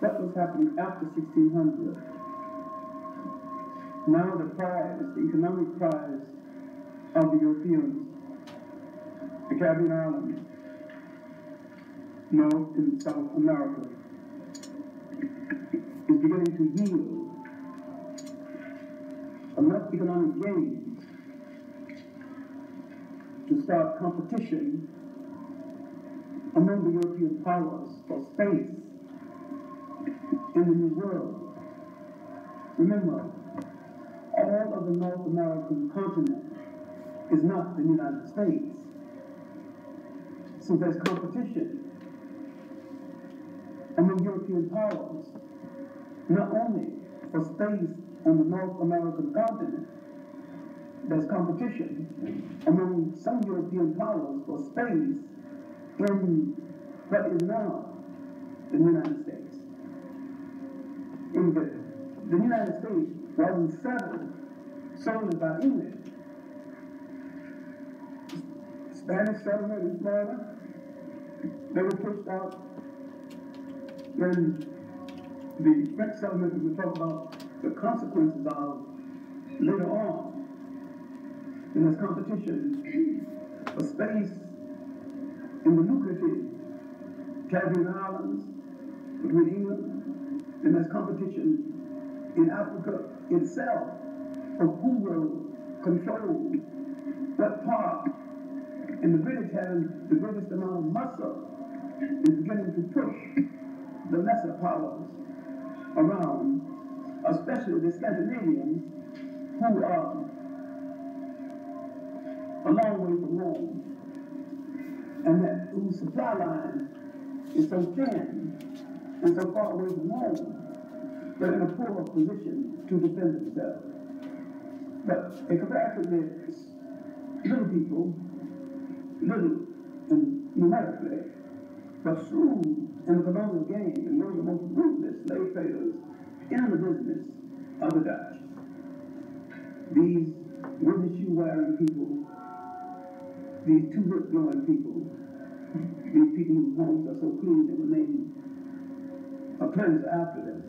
what was happening after 1600. Now the prize, the economic prize of the Europeans, the Caribbean islands, North and South America, is beginning to yield enough economic gains to start competition among the European powers for space in the New World. Remember, all of the North American continent is not the United States. So there's competition among European powers, not only for space on the North American continent, there's competition among some European powers for space in what is now the United States. In the United States wasn't settled solely by English. Spanish settlement in Florida, they were pushed out. Then the French settlement we talk about the consequences of later on. And there's competition for space in the lucrative Caribbean islands between England, and there's competition in Africa itself of who will control what part. And the British having the greatest amount of muscle is beginning to push the lesser powers around, especially the Scandinavians, who are a long way from Rome, and that whose supply line is so thin and so far away from home, they're in a poor position to defend themselves. But in comparatively little people, little and numerically, but shrewd in the colonial game and one of the most ruthless slave traders in the business of the Dutch. These wooden shoe wearing people, these tulip blowing people, these people whose homes are so clean they were named a cleanser after them,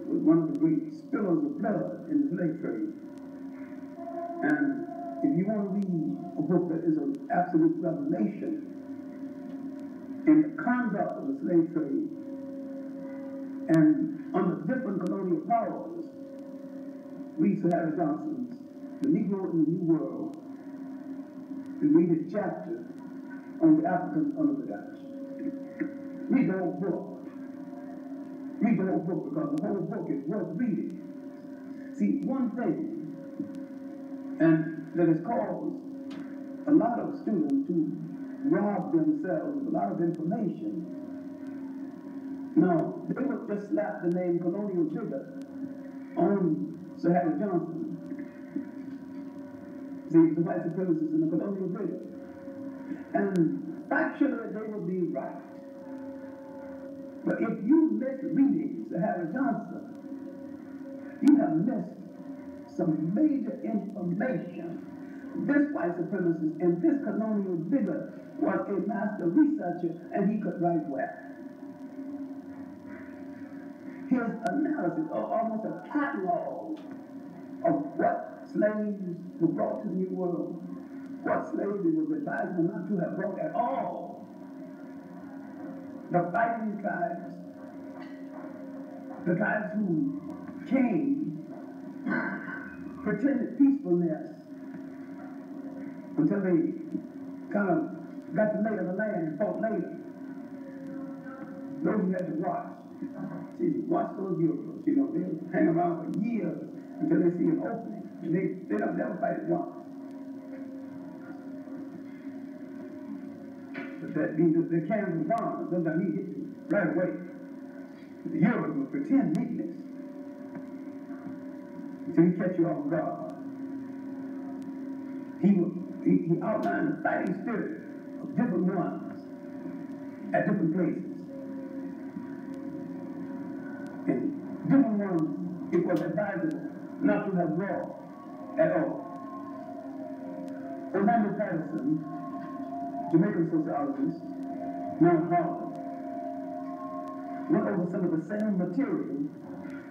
was one of the great spillers of blood in the slave trade. And if you want to read a book that is an absolute revelation in the conduct of the slave trade and under different colonial powers, read Sir Harry Johnson's The Negro in the New World, and read his chapter on the Africans under the Dutch. Read the whole book. Read the whole book because the whole book is worth reading. See, one thing, and that has caused a lot of students to rob themselves of a lot of information. Now, they would just slap the name colonial trigger on Sir Harry Johnson. See, the white supremacists in the colonial trigger. And factually, they would be right. But if you miss reading Sir Harry Johnson, you have missed some major information. This white supremacist and this colonial vigor was a master researcher, and he could write well. His analysis, or almost a catalog of what slaves were brought to the New World, what slaves they were advised not to have brought at all, the fighting tribes, the tribes who came, pretended peacefulness until they kind of got the lay of the land and fought later. Those who had to watch. See, watch those Europeans, you know, they'll hang around for years until they see an opening. And they don't never fight at once. But that means that they can't move on. Sometimes he hits you right away. But the Europeans will pretend meekness until he catch you off guard. He outlined the fighting spirit of different ones at different places. And different ones, it was advisable not to have war at all. Orlando Patterson, Jamaican sociologist, now at Harvard, went over some of the same material,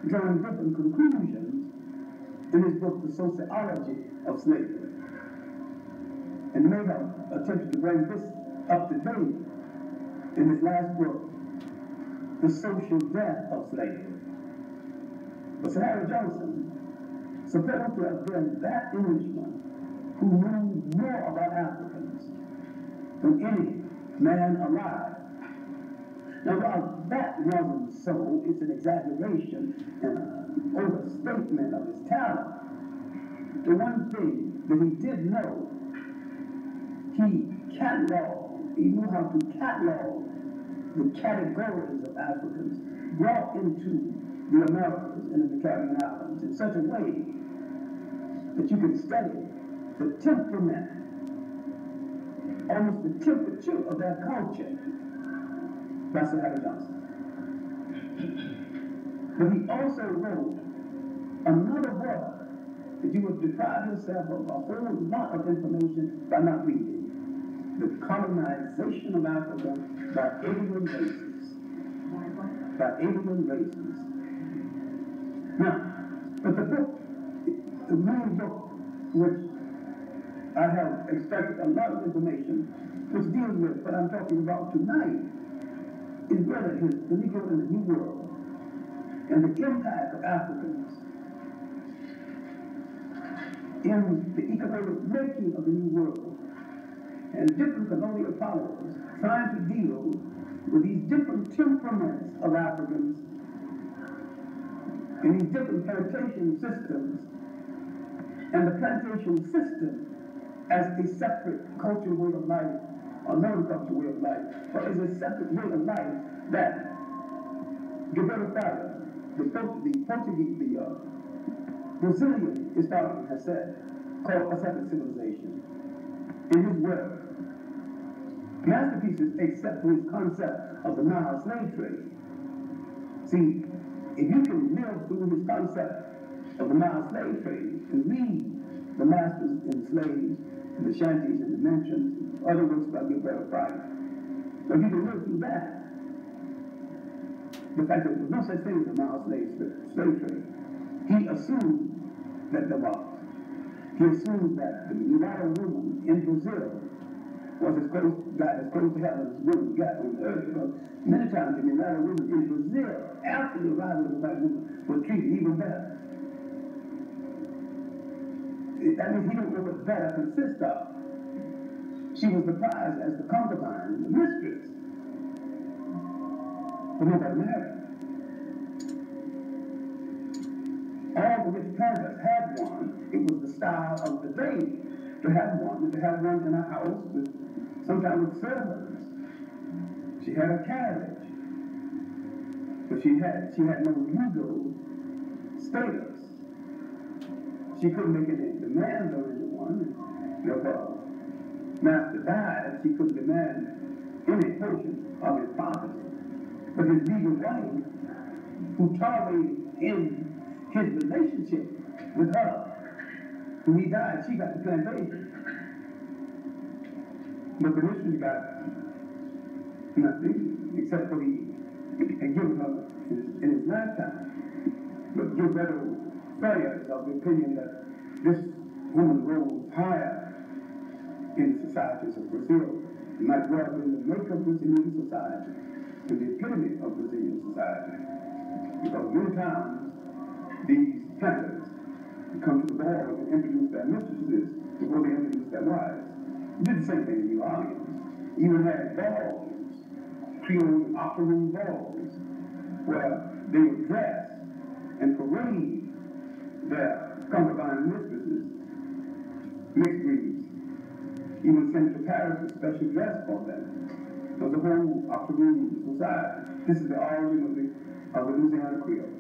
drawing different conclusions in his book, The Sociology of Slavery. And Madoff attempted to bring this up to date in his last book, The Social Death of Slavery. But Sir Harry Johnson, supposed to have been that Englishman who knew more about Africans than any man alive. Now, while that wasn't so, it's an exaggeration and an overstatement of his talent. The one thing that he did know, he knew how to catalog the categories of Africans brought into the Americas and in the Caribbean Islands in such a way that you can study the temperament, almost the temperature of their culture by Sir Harry Johnson. But he also wrote another work that you would deprive yourself of a whole lot of information by not reading. The Colonization of Africa by Alien Races. By Alien Races. Now, but the book, the main book, which I have extracted a lot of information, which deals with what I'm talking about tonight, is really the Negro in the New World and the impact of Africans in the economic making of the New World, and different colonial powers trying to deal with these different temperaments of Africans in these different plantation systems, and the plantation system as a separate cultural way of life, or non-cultural way of life, or as a separate way of life that Gilberto Freire, the Brazilian historian, has said, called a separate civilization. In his work, masterpieces except for his concept of the Nile slave trade. See, if you can live through his concept of the Nile slave trade and read the masters and the slaves and the shanties and the mentions, and other works by Gilberto Freire, if you can live through that, the fact that there was no such thing as a Nile slave trade, he assumed that there was. He assumed that the mulatto woman in Brazil was as close to heaven as women got on earth, because many times the mulatto women in Brazil, after the arrival of the white woman, were treated even better. That means he don't know what better consists of. She was the prize as the concubine and the mistress, but nobody married. All the rich planters had one. It was the style of the day to have one, in a house, sometimes with servants. She had a carriage, but she had no legal status. She couldn't make any demands on anyone. If a master died, she couldn't demand any portion of his property. But his legal wife, who tolerated his relationship with her, when he died, she got the plantation. But the mistress got nothing except what he had given her in his lifetime. But Gilberto Freire is of the opinion that this woman rose higher in the societies of Brazil, might well be the make of Brazilian society, and the epitome of Brazilian society. Because many times these planters come to the ball and introduce their mistresses before they introduce their wives. They did the same thing in New Orleans. Even had balls, Creole opera room balls, where they would dress and parade their concubine mistresses, mixed breeds. Even sent to Paris a special dress for them. There was a whole opera room society. This is the origin of the Louisiana Creole.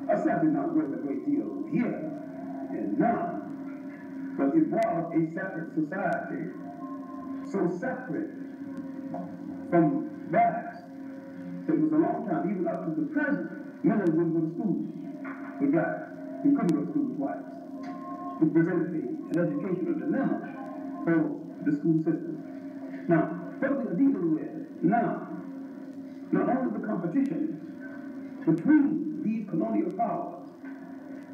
A subject not worth a great deal here and now, but it was a separate society, so separate from blacks that it was a long time, even up to the present, many of them wouldn't go to school with blacks. You couldn't go to school with whites. It presented an educational dilemma for the school system. Now, what we are dealing with now not only the competition between these colonial powers,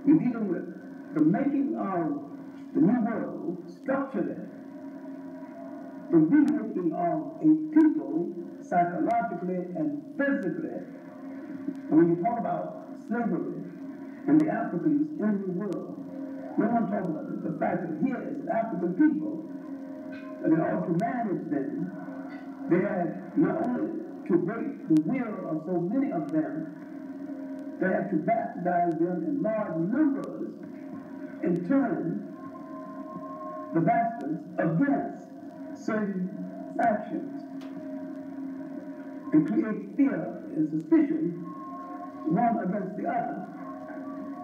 we're dealing with the making of the New World structurally, the remaking of a people psychologically and physically. And when you talk about slavery and the Africans in the New World, no one talks about the fact that here is an African people, and in order to manage them, they had not only to break the will of so many of them, they had to bastardize them in large numbers and turn the bastards against certain factions and create fear and suspicion one against the other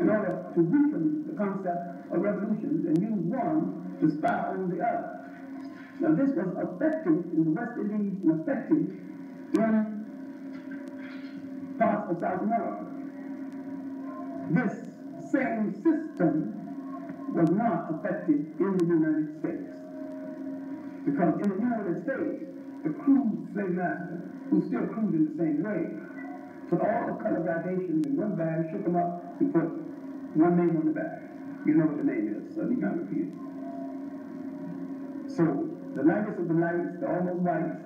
in order to weaken the concept of revolutions and use one to spy on the other. Now this was effective in the West Indies and effective in parts of South America. This same system was not effective in the United States. Because in the United States, the crude slave master, who still crude in the same way, put all the color gradations in one bag, shook them up, and put one name on the bag. You know what the name is, so you can't repeat it. So the lightest of the lights, the almost whites,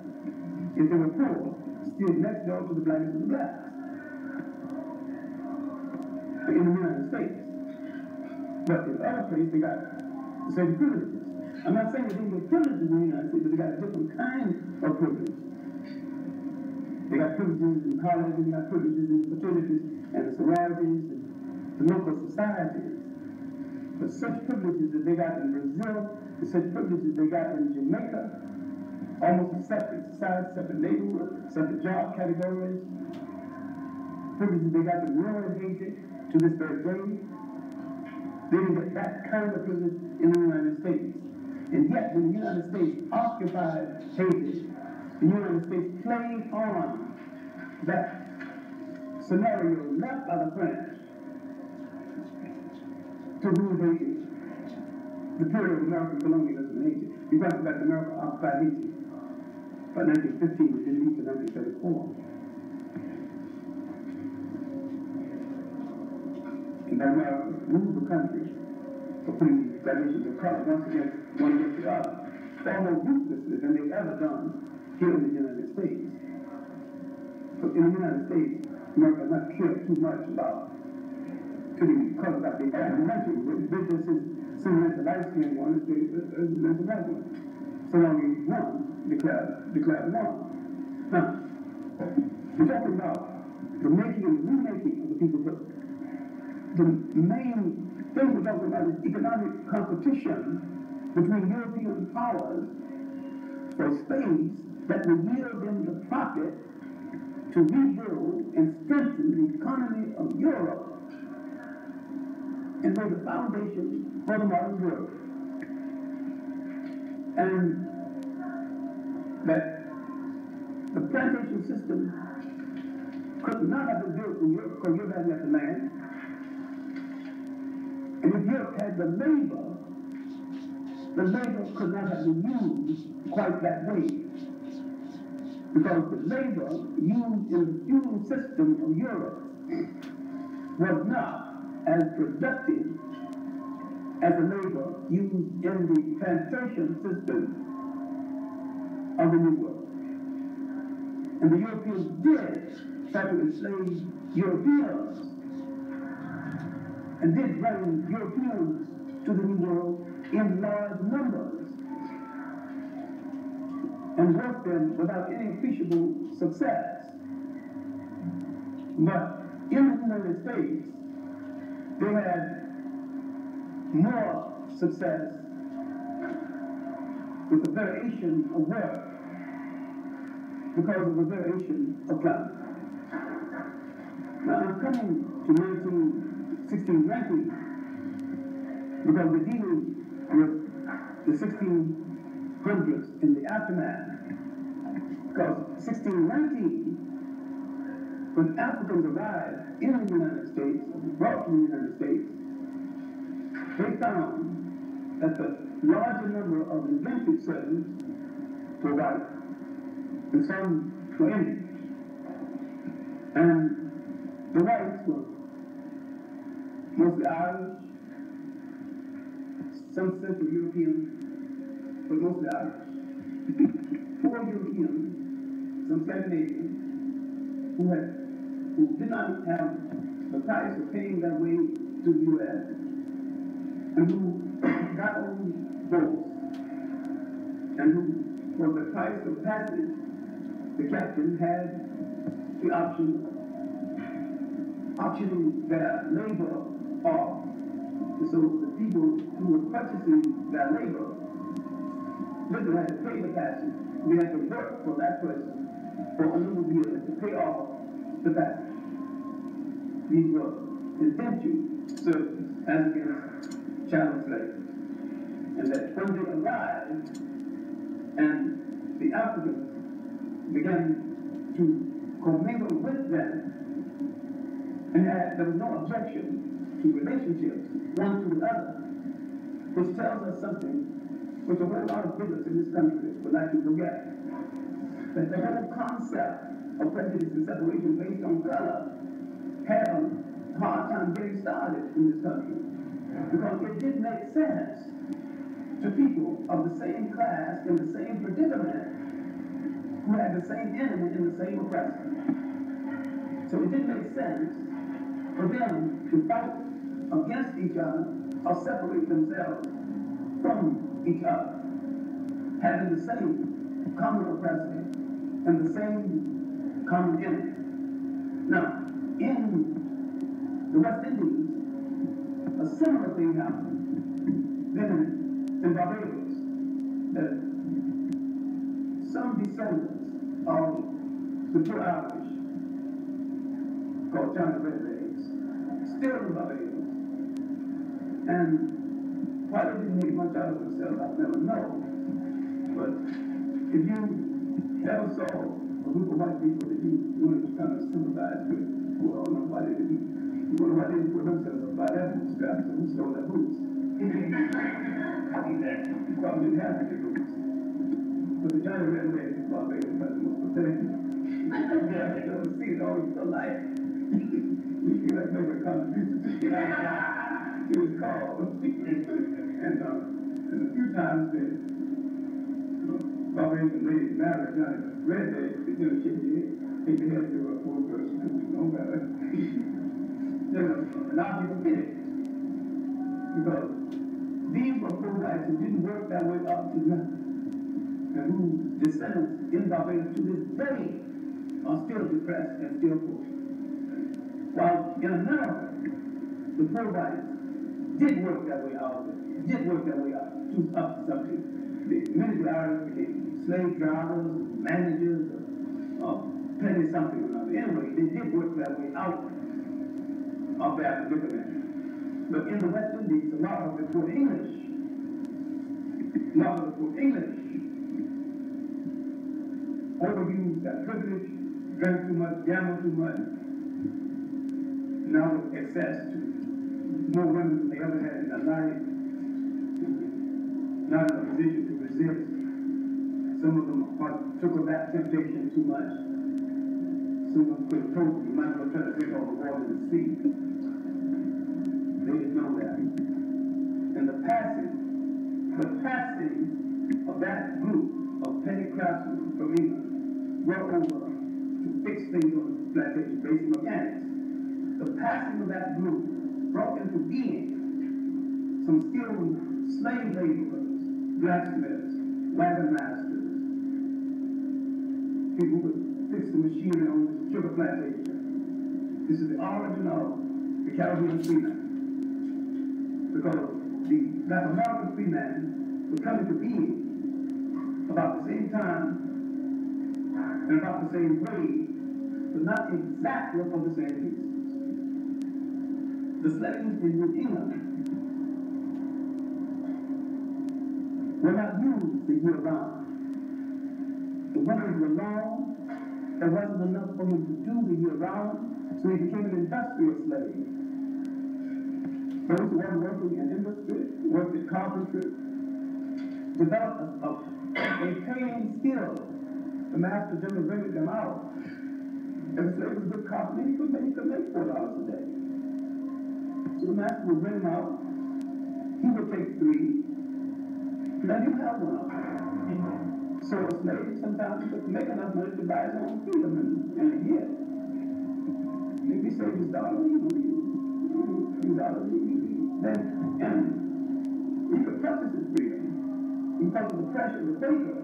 if they were poor, stood next door to the blackest of the blacks. In the United States. But in other places, they got certain privileges. I'm not saying they didn't get privileges in the United States, but they got a different kind of privilege. They got privileges in colleges, they got privileges in the fraternities and the sororities and the local societies. But such privileges that they got in Brazil, and such privileges they got in Jamaica, almost a separate society, separate neighborhood, separate job categories, privileges they got in rural Haiti to this very day. They didn't get that kind of privilege in the United States. And yet, when the United States occupied Haiti, the United States played on that scenario left by the French to rule Haiti, the period of American colonialism in Haiti. You got to go back to America occupied Haiti by 1915, which didn't lead to 1934. And then America ruled the country for putting these gradations of color once again, one against the other, far more ruthlessly than they've ever done here in the United States. So in the United States, America has not cared too much about putting color that they have. And mentioned, business is similar to light-skinned one, is the white one. So long as one declared one. Now, we're talking about the making and remaking of the people group. The main thing we're talking about is economic competition between European powers for space that will yield them the profit to rebuild and strengthen the economy of Europe and lay the foundation for the modern world. And that the plantation system could not have been built in Europe because Europe hasn't got the land. And if Europe had the labor could not have been used quite that way. Because the labor used in the fuel system of Europe was not as productive as the labor used in the plantation system of the New World. And the Europeans did try to enslave Europeans and did bring Europeans to the New World in large numbers and worked them without any appreciable success. But in the United States, they had more success with the variation of work because of the variation of climate. Now I'm coming to 1690 because we're dealing with the 1600s in the aftermath. Because 1619, when Africans arrived in the United States, brought to the United States, they found that the larger number of indentured servants were white, and some were Indian. And the whites were mostly Irish, some Central Europeans, but mostly Irish. 4 Europeans, some Scandinavians, who did not have the price of paying their way to the U.S. and who got on boats and who, for the price of passage, the captain had the option of auctioning their labor off. So the people who were purchasing their labor literally had to pay the passage. We had to work for that person for a little year to pay off the passage. These were indentured services as against chattel slaves. And that when they arrived and the Africans began to commingle with them, and there was no objection to relationships one to the other, which tells us something which a whole lot of bigots in this country would like to forget. That the whole concept of prejudice and separation based on color had a hard time getting started in this country. Because it didn't make sense to people of the same class in the same predicament who had the same enemy and the same oppressor. So it didn't make sense for them to fight against each other or separate themselves from each other, having the same common oppressor and the same common enemy. Now, in the West Indies, a similar thing happened. Then in Barbados, that some descendants of the poor Irish, called Johnny Redlegs, still in Barbados. And why they didn't make much out of themselves, I'll never know. But if you ever saw a group of white people that you wanted to kind of sympathize with, well, no, why they didn't put themselves up by their bootstraps and who stole their boots? You probably didn't have any boots. But the Johnny Redlegs in Barbados had the most pathetic. You don't see it all in your life. You feel like making a contribution to his cause. And a few times the Barbadian ladies married Johnny Redlegs, they just shake your head to a poor person who know better. And I'll be committed. Because these were poor whites who didn't work their way up to nothing. And whose descendants in Barbados to this day are still depressed and still poor. While in America, the poor whites did work their way out of it, did work their way up to something. Many of the Irish became slave drivers, managers, plenty something or another. Anyway, they did work their way out of that predicament. But in the West Indies, a lot of it were English. Overused that privilege, drank too much, gambled too much. Now with excess to more women than they ever had in their life. Not in a position to resist. Some of them took of that temptation too much. Some of them could approach you might as well try to drink all the water in the sea. They didn't know that. And the passing of that group of petty craftsmen from England brought over to fix things on the plantation, basic mechanics. The passing of that group brought into being some skilled slave laborers, blacksmiths, wagon masters, people who would fix the machinery on the sugar plantation. This is the origin of the Caribbean freeman. Because the Black American freeman was coming to being about the same time and about the same way, but not exactly for the same reasons. The slaves in New England were not used the year round. The winters were long, there wasn't enough for him to do the year round, so he became an industrial slave. Those who weren't working in industry, worked at carpentry, developed a training skill. The master generally bringing them out If a slave was a good carpenter, he could make $4 a day. So the master would bring him out. He would take 3, let him have one of them. So a slave sometimes could make enough money to buy his own freedom in a year. If he saved his dollar, $3, then, and he could purchase his freedom because of the pressure of the Quaker.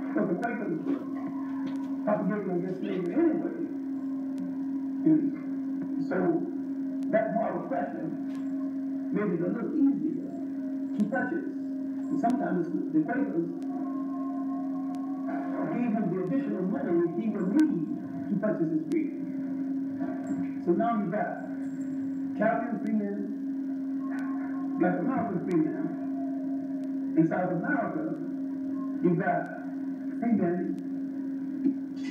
Because the Quakers propagated against slavery anyway. And so that moral pressure made it a little easier to purchase. And sometimes the Quakers gave him the additional money he would need to purchase his freedom. So now you've got Caribbean freemen, Black American freemen. In South America, you've got freemen,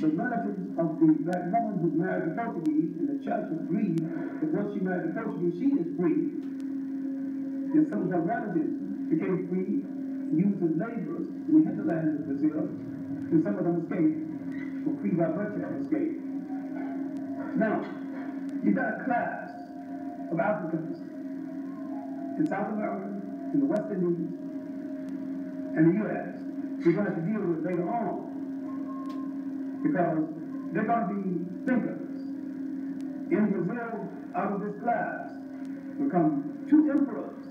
the relatives of the black woman who married the Portuguese, and the church agreed that once she married the Portuguese, she is free. And some of her relatives became free, used as laborers in the hinterlands of Brazil, and some of them escaped, were free by virtue of escape. Now, you've got a class of Africans in South America, in the West Indies, and the U.S. we're going to have to deal with later on, because they're going to be thinkers. In Brazil, out of this class will come 2 emperors,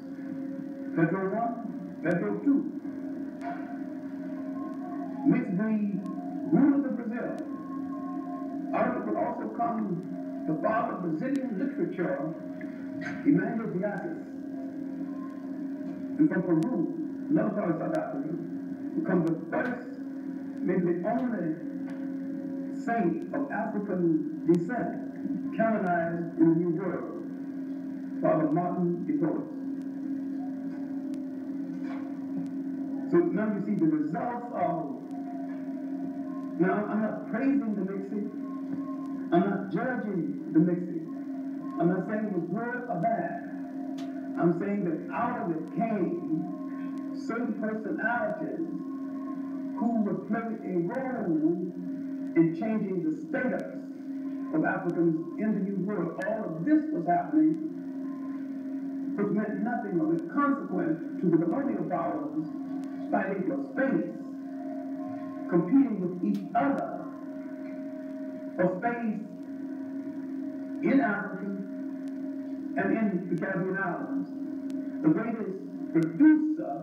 Pedro I, Pedro II, mixed breed rulers of Brazil. Out of it will also come the father of Brazilian literature, Emmanuel Dias. And from Peru, another part of South Africa, will come the first, maybe the only saint of African descent canonized in the New World, Father Martin de Porres. So now you see the results of, now I'm not praising the mixing, I'm not judging the mixing, I'm not saying it was good or bad. I'm saying that out of it came certain personalities who would play a role in changing the status of Africans in the New World. All of this was happening, which meant nothing of it consequent to the colonial powers fighting for space, competing with each other for space in Africa and in the Caribbean islands. The greatest producer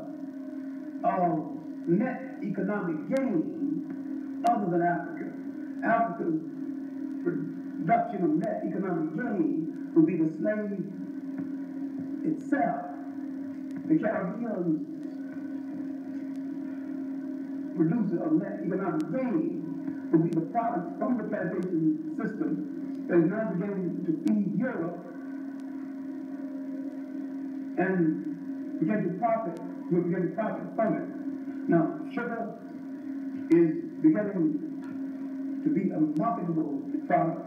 of net economic gain other than Africa. Africa's production of net economic gain would be the slave itself. The Caribbean producer of net economic gain would be the product from the plantation system that is now beginning to feed Europe and begin to profit from it. Now, sugar is beginning to be a marketable product.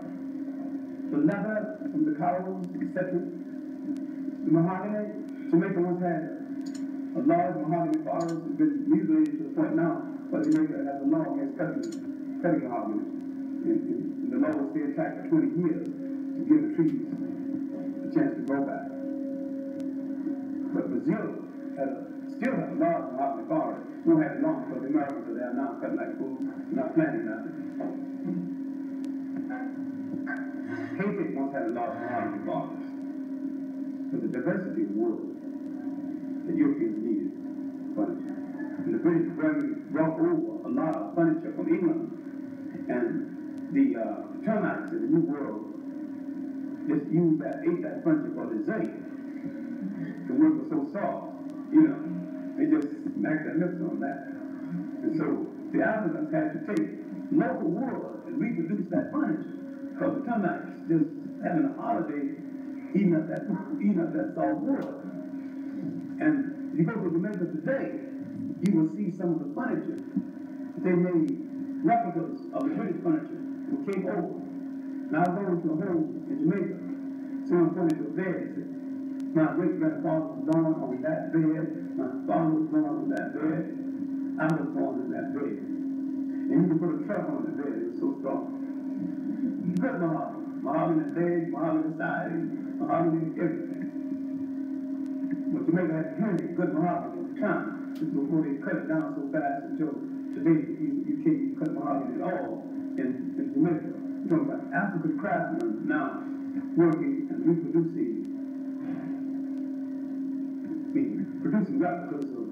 The leather from the cows, etc. The mahogany, Jamaica once had a large mahogany forest. It's been mutilated to the point now, but Jamaica has a law against cutting mahogany. And the law will stay intact for 20 years to give the trees a chance to grow back. But Brazil still has a large mahogany forest. We don't have it long because the Americans are there now cutting like fools, not planting nothing. Haiti once had a large mahogany forest. But the diversity of wood the Europeans needed furniture. And the British brought over a lot of furniture from England. And the termites in the New World just ate that furniture for dessert. The wood was so soft, they just smacked their lips on that. And so the Africans had to take local wood and reproduce that furniture, because the termites just having a holiday eating up that soft wood. And if you go to Jamaica today, you will see some of the furniture. They made replicas of the British furniture and came over. Now I go into a home in Jamaica. Someone pointed to a bed and said, my great-grandfather was born on that bed, my father was born on that bed, I was born on that bed. And you could put a truck on the bed, it was so strong. good mahogany. Mahogany is big, mahogany siding, mahogany is everything. But Jamaica had plenty of good mahogany at the time. This is before they cut it down so fast until today you can't cut mahogany at all in Jamaica. We're talking about African craftsmen now working and reproducing, producing replicas of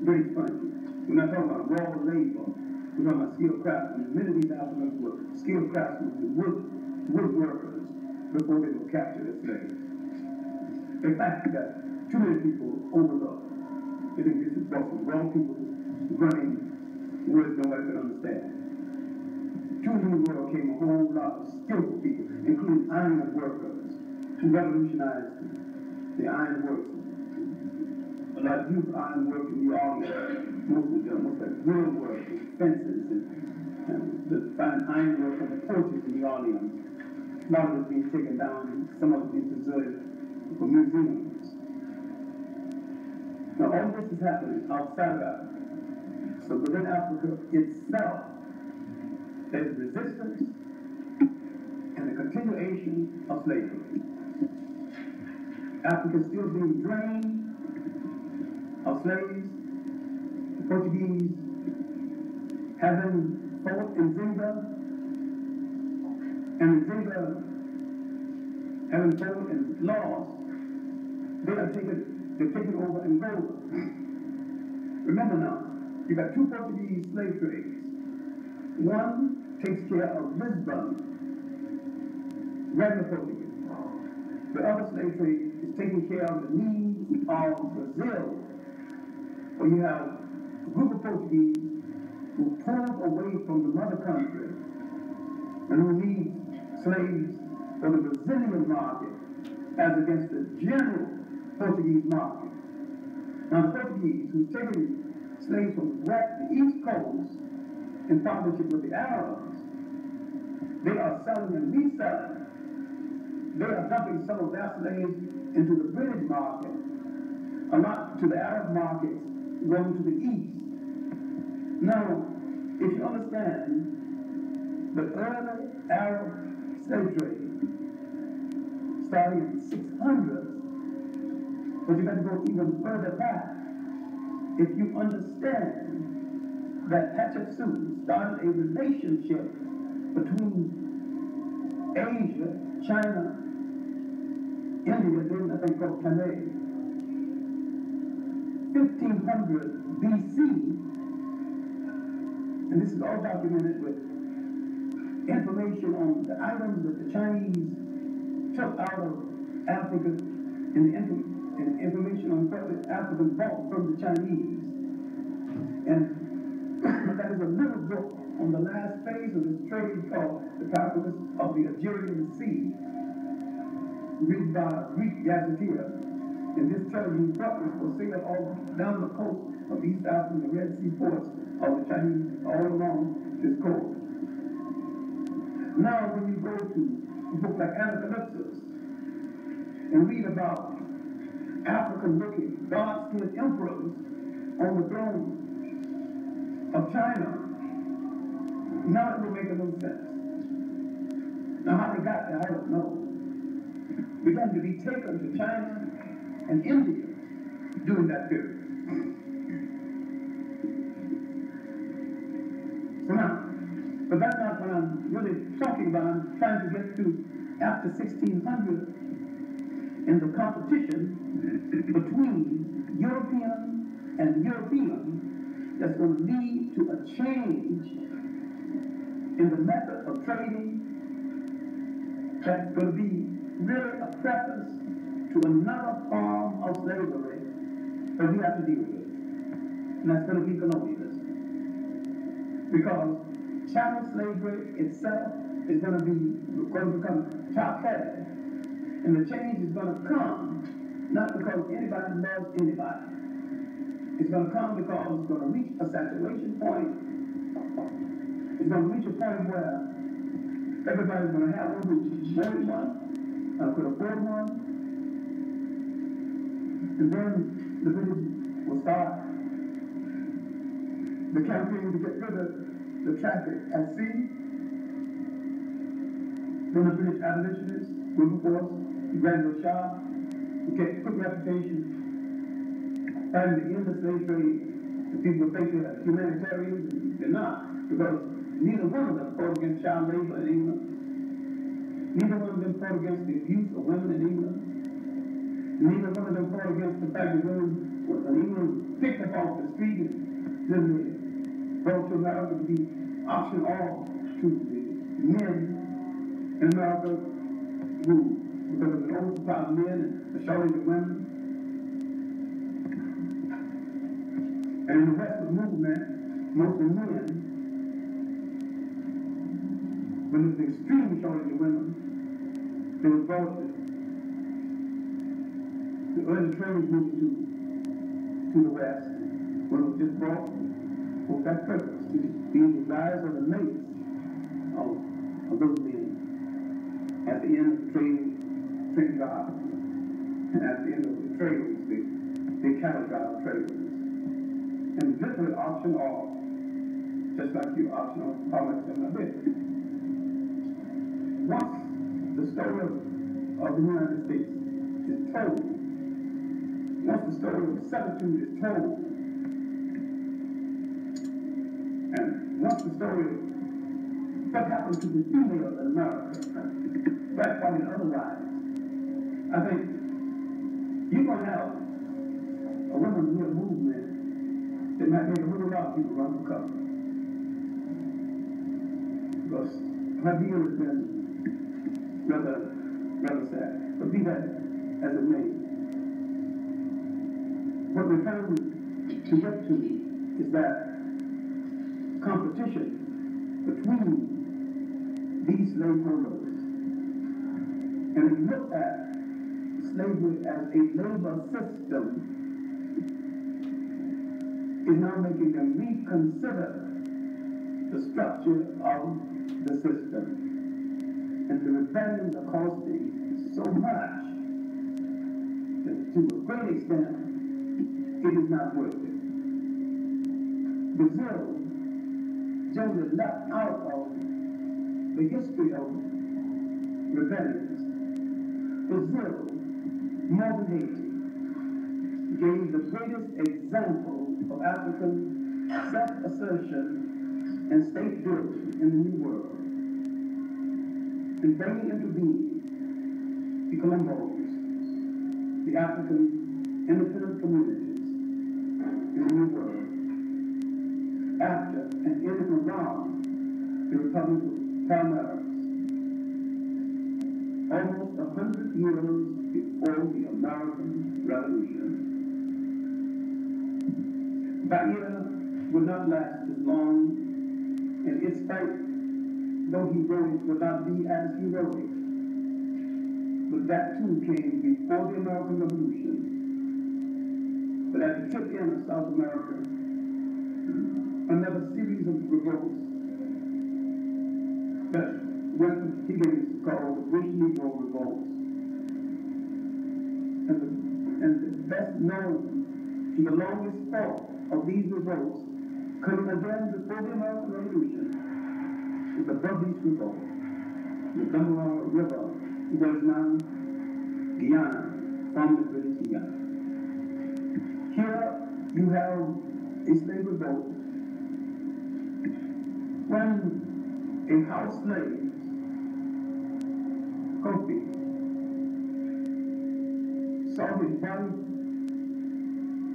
British furniture. We're not talking about raw labor. We're talking about skilled craftsmen. Many of these Africans were skilled craftsmen, wood workers before they were captured as slaves. In fact, that too many people overlook. They think this is from wrong people running words nobody can understand. To the New World came a whole lot of skillful people, including iron workers, who revolutionized the iron works. A lot of youth iron work in New Orleans, most like grill work, fences, and the fine iron work on the porches in New Orleans. A lot of it being taken down, some of it being preserved for museums. Now all this is happening outside of Africa. So within Africa itself, there's resistance and the continuation of slavery. Africa is still being drained of slaves. The Portuguese, having fought in Zinga, and in Zinga, having fought and lost, they're taking over Angola. Remember now, you got two Portuguese slave trades. One takes care of Lisbon, regular Portuguese. The other slave trade is taking care of the needs of Brazil, where you have a group of Portuguese who pulled away from the mother country and who need slaves for the Brazilian market as against the general Portuguese market. Now the Portuguese who's taking slaves from the East Coast in partnership with the Arabs, they are selling and reselling. They are dumping some of their slaves into the British market, a lot to the Arab markets going to the east. Now, if you understand the early Arab slave trade starting in the 600s, but you got to go even further back. If you understand that Hatshepsut started a relationship between Asia, China, India, then I think called Canada, 1500 BC, and this is all documented with information on the items that the Chinese took out of Africa and information on what the Africans bought from the Chinese. And that is a little book on the last phase of this trade called The Calculus of the Algerian Sea, written by a Greek gazetteer. And this tells you what was for sale all down the coast of East Africa, the Red Sea ports of the Chinese, all along this coast. Now, when you go to a book like Anacalypsis and read about African-looking, dark-skinned emperors on the throne of China, now it will make a little sense. Now, how they got there, I don't know. Began to be taken to China and India during that period. So now, but that's not what I'm really talking about. I'm trying to get to after 1600 in the competition between European and European that's going to lead to a change in the method of trading that's going to be really a preface to another form of slavery that we have to deal with. And that's going to be colonialism. Because chattel slavery itself is going to become top-heavy. And the change is going to come not because anybody loves anybody. It's going to come because it's going to reach a saturation point. It's going to reach a point where everybody's going to have one who wanted one, could afford one, and then the British will start the campaign to get rid of the traffic at sea. When the British abolitionists were before us, the Granville Shah, who kept quick reputation, fighting to end the slave trade, the people think they're humanitarians, and they're not, because neither one of them fought against child labor in England. Neither one of them fought against the abuse of women in England. Neither one of them fought against the fact that women were in England picked up off the street and then they brought to America to be auctioned off to the men in America who, because of an oversupply of men and a shortage of women. And in the Western movement, most of the men, when there was an extreme shortage of women, they were brought to the early trade movement to the West, when it was just brought for that purpose, to be the lives of the mates of those men at the end of the trade job, and at the end of the trade, the cattle drive traders. And literally auction off, just like you auction off products in a bit. Once the story of the United States is told, once the story of servitude is told, and once the story of what happened to the female in America, black, white, and otherwise, I think you're going to have a women's real movement that might make a whole lot of people run for cover. Because her deal has been rather sad. But be that as it may, what we're trying to get to is that competition between these slaveholders. And we look at slavery as a labor system is now making them reconsider the structure of the system. And the rebellions are costing so much that to a great extent, it is not worth it. Brazil generally left out of the history of rebellions. Brazil, more than Haiti, gave the greatest example of African self-assertion and state building in the New World, and bringing into being the Colombos, the African independent communities in the New World, after and in and around the Republic of Palmares, almost 100 years before the American Revolution. Bahia would not last as long, and its fight, though heroic, would not be as heroic. But that too came before the American Revolution. But at the tip end of South America, another series of revolts that William Higgins called the British Negro revolts. And the best known to the longest fought of these revolts, coming again before the American Revolution, is the Berbice Revolt, the Gumara River, was now Guyana, from the British Guyana. Here you have a slave revolt when a house slave, Kofi, saw his wife,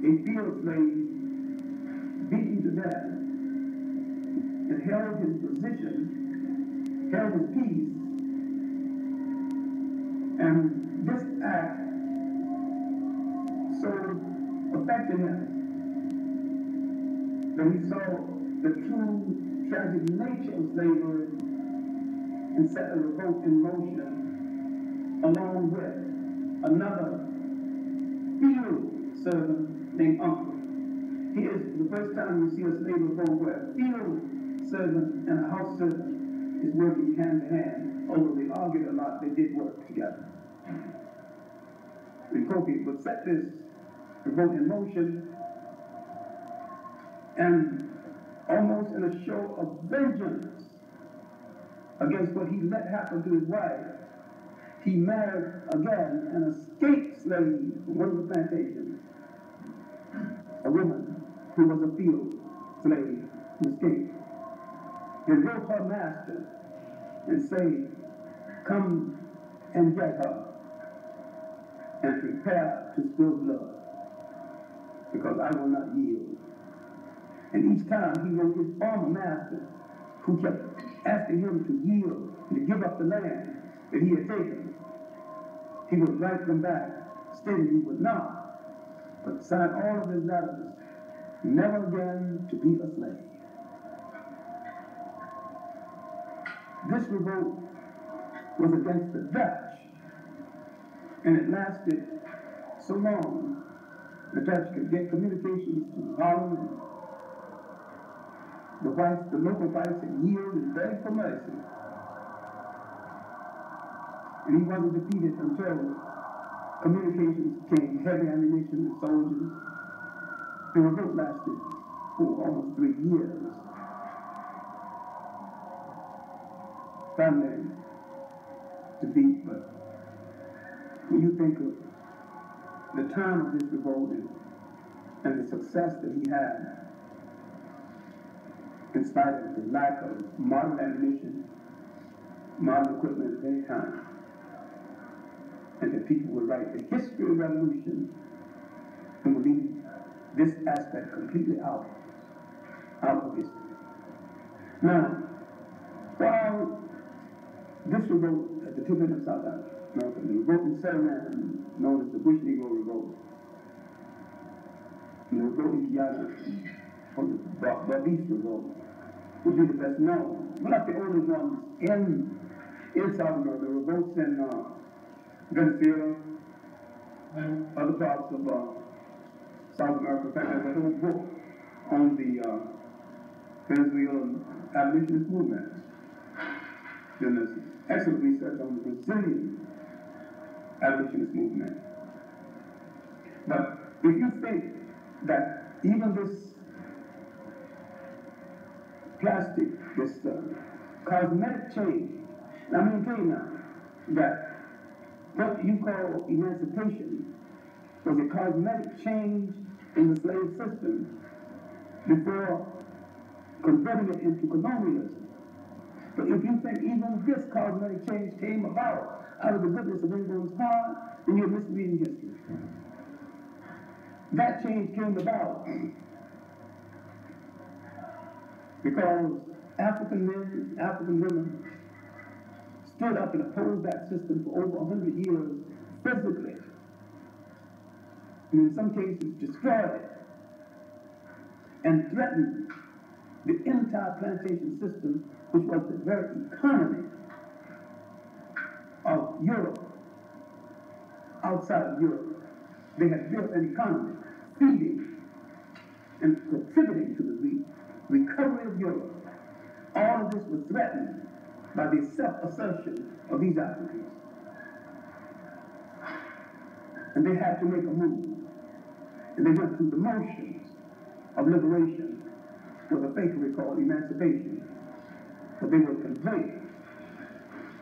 a field slave, beaten to death, and held his position, held his peace, and this act so affected him that he saw the true tragic nature of slavery and set a revolt in motion along with another field servant named Uncle. Here is the first time you see a slave revolt where a field servant and a house servant is working hand in hand. Although they argued a lot, they did work together. And Kofi would set this revolt in motion, and almost in a show of vengeance, against what he let happen to his wife, he married again an escaped slave from one of the plantations, a woman who was a field slave who escaped. He wrote her master and say, come and get her and prepare to spill blood, because I will not yield. And each time he wrote his former master, who kept asking him to yield and to give up the land that he had taken, he would write them back, stating he would not, but sign all of his letters, never again to be a slave. This revolt was against the Dutch, and it lasted so long the Dutch could get communications to Holland. The whites, the local whites, had yielded and begged for mercy. And he wasn't defeated until communications came, heavy ammunition and soldiers. The revolt lasted for almost 3 years. Finally defeat, but when you think of the time of this revolt and the success that he had, in spite of the lack of modern ammunition, modern equipment of any kind, and that people would write the history of revolution and would leave this aspect completely out of history. Now, while this revolt at the tip end of South America, the revolt in Suriname, known as the Bush Negro Revolt, and the revolt in Guyana, or the Barbese Revolt, would be the best known. One of the only ones in South America, the revolts in Venezuela, other parts of South America. In fact, there's a whole book on the Venezuelan abolitionist movement. Then there's excellent research on the Brazilian abolitionist movement. But if you think that even this plastic, this cosmetic change, I maintain now that what you call emancipation was a cosmetic change in the slave system before converting it into colonialism. But if you think even this cosmetic change came about out of the goodness of England's heart, then you're misreading history. That change came about because African men, African women stood up and opposed that system for over 100 years physically, and in some cases destroyed it, and threatened the entire plantation system, which was the very economy of Europe. Outside of Europe, they had built an economy feeding and contributing to the recovery of Europe. All of this was threatened by the self-assertion of these Africans. And they had to make a move. And they went through the motions of liberation with a fakery called emancipation. But they would convert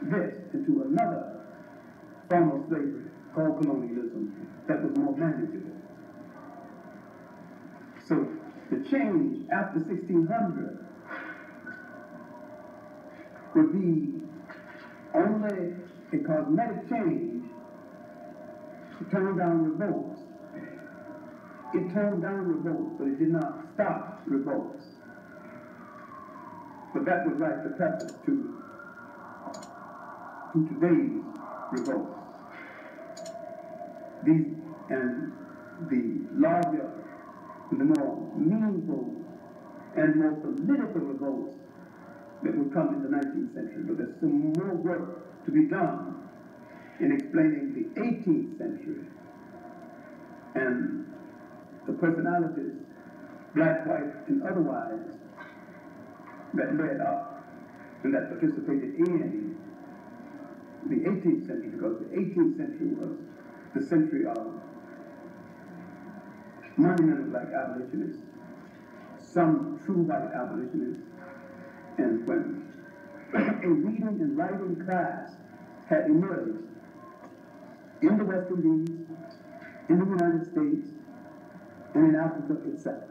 this into another form of slavery called colonialism that was more manageable. So the change after 1600 would be only a cosmetic change to turn down revolts. It turned down revolts, but it did not stop revolts. But that would write the preface to today's revolts. These and the larger and the more meaningful and more political revolts that would come in the 19th century. But there's some more work to be done in explaining the 18th century and the personalities, black, white, and otherwise, that led up and that participated in the 18th century, because the 18th century was the century of monumental black abolitionists, some true white abolitionists, and when a reading and writing class had emerged in the West Indies, in the United States, and in Africa itself,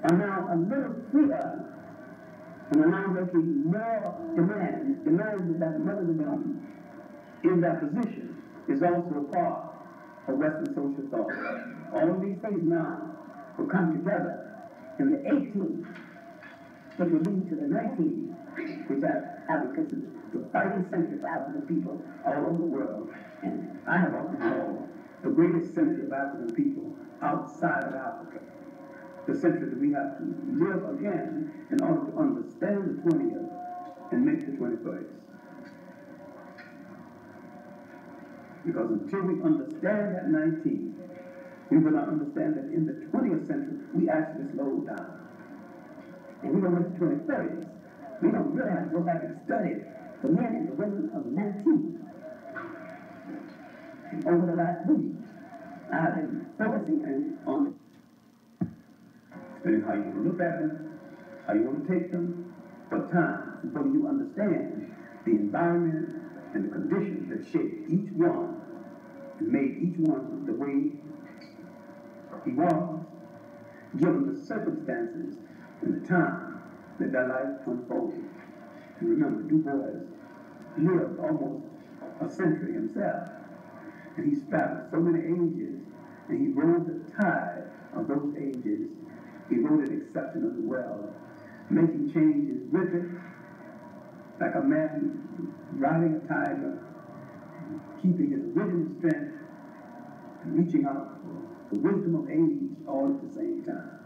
are now a little freer and are now making more demands that mother demand in that position is also a part of Western social thought. All of these things now will come together in the 18th, which will lead to the 19th, which I would consider the fighting century for African people all over the world. And I have often called the greatest century of African people outside of Africa, the century that we have to live again in order to understand the 20th and make the 21st. Because until we understand that 19th, we will not understand that in the 20th century, we actually slowed down. And we don't wait to 2030s. We don't really have to go back and study the men and the women of the 19th. And over the last week, I've been focusing on how you want to look at them, how you want to take them, what time, and whether you understand the environment and the conditions that shaped each one and made each one the way he was, given the circumstances and the time that their life unfolded. And remember, Du Bois lived almost a century himself, and he spanned so many ages, and he rode the tide of those ages. He rode it exceptionally well, making changes with it, like a man riding a tiger, keeping his original strength, and reaching out for the wisdom of age all at the same time.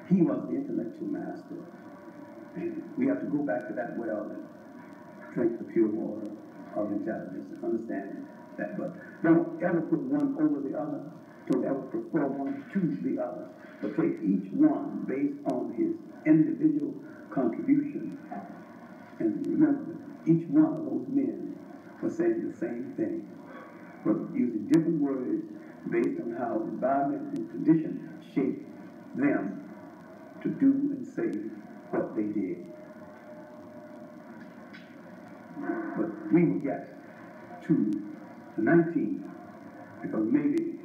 He was the intellectual master. And we have to go back to that well and drink the pure water of intelligence and understand that. But don't ever put one over the other. Don't ever prefer one to the other. But take each one based on his individual contribution. And remember, each one of those men was saying the same thing, but using different words based on how environment and condition shaped them to do and say what they did. But we will get to the 19th, because maybe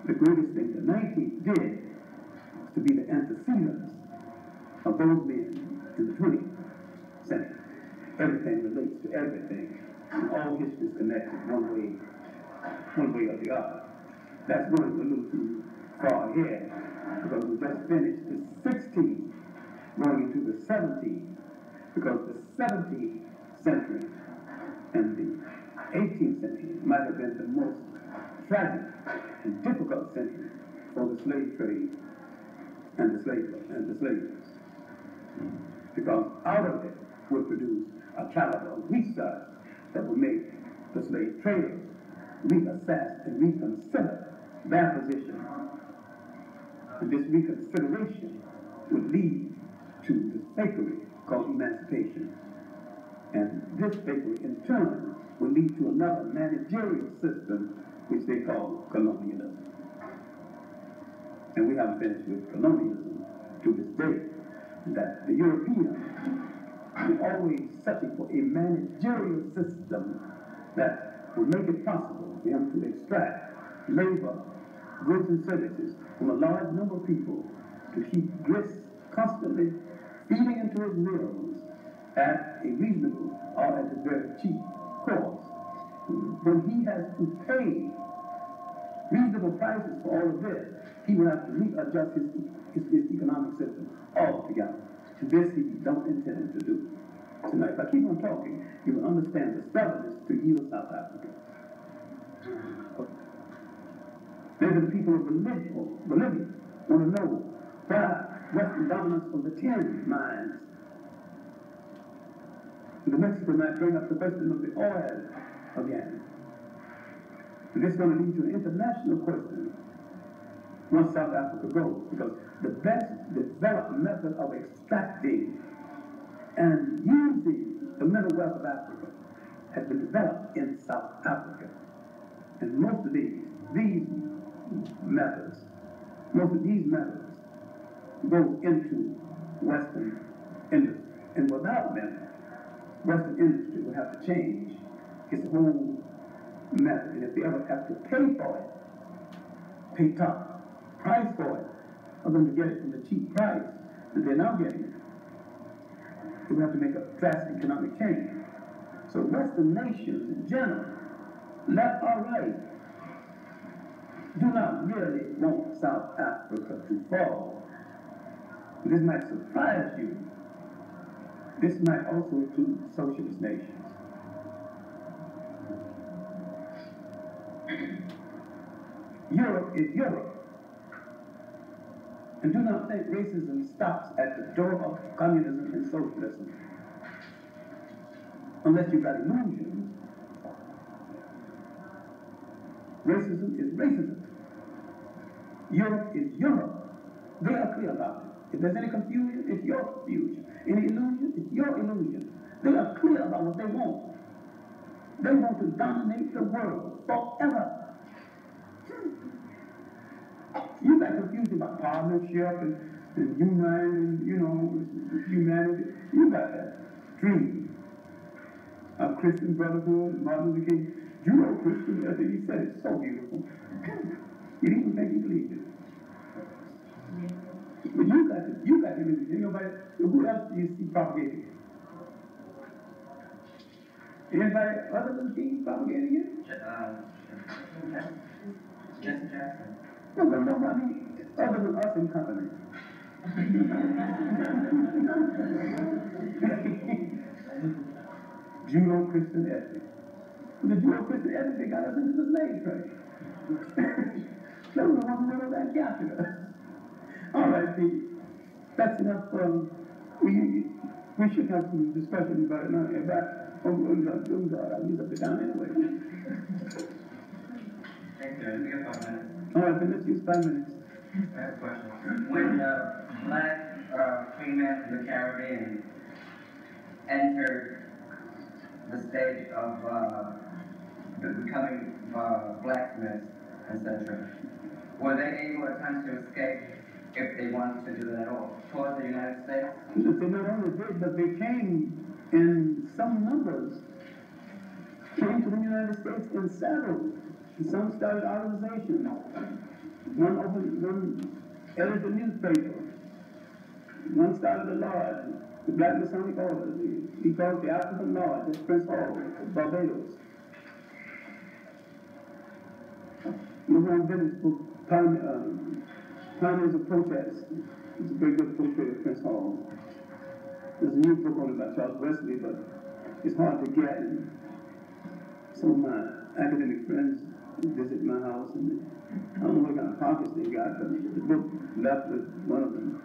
the greatest thing the 19th did was to be the antecedents of those men in the 20th century. Everything relates to everything, and all history is connected one way or the other. That's going a little too far ahead, because we just finished the 16th, going into the 17th, because the 17th century and the 18th century might have been the most tragic and difficult century for the slave trade and the slaves, because out of it would produce a caliber of research that would make the slave traders reassess and reconsider their position. And this reconsideration would lead to this fakery called emancipation. And this fakery, in turn, would lead to another managerial system, which they call colonialism. And we haven't finished with colonialism to this day. That the Europeans were always searching for a managerial system that would make it possible for him to extract labor, goods and services from a large number of people, to keep grist constantly feeding into his mills at a reasonable or at a very cheap cost. When he has to pay reasonable prices for all of this, he will have to readjust his economic system altogether. And this he don't intend to do. So now, if I keep on talking, you will understand the stubbornness to yield South Africa. Maybe the people of Bolivia want to know why Western dominance of the tin mines. And the Mexican might bring up the question of the oil again. And this is going to lead to an international question once South Africa goes, because the best developed method of extracting and using the mineral wealth of Africa has been developed in South Africa. And most of these methods go into Western industry. And without them, Western industry would have to change its whole method. And if they ever have to pay for it, pay top price for it, for them to get it from the cheap price that they're now getting it, they would have to make a drastic economic change. So Western nations in general, left or right, do not really want South Africa to fall. This might surprise you. This might also include socialist nations. Europe is Europe. And do not think racism stops at the door of communism and socialism. Unless you've got illusions. Racism is racism. Europe is Europe. They are clear about it. If there's any confusion, it's your confusion. Any illusion, it's your illusion. They are clear about what they want. They want to dominate the world forever. You got confused about partnership and humanity, humanity. You got that dream of Christian brotherhood, Martin Luther King. Judeo-Christian, I think he said it so beautiful. You didn't even think he believed it. But you got to believe it. Nobody, who else do you see propagating it? Anybody other than King propagating it? Jesse Jackson. No, nobody other than us in company. Judeo-Christian ethic. The Judeo-Christian ethic, they got us into the slave trade. Those are the ones who went that captured us. All right, Pete. That's enough. We should have some discussion about it now. I'll use up the time anyway. Thank you. We have 5 minutes. All right, then let's use 5 minutes. I have a question. When black free men from the Caribbean entered the stage of becoming blacksmiths, etc., were they able at times to escape if they wanted to do that at all towards the United States? They not only did, but they came in some numbers, came to the United States and settled. Some started organizations. One edited a newspaper. One started a lodge, the Black Masonic Order. He called it the African Lodge at Prince Hall, Barbados. The one village for Pioneers of Protest. It's a very good portrait of Prince Hall. There's a new book on it by Charles Wesley, but it's hard to get. And some of my academic friends visit my house, and I don't know what kind of pockets they got, but the book left with one of them.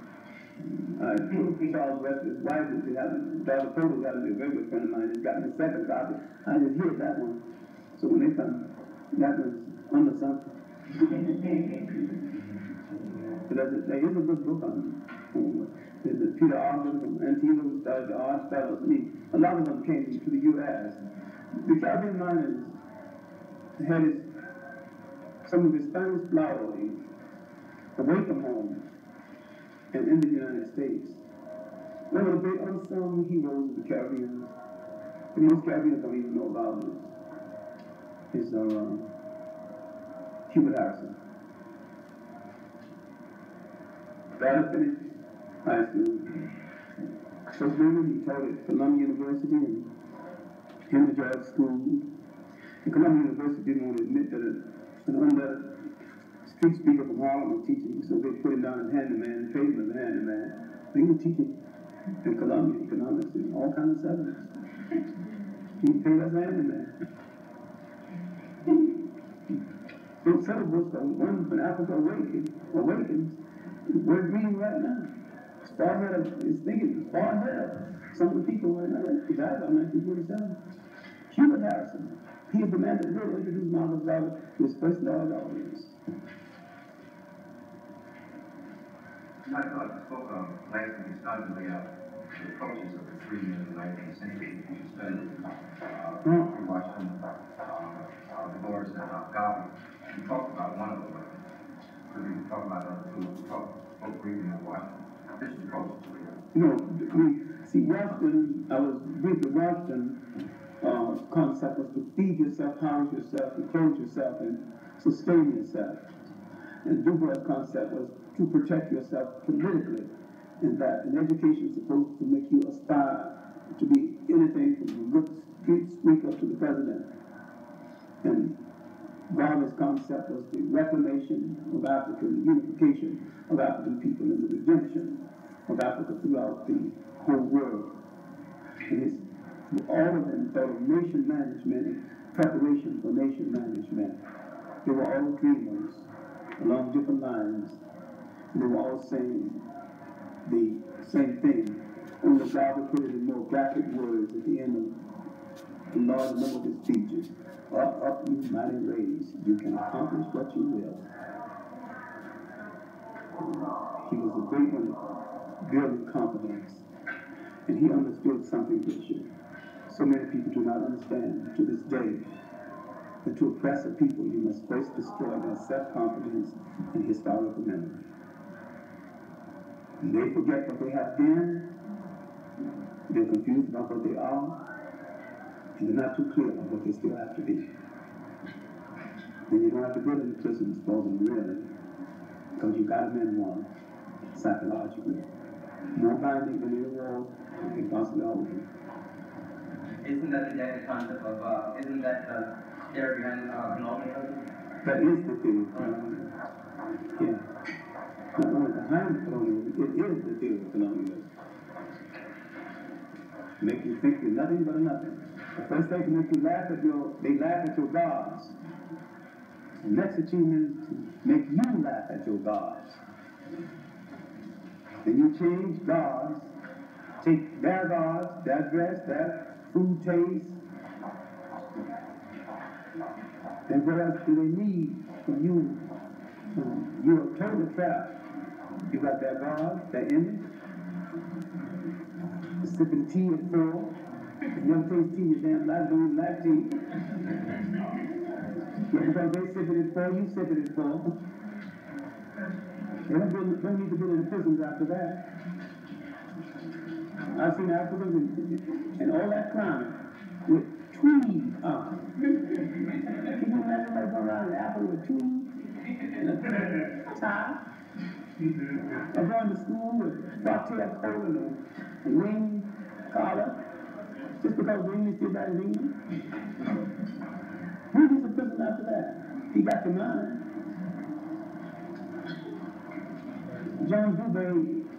Charles Wesley's wife, who daughter Photo, got to be a very good friend of mine, just got me the second copy. I just hid that one. So when they come, that was under something. But there is a good book on there's Peter Ogden from Antigua, who started the Arch Fellows. I mean, a lot of them came to the U.S. The Caribbean miners had some of his finest flowers away from home and in the United States. One of the great unsung heroes of the Caribbean, and most Caribbeans don't even know about it, is Hubert Harrison. Brother finished high school. So he taught at Columbia University and him to drive school. And Columbia University didn't want to admit that an street speaker from Harlem was teaching, so they put him down as handyman, paid him as a handyman. He was teaching in Columbia economics and all kinds of subjects. He paid as a handyman. So several books, one when Africa Awakens, we're reading right now. It's far ahead of, it's thinking, it's far ahead of some of the people right now. He died in 1947. Hubert Harrison. He is the man that really introduced Marcus Garvey to his first large audience. My thought spoke of last week started to lay out the approaches of the free men of the 19th century. You studied Washington, Dolores, and Garvey. You talked about one of them. Could you talk about other two? Spoke briefly of Washington. This approach to it. You know, See, Washington, I was briefly Washington concept was to feed yourself, house yourself, and clothe yourself, and sustain yourself. And Du Bois' concept was to protect yourself politically, in that an education is supposed to make you aspire to be anything from the good street sweeper to the president. And Garvey's concept was the reclamation of Africa, the unification of African people, and the redemption of Africa throughout the whole world. And all of them thought of nation management and preparation for nation management. They were all dreamers along different lines. And they were all saying the same thing. Only Garvey put it in more graphic words at the end of the large number of his speeches. Up, up, you mighty race, you can accomplish what you will. He was a great one at building confidence. And he understood something which so many people do not understand to this day. That to oppress a people, you must first destroy their self-confidence and historical memory. And they forget what they have been, they're confused about what they are, and they're not too clear about what they still have to be. Then you don't have to go to the prisons for them, really, because you got them in one, psychologically. More binding than any war you can possibly hold them. Isn't that the concept of, isn't that the theory behind colonialism? That is the theory of colonialism. Yeah. Not only behind colonialism, it is the theory of colonialism. Make you think you're nothing but a nothing. The first thing to make you laugh at they laugh at your gods. The next achievement is to make you laugh at your gods. Then you change gods, take their gods, their dress, their food taste. And what else do they need from you? You're totally trapped. You got their gods, their image. You're sipping tea at 4. If you never taste tea, your damn life don't like tea. Yeah, because they sip it at 4, you sip it at 4. They don't need to be in the prisons after that. I've seen Africans and all that climate with tweed on. Can you imagine somebody going around in Africa with tweed and a tie? Or going to school with bobtail coat and a wing collar just because the English did that in England? Who gets a prison after that? He got your mind. John Dubé,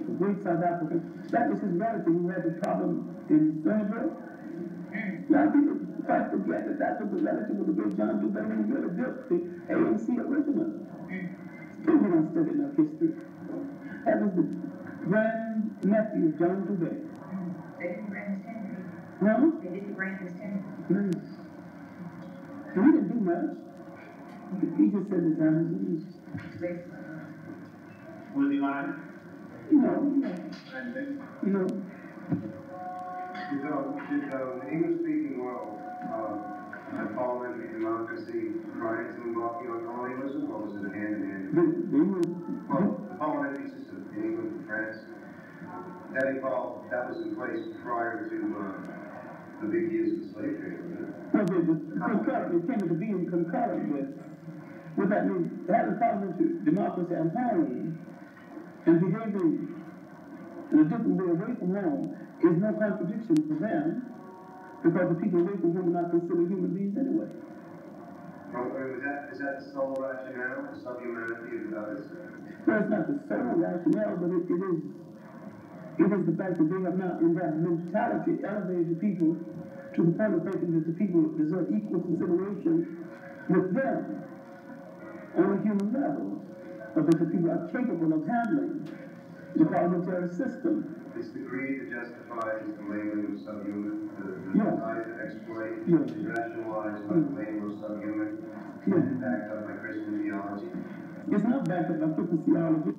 the great South African, that was his relative who had the problem in Johannesburg. A lot of people try to forget that was the relative of the great John Dubé who really built the ANC originally. Still we don't study enough history. That was the grand nephew of John Dubé. They didn't grant his tenure. Huh? They didn't grant his tenure. And he didn't do much. He just said the time is Was he lying? You know. Did the English-speaking world have parliamentary democracy prior to embarking on colonialism, or was it hand-in-hand? The parliamentary system in England and France, that was in place prior to the big years of the slave trade, wasn't it? It came to being concurrent with what that means. Having parliamentary democracy at home and behaving in a different way away from home is no contradiction for them, because the people away from home are not considered human beings anyway. Well, is that the sole rationale for subhumanity of others? Well, it's not the sole rationale, but it is the fact that they have not, in that mentality, elevated the people to the point of thinking that the people deserve equal consideration with them on a human level, or that the people are capable of handling the parliamentary system. It's the greed that justifies the labeling of subhuman, the desire to exploit, is rationalized by the label of subhuman, and backed up by Christian theology. It's not backed up by Christian theology.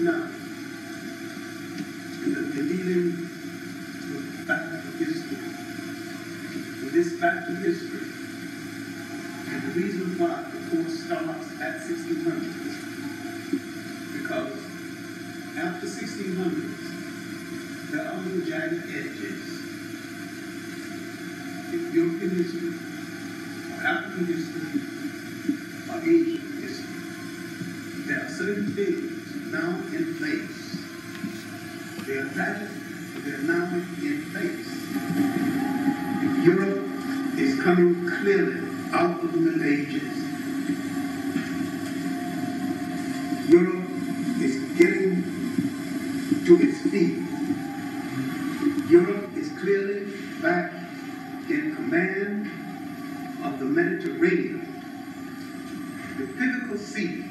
now in dealing with fact of history, with this fact of history, and the reason why the course starts at 1600s, because after 1600s, there are no jagged edges in European history, or African history, or Asian history. There are certain things now in place. They are tragic, but they are now in place. Europe is coming clearly out of the Middle Ages. Europe is getting to its feet. Europe is clearly back in command of the Mediterranean, the pivotal seat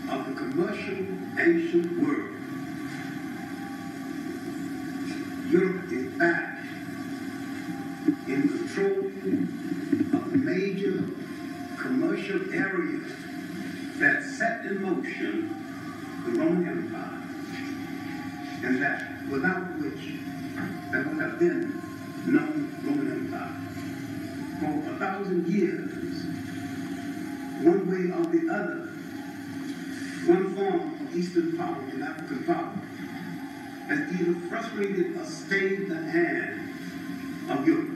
of the commercial ancient world. Europe is back in control of the major commercial areas that set in motion the Roman Empire, and that without which there would have been no Roman Empire. For 1,000 years, one way or the other, one form of Eastern power and African power has either frustrated or stayed the hand of Europe.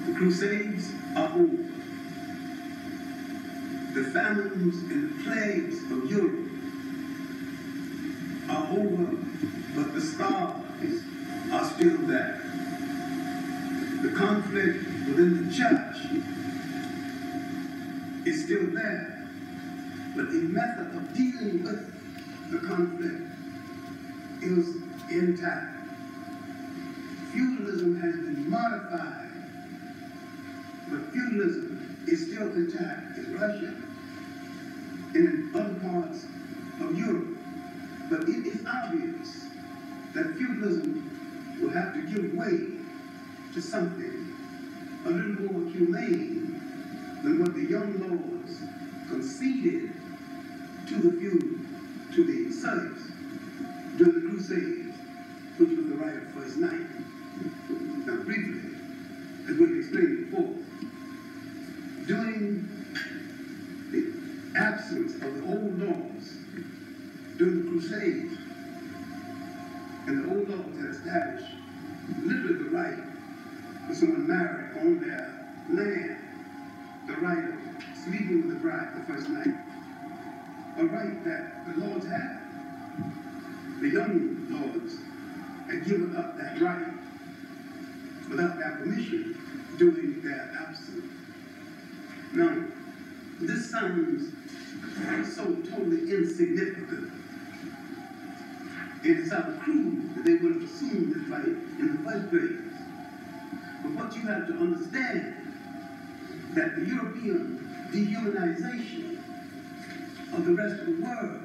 The Crusades are over. The famines and the plagues of Europe are over, but the scars are still there. The conflict within the church is still there, but the method of dealing with the conflict is intact. Feudalism has been modified, but feudalism is still intact in Russia and in other parts of Europe. But it is obvious that feudalism will have to give way to something a little more humane than what the young lords conceded to the serfs during the Crusades, which was the right of first night. Now briefly, as we explained before, during the absence of the old laws during the Crusades, and the old laws had established literally the right for someone married on their land, the right of sleeping with the bride the first night, a right that the lords had. The young lords had given up that right without their permission during their absence. Now, this sounds so totally insignificant. It sounds cruel that they would have assumed this right in the first place. But what you have to understand, that the European dehumanization of the rest of the world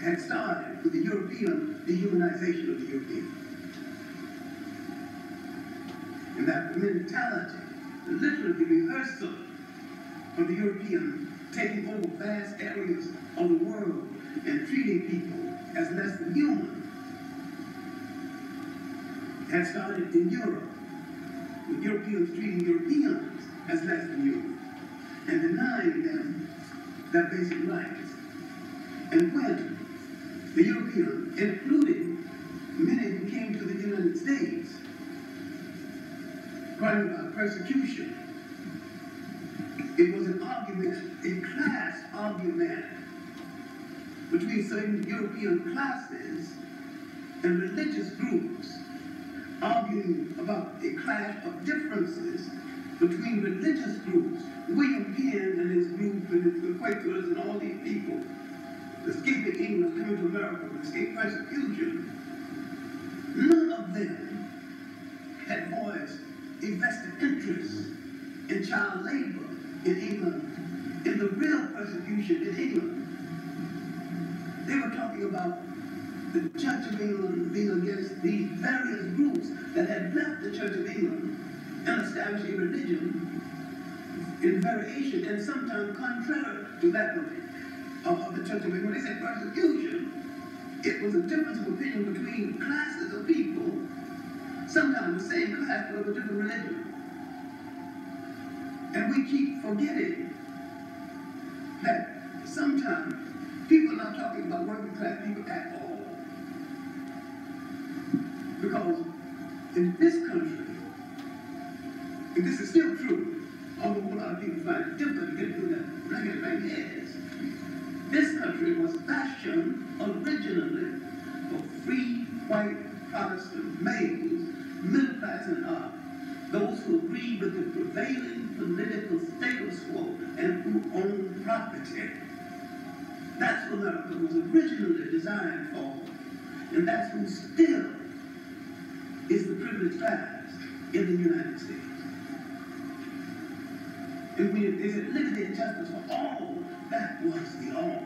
had started with the European dehumanization of the Europeans. And that mentality, literally the rehearsal of the European taking over vast areas of the world and treating people as less than human, had started in Europe, with Europeans treating Europeans as less than human and denying them their basic rights. And when the Europeans, including many who came to the United States, crying about persecution, it was an argument, a class argument between certain European classes and religious groups, arguing about a clash of differences between religious groups. William Penn and his group and the Quakers and all these people escaping England, coming to America to escape persecution, none of them had voiced a vested interest in child labor in England, in the real persecution in England. They were talking about the Church of England being against these various groups that had left the Church of England and established a religion in variation and sometimes contrary to that belief. of the Church of England. When they said persecution, it was a difference of opinion between classes of people, sometimes the same class but of a different religion. And we keep forgetting that sometimes people are not talking about working class people at all. Because in this country, and this is still true, although a lot of people find it difficult to get through that blank heads, this country was fashioned originally for free white Protestant males, middle class and up, those who agree with the prevailing political status quo and who own property. That's what America was originally designed for, and that's who still is the privileged class in the United States. And when they said liberty and justice for all, that was the all.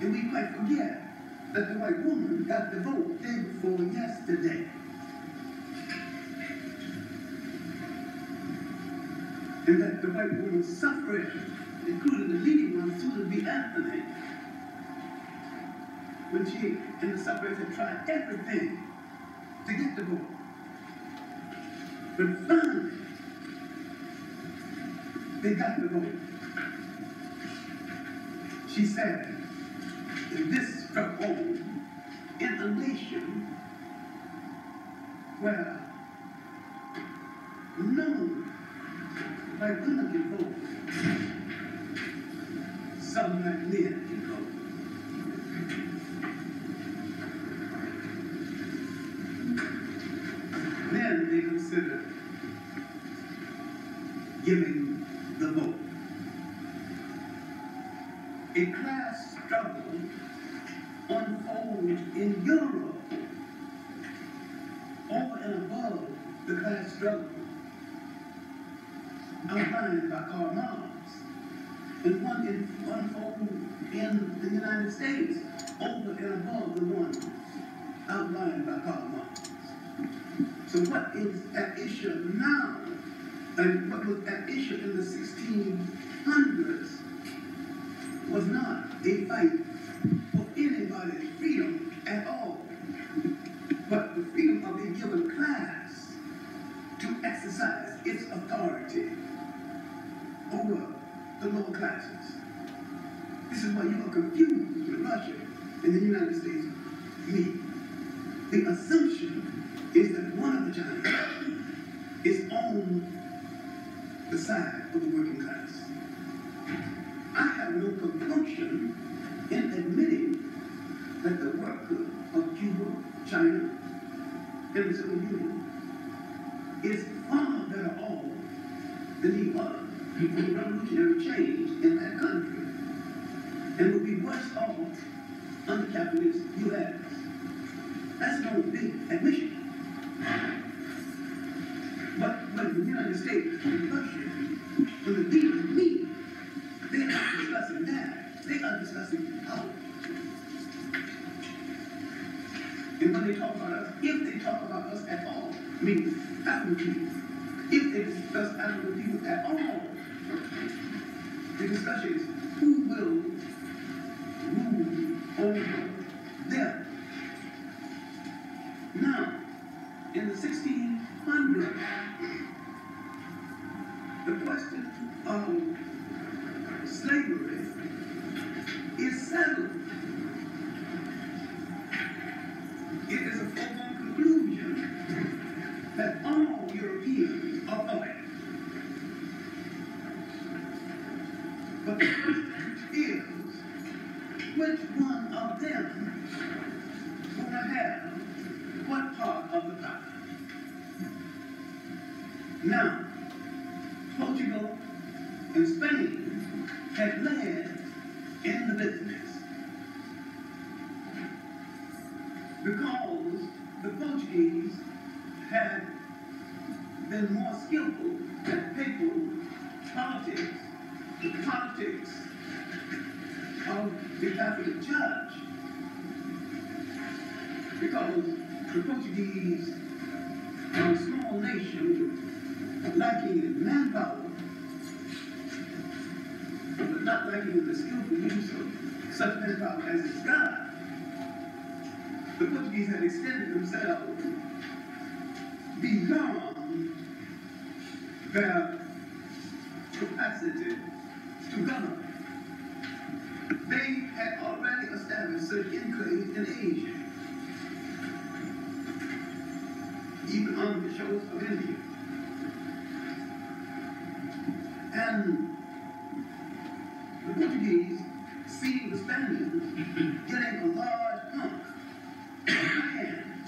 And we quite forget that the white woman got the vote day before yesterday. And that the white woman's suffrage, including the leading one, Susan B. Anthony, when she and the suffrage had tried everything to get the vote. But finally, they got the vote. She said, and this struck home, in a nation where none like women can vote, some like men can vote. Then they considered giving the vote. A class struggle unfolds in Europe over and above the class struggle outlined by Karl Marx, and one unfolds in the United States over and above the one outlined by Karl Marx. So what is at issue now, and what was at issue in the 1600s, was not a fight for anybody's freedom at all, but the freedom of a given class to exercise its authority over the lower classes. This is why you are confused with Russia and the United States. Me. The assumption is that one of the giants is on the side of the working class. I have no compunction in admitting that the worker of Cuba, China, and the Soviet Union is far better off than he was before the revolutionary change in that country, and would be worse off under capitalist U.S. That's no big admission. But when the United States and Russia, when the leaders meet, they are not discussing that. They are discussing power. And when they talk about us, if they talk about us at all, meaning African people, if they discuss African people at all, the discussion is who will rule over them. Now, in the 1600s, the question of slavery is settled. It is a foregone conclusion that all Europeans are white. But the question is, which one of them will have what part of the pie? Now, Portugal and Spain had led in the business because the Portuguese had been more skillful at papal politics, the politics of the Catholic Church, because the Portuguese are a small nation lacking in manpower, but not liking the skillful use of such manpower as is God, the Portuguese had extended themselves beyond their capacity to govern. They had already established certain enclaves in Asia, even on the shores of India. And the Portuguese, seeing the Spaniards getting a large hunk of land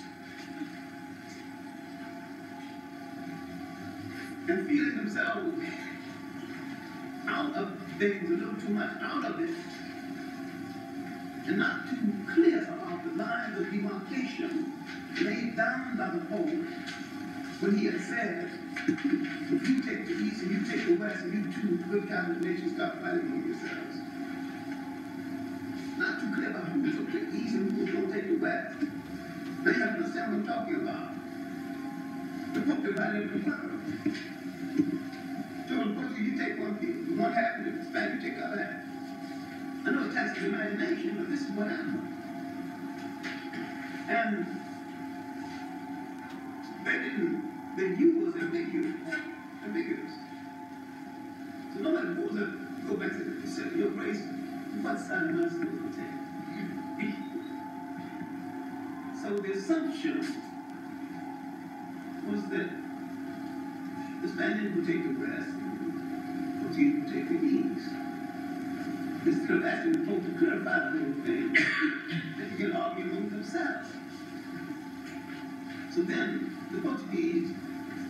and feeling themselves out of things, a little too much out of it, and not too clear about the lines of demarcation laid down by the Pope when he had said, if you take the East and you take the West and you two good Catholic nations start fighting among yourselves. Not too clear about who took the East and who was going to take the West. Now you have to understand what I'm talking about. The Pope divided the world. So of course you take one half and the Spanish take the other half. I know it's taxing the imagination, but this is what happened. And the U was ambiguous. So nobody goes up, go back to the said, Your Grace, what side am I supposed to take? So the assumption was that the Spaniards would take the West, and the Portuguese would take the East. Instead of asking the Pope to clarify the whole thing, they began arguing among themselves. So then the Portuguese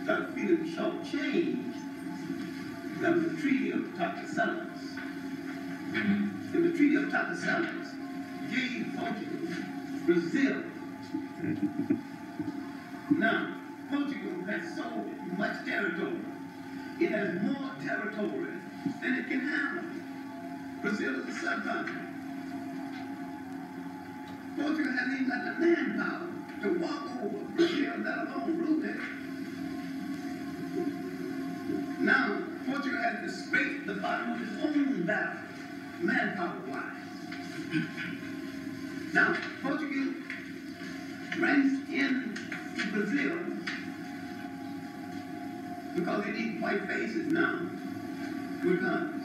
started feeling shortchanged. That was the Treaty of Tordesillas. And the Treaty of Tordesillas gave Portugal Brazil. Now, Portugal has so much territory. It has more territory than it can handle. Brazil is a subcontinent. Portugal hasn't even got the manpower to walk over Brazil, let alone rule it. Now, Portugal has to scrape the bottom of its own barrel, manpower-wise. Now, Portugal ranks in Brazil because they need white faces now with guns.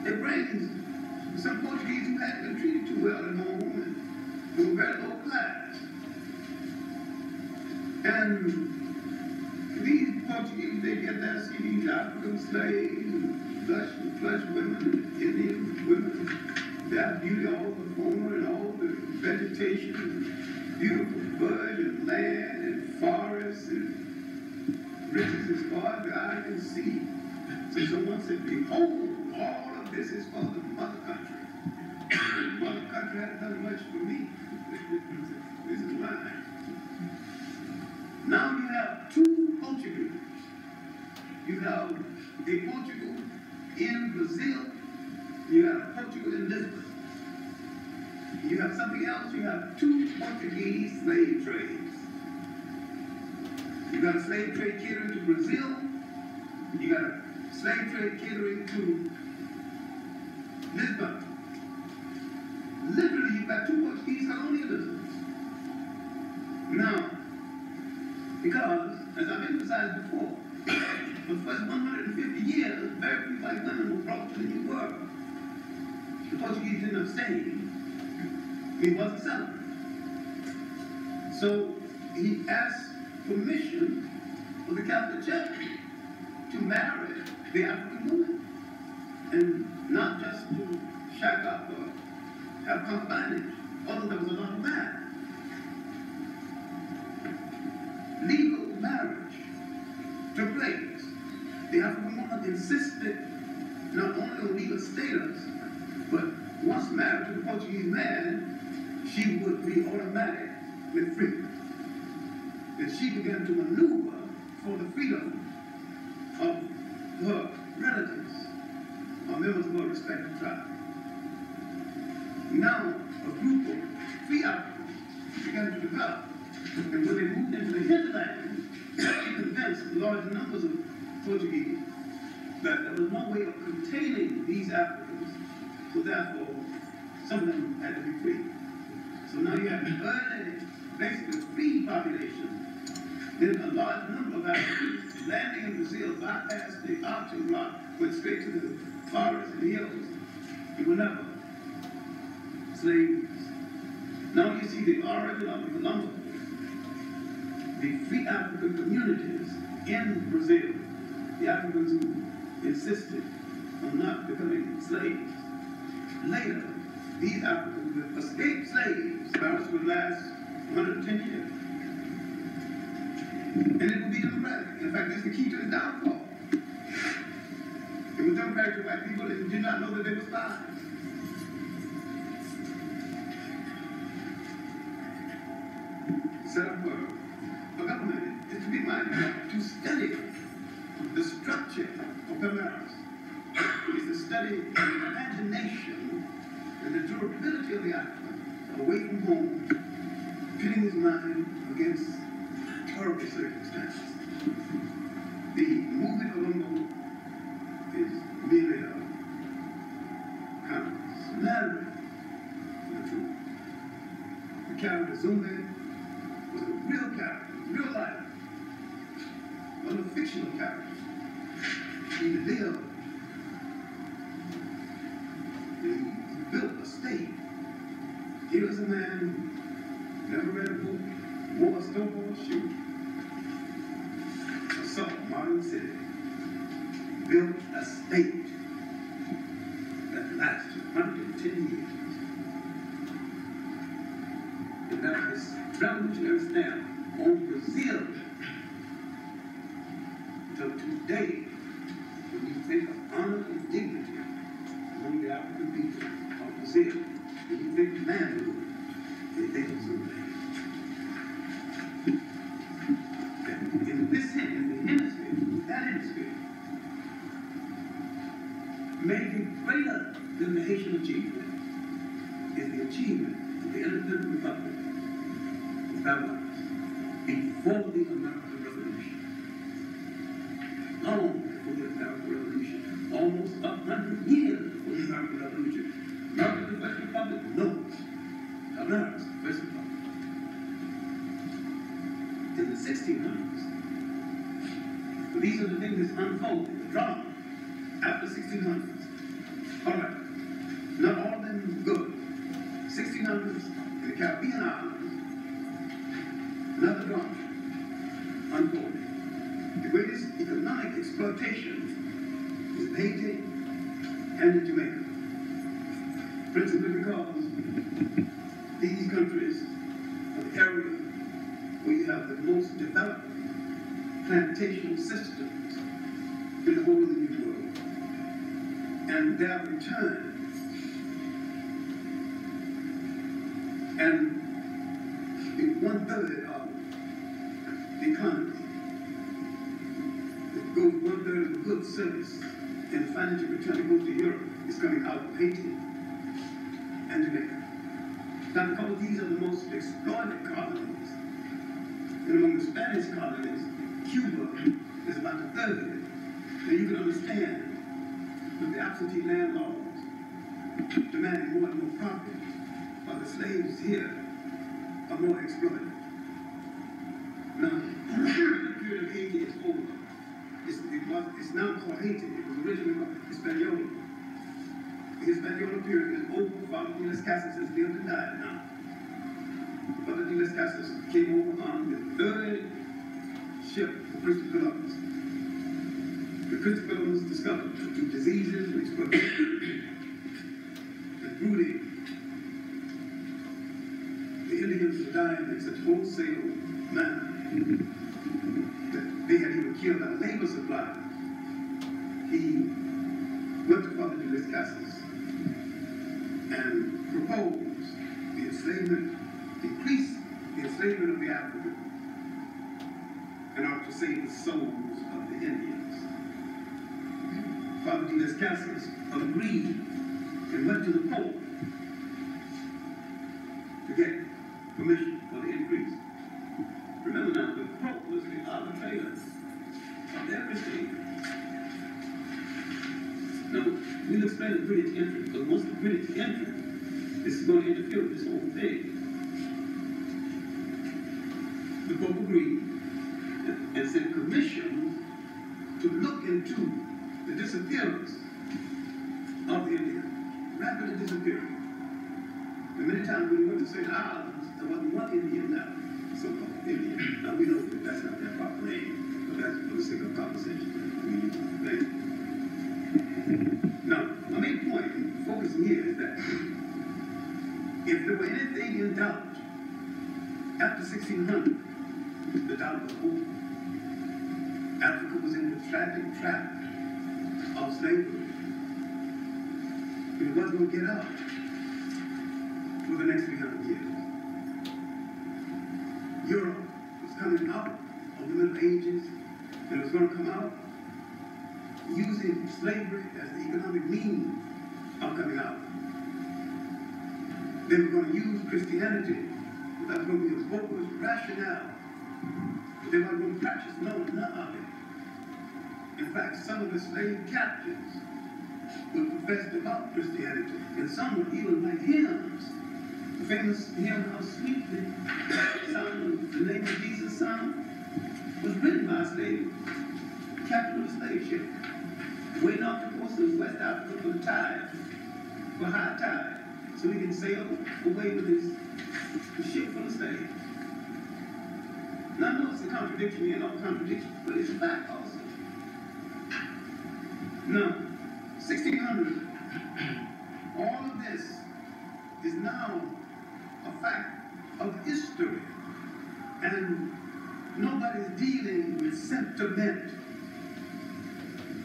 It brings some Portuguese who hadn't been treated too well at home and who were very low class. And these Portuguese, they get there, see these African slaves and flush women and Indian women. They have beauty all the fauna and all the vegetation, and beautiful birds and land and forests and riches as far as the eye can see. So someone said, behold, all of this is for the mother country. The mother country hasn't done much for me. This is mine. Now you have two Portugal. You have a Portugal in Brazil. You have Portugal in Lisbon. You have something else. You have two Portuguese slave trades. You got a slave trade catering to Brazil. You got a slave trade catering to Lisbon. Literally, you've got two Portuguese colonialisms. Now, because, as I've emphasized before, for the first 150 years, very few white women were brought to the New World. The Portuguese didn't abstain. He wasn't celibate. So he asked permission for the Catholic Church to marry the African woman, and not just to shack up or have concubinage, although there was a lot of that. Legal marriage took place. The African woman insisted not only on legal status, but once married to the Portuguese man, she would be automatic with freedom. That she began to maneuver for the freedom of her relatives or members of her respective tribe. Now, a group of free Africans began to develop, and when they moved into the hinterland, they convinced large numbers of Portuguese that there was no way of containing these Africans So therefore, some of them had to be free. So now you have an early, basically free population. Then a large number of Africans landing in Brazil bypassed the auction block, went straight to the forests and hills. They were never slaves. Now you see the origin of the lumber. The free African communities in Brazil, the Africans who insisted on not becoming slaves. Later, these Africans who escaped slaves, perhaps would last 110 years. And it will be democratic. In fact, that's the key to the downfall. It was democratic to white people that did not know that they were spies. Set up a government is to be minded to study the structure of commerce. It's to study the imagination and the durability of the African away from home, pitting his mind against terrible circumstances. The movement of Colombo is merely a kind of smattering of the truth. The character Zumbe was a real character, real life, not a fictional character. He lived. He built a state. He was a man who never read a book, wore a snowboard shoe, saw modern city, built a state that lasted 110 years. And that is revolutionary stamp on Brazil. So today, when you think of honor and dignity among the African people of Brazil, when you think of manhood, they think of something. In this hemisphere, that hemisphere, maybe greater than the Haitian achievement is the achievement of the independent republic of Panama before the American Revolution. Long before the American Revolution, almost 100 years before the American Revolution. American First Republic? No. America's First Republic. In the 1600s. But these are the things that unfolded, the drama, after 1600s. All right. Not all of them good. 1600s in the Caribbean islands, another drama unfolded. The greatest economic exploitation is in Haiti and in Jamaica. Principally because these countries are the area where you have the most developed plantation systems in the whole of the New World. And their return and the 1/3 of the economy that goes 1/3 of the goods, service, and financial return that goes to Europe is coming out of Haiti and Jamaica. Now, because these are the most exploited colonies, and among the Spanish colonies, Cuba is about a third of it. Now you can understand that the absentee landlords demanding more and more profit, while the slaves here are more exploited. Now, the period of Haiti is over. It's now called Haiti. It was originally called Hispaniola. The Hispaniola period is over. Father de las Casas has lived and died now. Father de las Casas came over on the third ship of Christopher Columbus. The Christopher Columbus discovered through diseases and exploitation and brooding. The Indians were dying in such wholesale manner that they had even killed our labor supply. He went to Father de las Casas and proposed the enslavement, increase the enslavement of the African in order to save the souls of the Indians. Father de las Casas agreed and went to the Pope to get permission for the increase. Remember now, the Pope was the arbitrator of everything. Now, Now, we'll explain the British entry, because once the British enter, this is going to interfere with this whole thing. The Pope agreed and sent commissions to look into the disappearance of the Indian, rapidly disappearing. And many times when you went to St. Islands, there wasn't one Indian left, so-called Indian. Now we know that that's not their proper name, but that's for the sake of conversation. We use the name. Now, my main point in focusing here is that if there were anything in doubt after 1600, the doubt was over. Africa was in the tragic trap of slavery. It wasn't going to get out for the next 300 years. Europe was coming out of the Middle Ages, and it was going to come out using slavery as the economic means of coming out. They were going to use Christianity. That was going to be a focused rationale. They weren't going to practice none of it. In fact, some of the slave captains would profess devout Christianity, and some would even write hymns. The famous hymn, How Sweetly Sound the Name of Jesus Sound, was written by a slave captain of a slave ship, waiting off the coast of West Africa for the tide, for high tide, so he can sail away with his ship full of slaves. Now, I know it's a contradiction here, not a contradiction, but it's a fact also. Now, 1600, all of this is now a fact of history, and nobody's dealing with sentiment.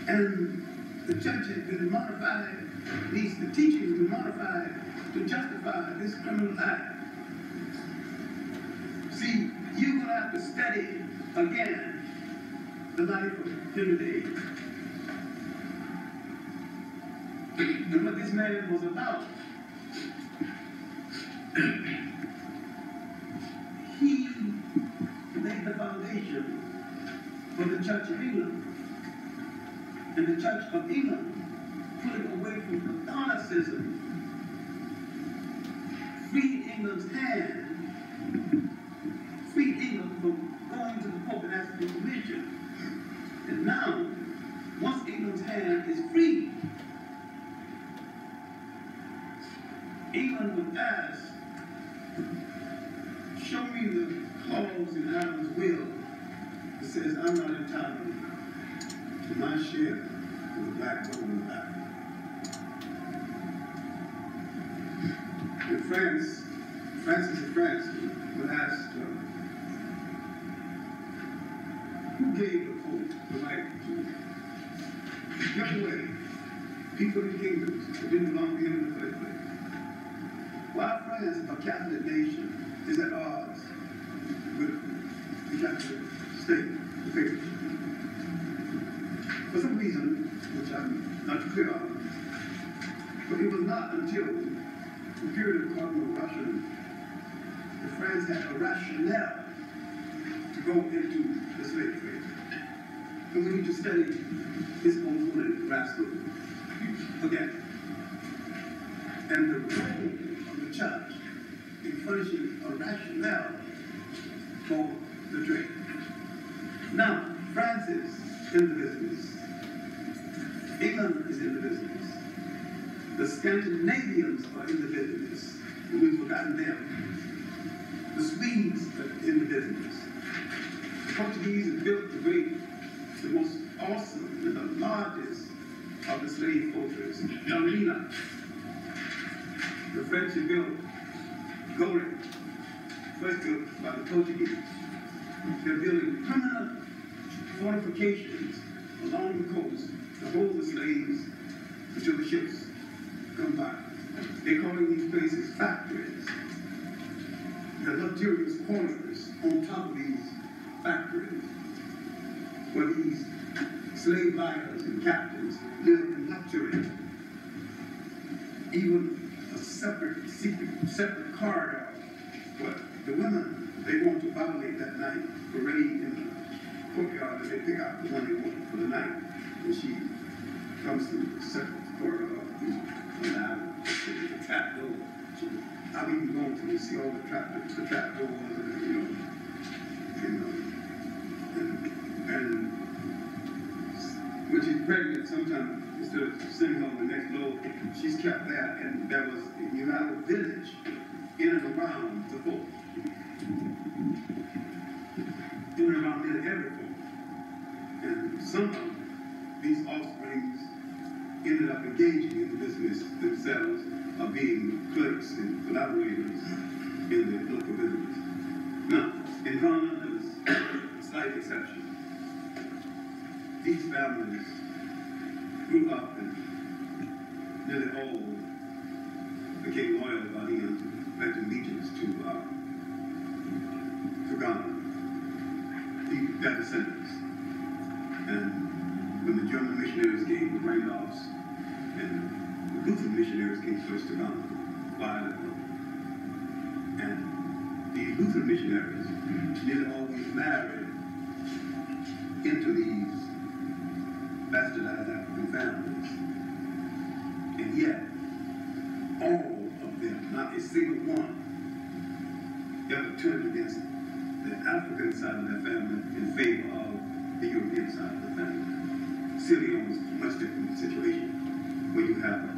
And the church has been modified, at least the teaching has been modified to justify this criminal act. See, you're going to have to study again the life of Henry VIII. And what this man was about. He laid the foundation for the Church of England. And the Church of England, pulling away from Catholicism, freed England's hand, freed England from going to the Pope and asking for permission. And now, once England's hand is free, England would ask, show me the clause in Adam's will that says I'm not entitled to my share of the black gold in the back. In France, Francis of France would ask, who gave the Pope the right to give away people and kingdoms that didn't belong to him in the first place? While France, a Catholic nation, is at odds with the Catholic state, the faith. For some reason, which I'm not clear on, but it was not until the period of Cardinal Russian that France had a rationale to go into the slave trade. And we need to study his own political rascal again. And the role of the church in furnishing a rationale for the trade. Now, France is in the business. England is in the business. The Scandinavians are in the business. And we've forgotten them. The Swedes are in the business. The Portuguese have built the most awesome and the largest of the slave fortresses, Elmina. The French have built Goring, first built by the Portuguese. They're building permanent fortifications along the coast to hold the slaves until the ships come by. They're calling these places factories. The luxurious quarters on top of these factories, where these slave buyers and captains live in luxury. Even a separate corridor where the women, they want to violate that night, parade in the courtyard, and they pick out the one they want for the night, and she comes to the separate see all the trap doors and, and when she's pregnant, sometimes instead of sending her on the next load, she's kept there, and there was a united village in and around the fort. In and around nearly every fort. And some of these offsprings ended up engaging in the business themselves of being clerks and collaborators in the local business. Now, in Ghana, there was a slight exception. These families grew up and nearly all became loyal Ghanaians and pledged allegiance to Ghana, their descendants. And when the German missionaries came, the Randolphs, and the Lutheran missionaries came first to Ghana, and the Lutheran missionaries nearly always married into these bastardized African families. And yet, all of them, not a single one, ever turned against the African side of their family in favor of the European side of the family. Sierra Leone was a much different situation, where you have a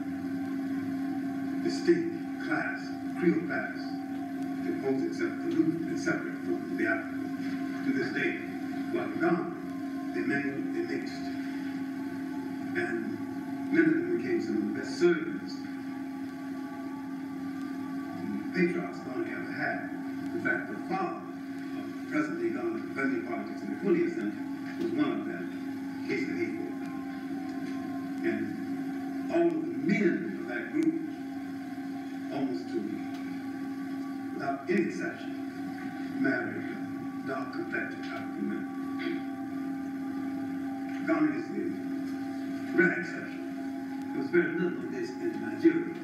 distinct class, Creole class, that holds itself aloof and separate from the Africans. To this day, while in Ghana, they mingled, they mixed, and many of them became some of the best servants patriarchs Ghana ever had. In fact, the father of present-day Ghana, present-day politics in the 20th century, was one of them, Case the Hayford. And all of the men of that group, almost without any exception, married dark-complected African men. Ghana is the rare exception. There was very little of this in Nigeria.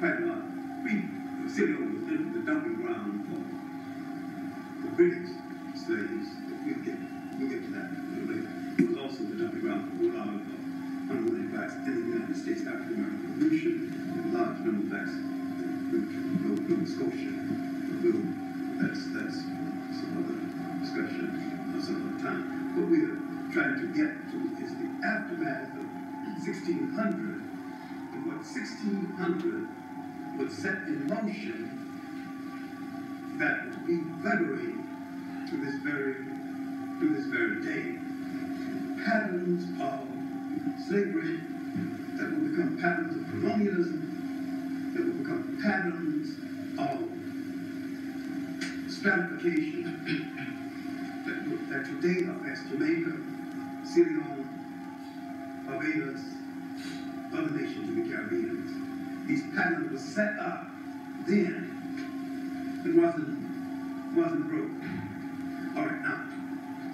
Quite a lot. Sierra Leone was literally the dumping ground for the British slaves. We'll get to that a little later. It was also the dumping ground for a lot of unwilling blacks in the United States African American Revolution, and a large number of blacks in Nova Scotia. That's some other discussion some other time. What we're trying to get to is the aftermath of 1600, and what 1600 would set in motion that would be reverberating to this very day. Patterns of slavery that will become patterns of colonialism, that will become patterns of stratification that today affects Jamaica, Sierra Leone, Barbados, other nations in the Caribbean. These patterns were set up then and wasn't broken. All right, now,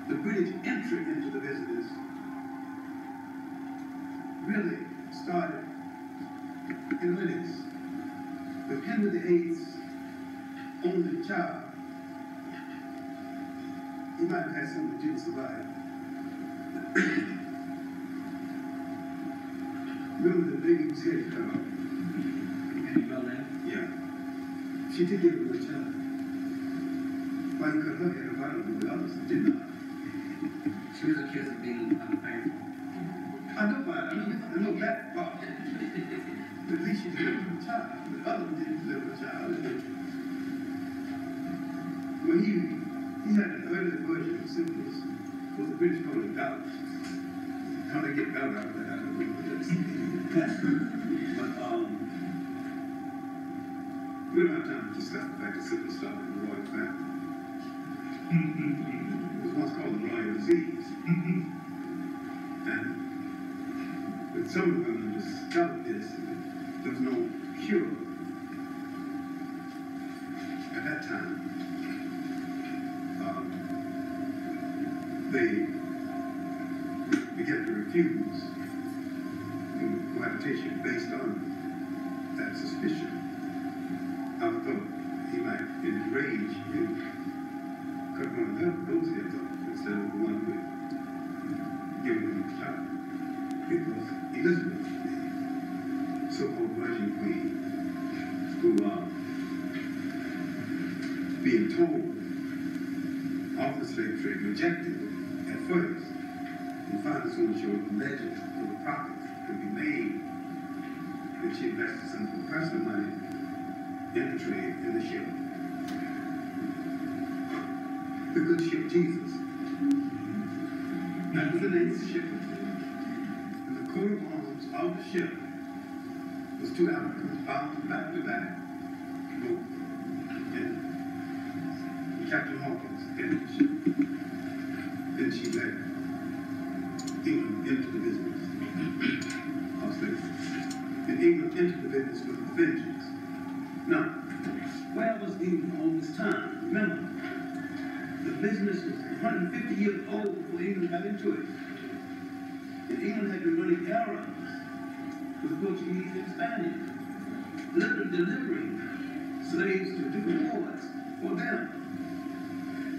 the British entry into the business really started in the 20s with Henry VIII's only child. He might have had some that didn't survive. Remember the baby whose head cut off? Yeah. She did give him a child. Why you cut her head off? I don't know the others did not. She was accused of being unfaithful. I know that part. But at least she delivered a child. The other one didn't deliver a child. Well, he had an early version of syphilis, was the British called it gout. How they get gout out of that, I don't know. But we don't have time to discuss the fact that syphilis started in the royal family. It was once called the royal disease. And when some of the women discovered this, there was no cure at that time. They began to refuse cohabitation based on that suspicion. I thought he might, in his rage, cut one of those heads off instead of the one who had given him the child. It was Elizabeth, the so-called Virgin Queen, who being told off the slave trade, rejected it at first, and finally soon showed legends of the profits could be made when she invested some of her personal money in the trade, in the ship. The good ship Jesus. That was the name of the ship. And the coat of arms of the ship was two Africans bound back to back. Both. And Captain Hawkins headed the ship. Then she led England into the business of slavery. And England entered the business with a vengeance. Now, where was England all this time? Remember, the business was 150 years old before England got into it. And England had been running errands with the Portuguese and Spaniards, literally delivering slaves to different wars for them.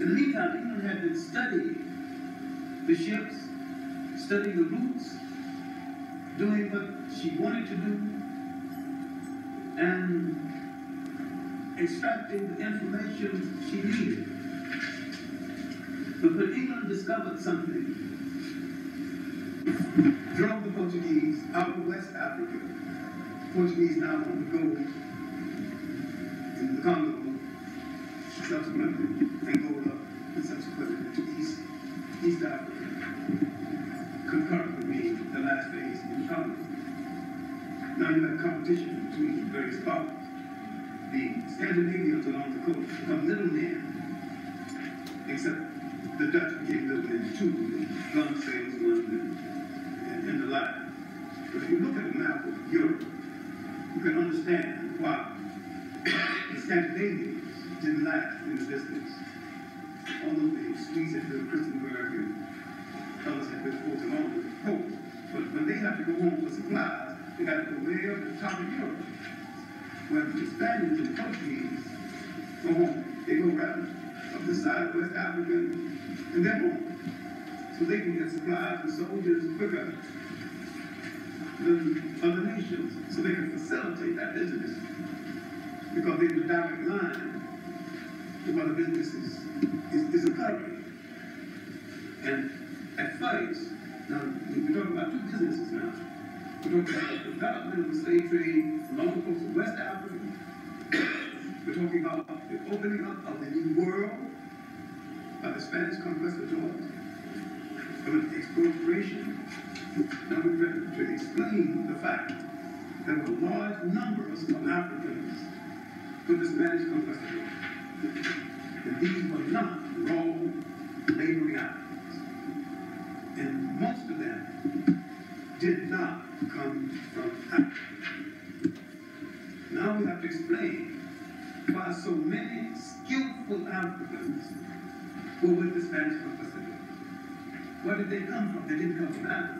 In the meantime, England had been studying the ships, studying the routes, doing what she wanted to do, and extracting the information she needed. But when England discovered something, drove the Portuguese out of West Africa, Portuguese now on the gold in the Congo, subsequently, Angola, and subsequently to East Africa, concurrent with being the last phase in the Congo. Now you have competition between various powers. The Scandinavians along the coast become little men, except the Dutch became little men too, gun salesmen and the like. But if you look at a map of Europe, you can understand why the Scandinavians didn't last in the business. Although the Swedes had built Christenberg and others had built forts along the coast, but when they have to go home for supplies, they got to go way up to the top of Europe. When the Spaniards and the Portuguese go home, they go right up the side of West Africa and then home. So they can get supplies and soldiers quicker than other nations. So they can facilitate that business. Because they're in a direct line to what the business is occurring. And at first, now we're talking about two businesses now. We're talking about the development of the slave trade along the coast of West Africa. We're talking about the opening up of the New World by the Spanish conquistadors, of the expropriation. Now we're ready to explain the fact that there were large numbers of Africans with the Spanish conquistadors. And these were not raw laboring Africans. And most of them did not come from Africa. Now we have to explain why so many skillful Africans were with the Spanish conquistadors. Where did they come from? They didn't come from Africa.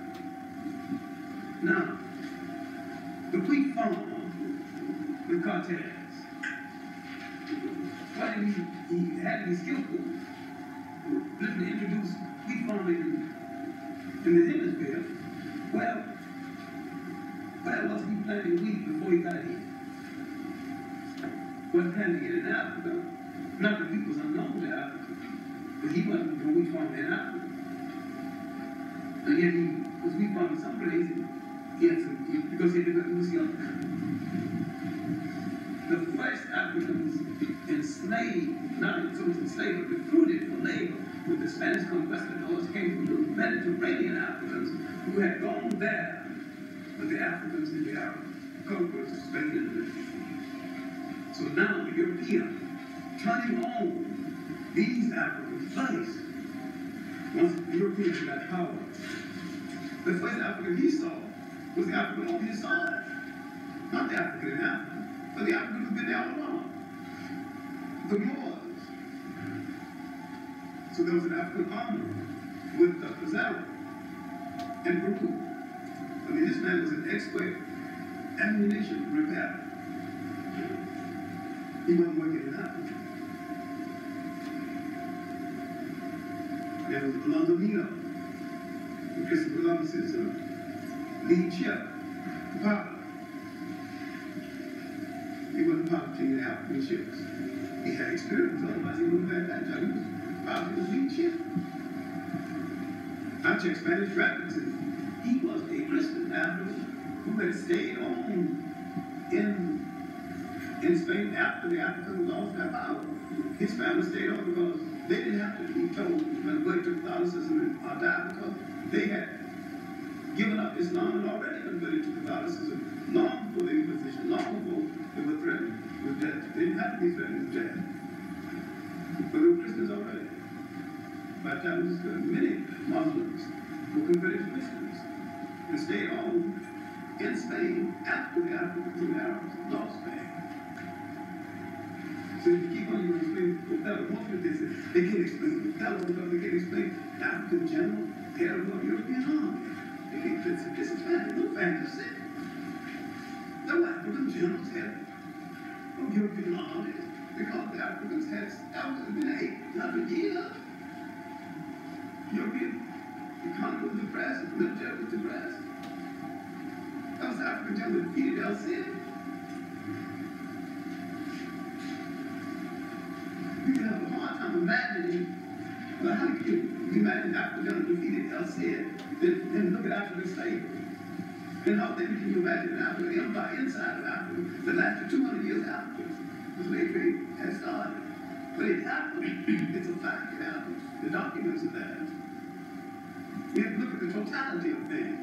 Now, the wheat farmer with Cortez, why did he had to be skillful? Literally introduced wheat farming in the hemisphere. Well, where was he planting wheat before he got here? Wasn't planting it in Africa. Not that wheat was unknown to Africa, but he wasn't doing wheat farming in Africa. And yet he was wheat farming someplace, because he was young. The first Africans enslaved, not so much enslaved, but recruited for labor with the Spanish conquistadors came from the Mediterranean Africans who had gone there with the Africans and the Arab conquerors of Spain and Italy. So now the European turning on these Africans first. Once the Europeans got power, the first African he saw was the African on his side. Not the African in Africa, but the African who'd been there all along. The Moors. So there was an African army with Pizarro in Peru. I mean, this man was an expert ammunition repair. He wasn't working in Africa. There was Londonino, Christopher Columbus's lead ship, Clarke. He wasn't politicking the African ships. He had experience, otherwise he wouldn't have had that job. He was politicking the lead ship. I checked Spanish records, and he was a Christian African who had stayed on in Spain after the Africans lost their power. His family stayed on because they didn't have to be told when they took Catholicism or died, because they had given up Islam and already converted to Catholicism long before they were positioned, long before they were threatened with death. They didn't have to be threatened with death. But they were Christians already. By the time this was good, many Muslims were converted to Christians and stayed on in Spain after the Africans and Arabs lost Spain. So if you keep on, you explain Othello. Most people they can't explain Othello because they can't explain the African general, head of the European army. They can't, this is no fantasy. No African generals had of European armies because the Africans had been 800 years. European economy was depressed, the military was depressed. That was the African general that defeated El Cid. You can have a hard time imagining, well, how can you imagine African general defeated El Cid, then look at African slavery. And how then can you imagine an African empire inside of Africa that lasted 200 years after the slave trade had started? But it happened. It's a fact. It happened. The documents are there. We have to look at the totality of things.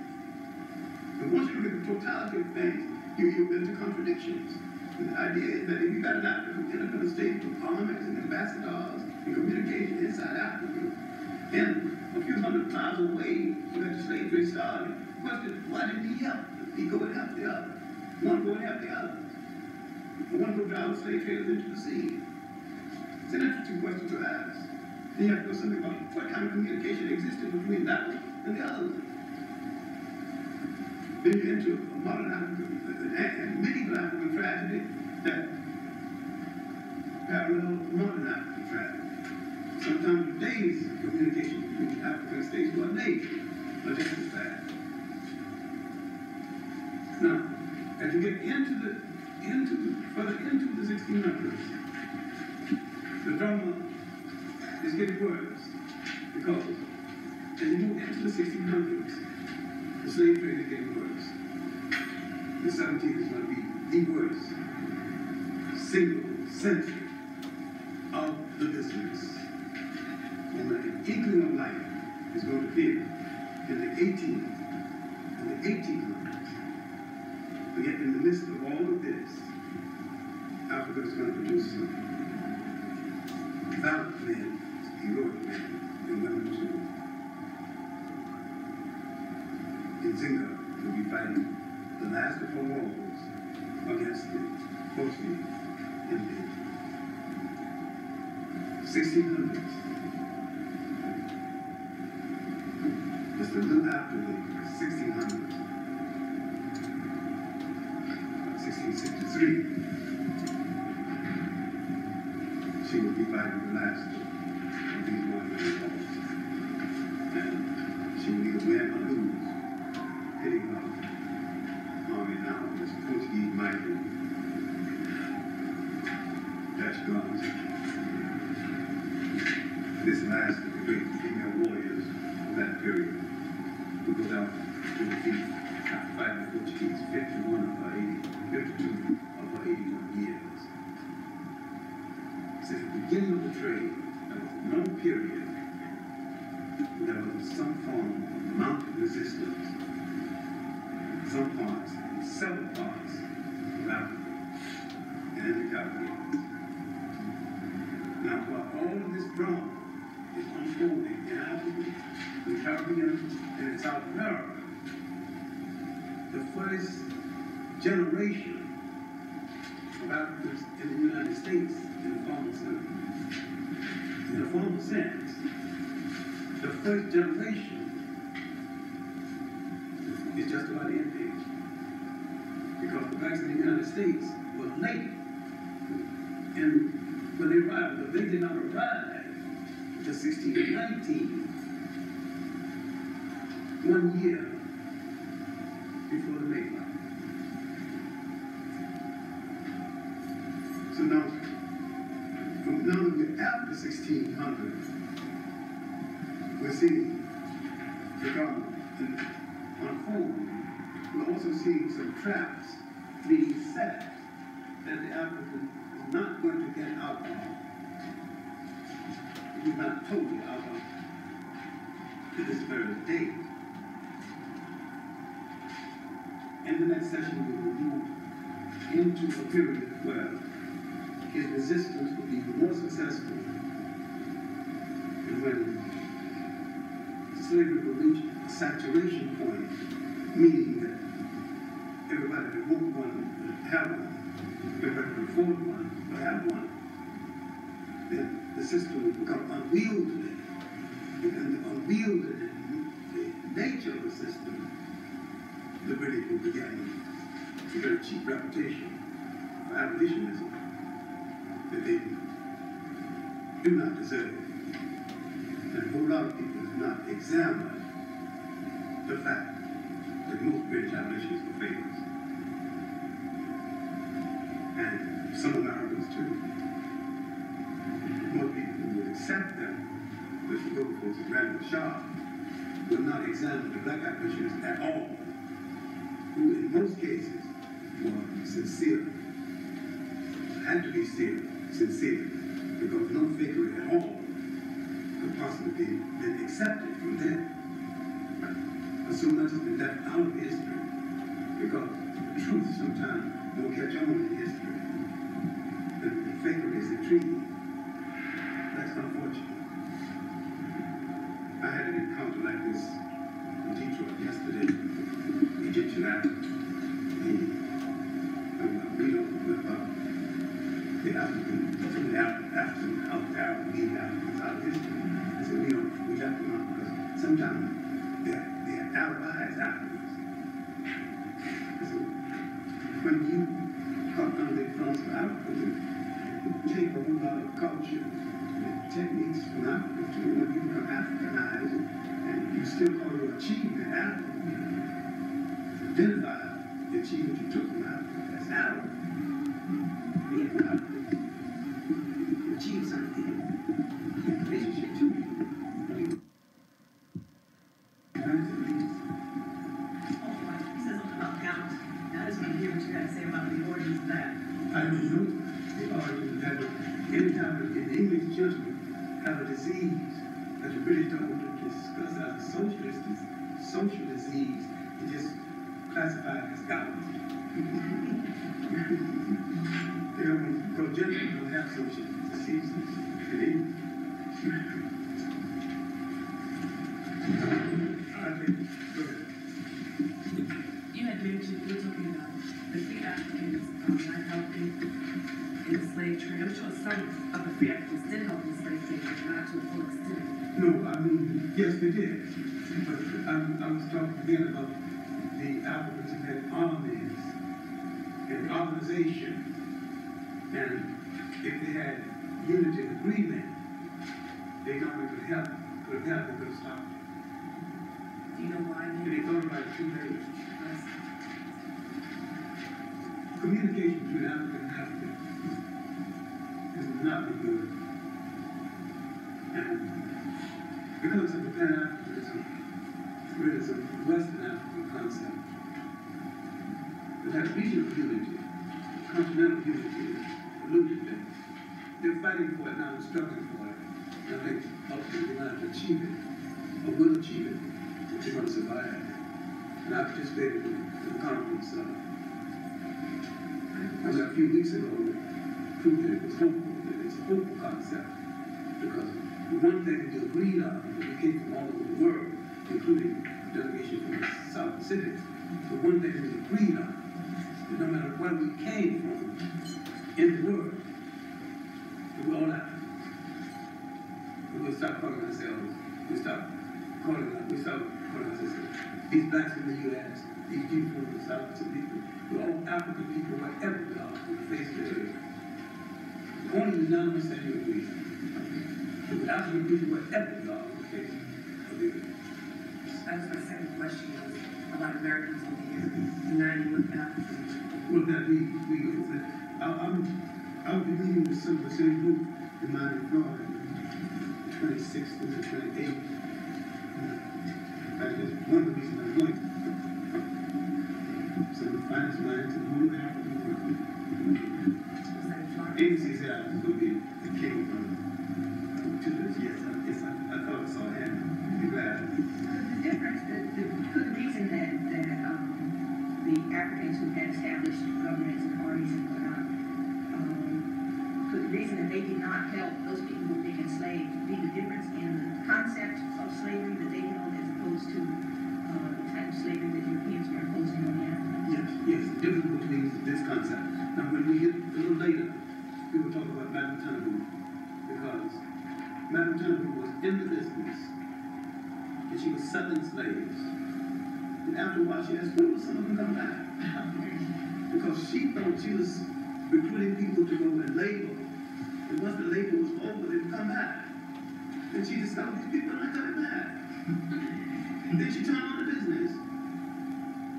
But once you look at the totality of things, you get into contradictions. And the idea is that if you've got an African independent state with armies and ambassadors and communication inside Africa, and a few hundred miles away when the slave trade started, the question is, why didn't he help? He go and help the other. One go and help the other. And one go drive the slave traders into the sea. It's an interesting question to ask. Then you have to know something about what kind of communication existed between that one and the other one. Then you enter a modern African and medieval African tragedy that parallels modern African tragedy. Sometimes today's communication between African states were nation, but that's a fact. Now, as you get further into the 1600s, the drama is getting worse because as you move into the 1600s, the slave trade is getting worse. The 17th is going to be the worst single century of the business. And an inkling of life is going to appear in the 1800s. But yet in the midst of all of this, Africa is going to produce some valiant men, heroic men, and women too. In Zinga, we'll be fighting the last of her wars against the Portuguese in the 1600s. Just a little after the 1600s, 1663, she will be fighting the last of these wars. And she will either win or lose, hitting her army now, this Portuguese mighty Dutch guns. This last of the great female warriors of that period who go down to defeat after fighting the Portuguese 52 of her 81 years. Since the beginning of the trade, there was no period where there was some form of mounted resistance. Some parts, several parts of Africa and in the Caribbean. Now, while all of this drama is unfolding in Africa, the Caribbean, and in South America, the first generation of Africans in the United States, in a formal sense, the first generation is just about the end page. Because the blacks in the United States were late. And when they arrived, but they did not arrive until 1619. 1 year before the Mayflower. we're seeing become unfold. We're also seeing some traps being set that the African is not going to get out of. He's not totally out of to this very day. In the next session, we will move into a period where his resistance will be more successful, and when slavery will reach a saturation point, meaning that everybody that won't one will have one, everybody can afford one will have one, then the system will become unwieldy. And the unwieldy nature of the system, the British will begin to get a cheap reputation for abolitionism that they do not deserve. And a whole lot of people have not examined the fact that most British abolitionists were failures. And some Americans too. Most people who would accept them, which would go for Randall Shaw, will not examine the black abolitionists at all, who in most cases were sincere, had to be sincere, because no fakery at all could possibly be accepted from them. But so much has been left out of history, because the truth sometimes won't catch on in history. The fakery is intriguing. That's unfortunate. I had an encounter like this in Detroit yesterday. Egyptian African. We don't know about the African, some of the African out there, we Africans out of history. So we left them out because sometimes they're alibis Africans. So when you come under the influence of Africa, you take a whole lot of culture and techniques from Africa to when you become Africanized, and you still call your achievement African. Identify the achievement you took from Africa as Arab. Being African, you achieve something. Relationship to you. Oh, he says something about gout. I just want to hear what you got to say about the origins of that. I don't know the origins of that. Anytime in English judgment have a disease that the British don't want to discuss as a social disease, it just classified as gout. Because gentlemen don't have social diseases in English. You had mentioned, you were talking about the free Africans not helping in the slave trade. I'm sure some of the free Africans did help in the slave trade, but not to a full extent. No, I mean, yes, they did. But I was talking again about the Africans who had armies and organization. And if they had unity and agreement, they normally could have stopped it. Do you know why? And they thought about it too late. Communication between African and African has not been good. And because of the Pan-Africanism, there is a Western African concept that has regional unity, continental unity, illusion that they're fighting for it now and struggling for it. And I think ultimately they're going to achieve it, or will achieve it, if they're going to survive. And I participated in the conference only a few weeks ago that proved that it was hopeful, that it's a hopeful concept. Because the one thing that we agreed on, that we came from all over the world, including a delegation from the South Pacific, the one thing that we agreed on, that no matter where we came from in the world, we were all Africans. We would stop calling ourselves, we stop calling ourselves these blacks in the U.S., these people from the South Pacific people. We're all African people, wherever we are, on the face of the earth. Only unanimous that you agree. We're African people, wherever we are, on the face of the earth. That was my second question, was about Americans over here, uniting with Africans. Well, that I'll be meeting with some of the same group in Miami, Florida, the 26th and the 28th, That's just one of the reasons I'm going. Some of the finest lands in the whole African world. ABC said I was going to be the king from Tudors. Yes, I thought I saw him. Be glad. The difference, the reason that the Africans who had established governments and armies and whatnot, the reason that they did not help those people who were being enslaved be the difference in the concept of slavery that they held as opposed to the type of slavery that Europeans were imposing on the Africans. Yes, the difference between this concept. Now, when we get a little later, we will talk about Madame Tanabu, because Madame Tanabu was in the business, and she was selling slaves. And after a while, she asked, when will some of them come back? Because she thought she was recruiting people to go and labor. And once the labor was over, they would come back. And she discovered these people are not coming back. And then she turned on the business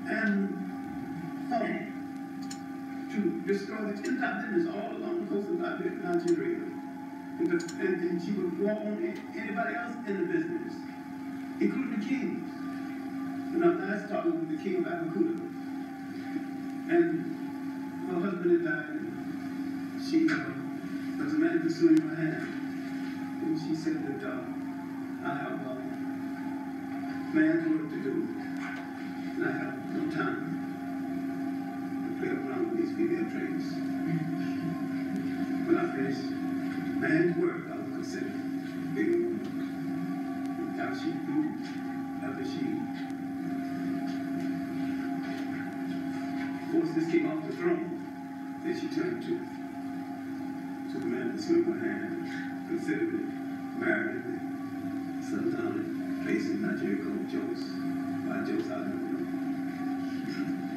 and fought to destroy the entire business all along the coast of Nigeria. And she would war on anybody else in the business, including the kings. And our last talking with the king of Abakuta. And her husband had died, and she, there was a man pursuing her hand. And she said that, I have man's work to do, and I have no time to play around with these female traits. When I finish man's work, I will consider being a woman. Now she proved, after she forced this king off the throne, then she turned to the man that swung her hand, considered it, married it, settled down in a place in Nigeria called Jos. Why Jos, I don't know.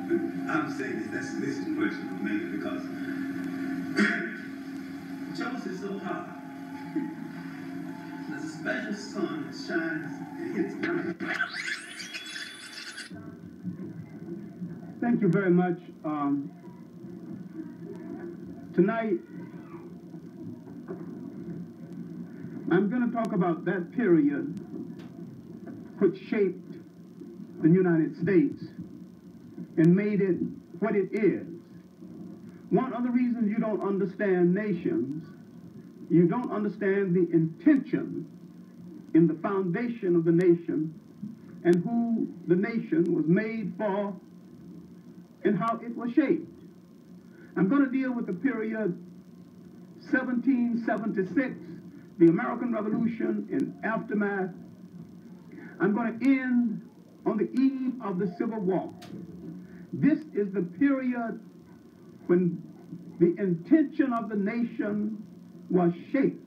But I'm saying this is personal mainly because Jos is so hot. There's a special sun that shines and hits the Thank you very much. Tonight, I'm going to talk about that period which shaped the United States and made it what it is. One of the reasons you don't understand nations, you don't understand the intention in the foundation of the nation and who the nation was made for and how it was shaped. I'm going to deal with the period 1776, the American Revolution and aftermath. I'm going to end on the eve of the Civil War. This is the period when the intention of the nation was shaped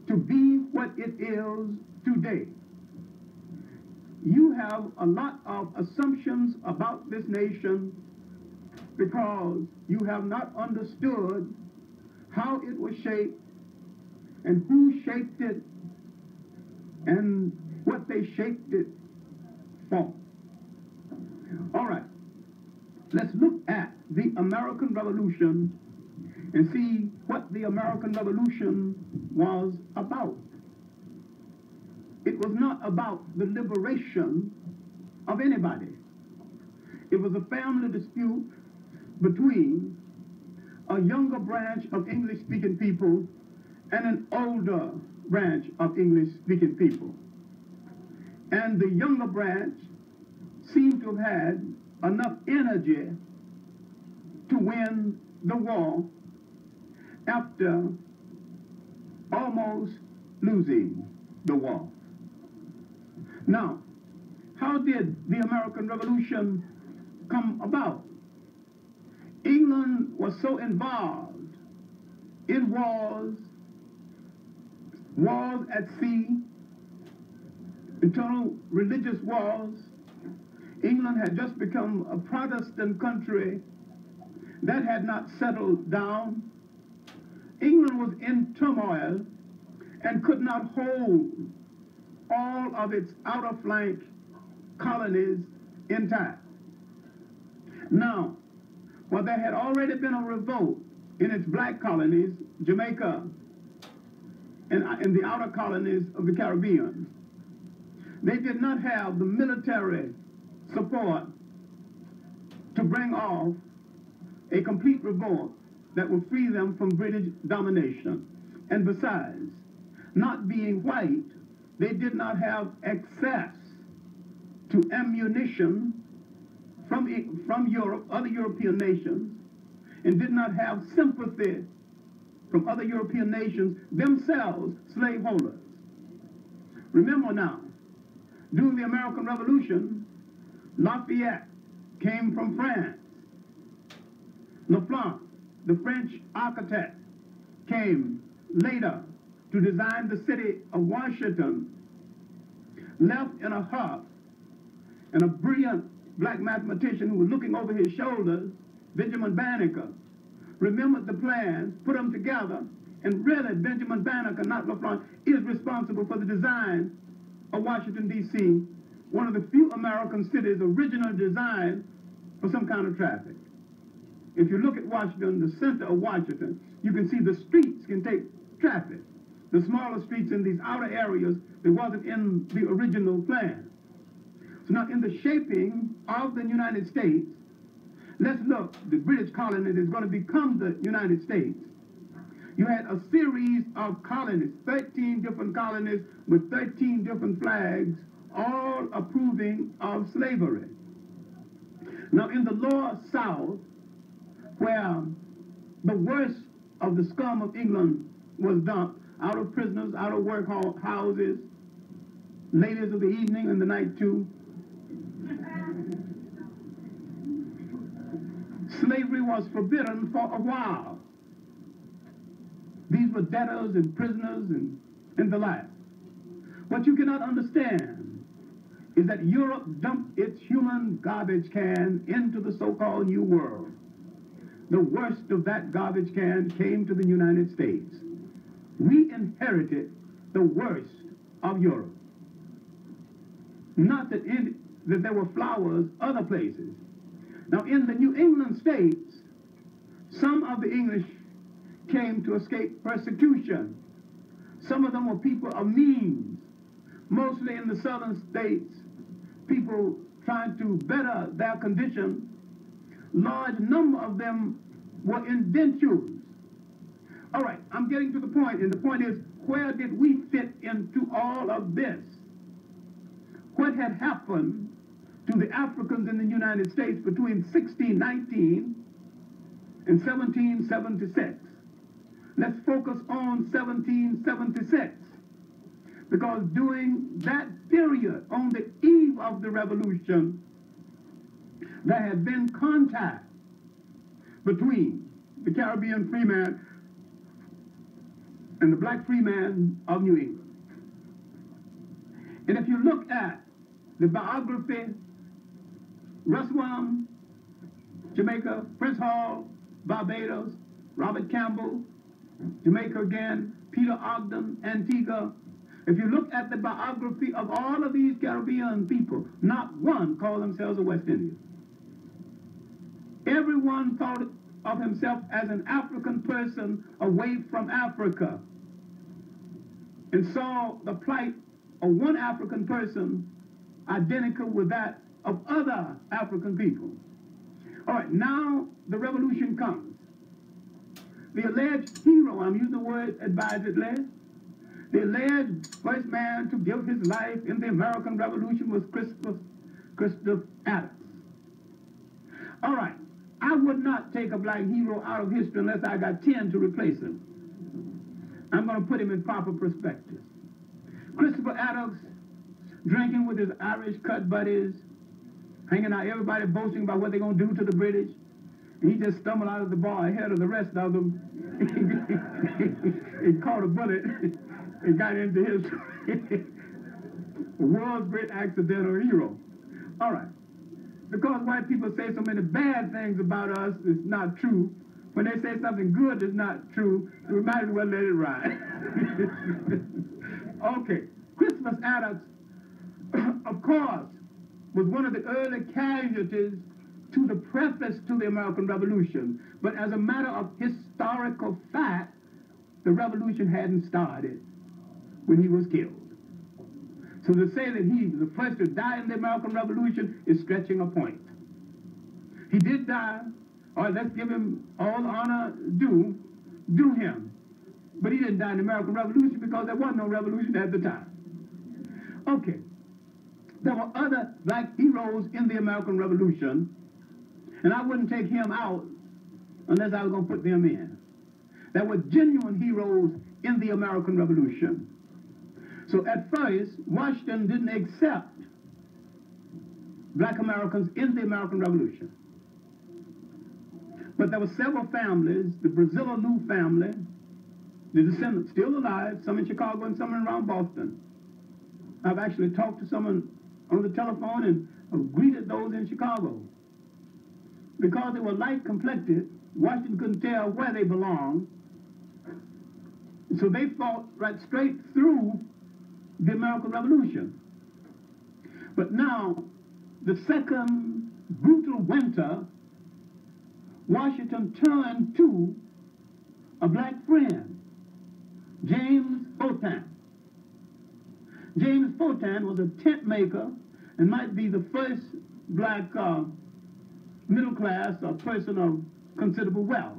to be what it is today. You have a lot of assumptions about this nation because you have not understood how it was shaped and who shaped it and what they shaped it for. All right, let's look at the American Revolution and see what the American Revolution was about. It was not about the liberation of anybody. It was a family dispute between a younger branch of English-speaking people and an older branch of English-speaking people. And the younger branch seemed to have had enough energy to win the war after almost losing the war. Now, how did the American Revolution come about? England was so involved in wars at sea, internal religious wars. England had just become a Protestant country that had not settled down. England was in turmoil and could not hold all of its outer flank colonies intact. Now, while there had already been a revolt in its black colonies, Jamaica, and in the outer colonies of the Caribbean, They did not have the military support to bring off a complete revolt that would free them from British domination. And besides, not being white, they did not have access to ammunition from Europe, other European nations, and did not have sympathy from other European nations, themselves slaveholders. Remember now, during the American Revolution, Lafayette came from France. Lafleur, the French architect, came later to design the city of Washington, left in a huff, and a brilliant black mathematician who was looking over his shoulders, Benjamin Banneker, remembered the plans, put them together, and really Benjamin Banneker, not Lafleur, is responsible for the design of Washington, D.C., one of the few American cities originally designed for some kind of traffic. If you look at Washington, the center of Washington, you can see the streets can take traffic. The smaller streets in these outer areas that wasn't in the original plan. So now in the shaping of the United States, let's look, the British colony that is going to become the United States. You had a series of colonies, 13 different colonies with 13 different flags, all approving of slavery. Now in the lower South, where the worst of the scum of England was dumped, out of prisoners, out of work houses, ladies of the evening and the night too. Slavery was forbidden for a while. These were debtors and prisoners and the like. What you cannot understand is that Europe dumped its human garbage can into the so-called New World. The worst of that garbage can came to the United States. We inherited the worst of Europe. Not that there were flowers other places. Now in the New England states, some of the English came to escape persecution. Some of them were people of means. Mostly in the southern states, people trying to better their condition. Large number of them were indentures. All right, I'm getting to the point, and the point is, where did we fit into all of this? What had happened to the Africans in the United States between 1619 and 1776? Let's focus on 1776, because during that period, on the eve of the revolution, there had been contact between the Caribbean freeman and the black freeman of New England. And if you look at the biography, Russwell, Jamaica, Prince Hall, Barbados, Robert Campbell, Jamaica again, Peter Ogden, Antigua. If you look at the biography of all of these Caribbean people, not one called themselves a West Indian. Everyone thought of himself as an African person away from Africa and saw the plight of one African person identical with that of other African people. All right, now the revolution comes. The alleged hero, I'm using the word advisedly, the alleged first man to give his life in the American Revolution was Christopher Adams. All right, I would not take a black hero out of history unless I got 10 to replace him. I'm going to put him in proper perspective. Christopher Adams, drinking with his Irish cut buddies, hanging out, everybody boasting about what they're going to do to the British. And he just stumbled out of the bar ahead of the rest of them. He caught a bullet and got into his world's great accidental hero. All right. Because white people say so many bad things about us, it's not true. When they say something good is not true, we might as well let it ride. Okay. Christopher Adams, of course, was one of the early casualties to the preface to the American Revolution. But as a matter of historical fact, the revolution hadn't started when he was killed. So to say that he was the first to die in the American Revolution is stretching a point. He did die. All right, let's give him all honor due him. But he didn't die in the American Revolution because there was no revolution at the time. Okay. There were other black heroes in the American Revolution, and I wouldn't take him out unless I was going to put them in. There were genuine heroes in the American Revolution. So at first, Washington didn't accept black Americans in the American Revolution. But there were several families, the Brazil New family, the descendants still alive, some in Chicago and some around Boston. I've actually talked to someone on the telephone and greeted those in Chicago. Because they were light complected, Washington couldn't tell where they belonged. So they fought right straight through the American Revolution. But now, the second brutal winter, Washington turned to a black friend, James Fortan. James Fortan was a tent maker and might be the first black middle class or person of considerable wealth.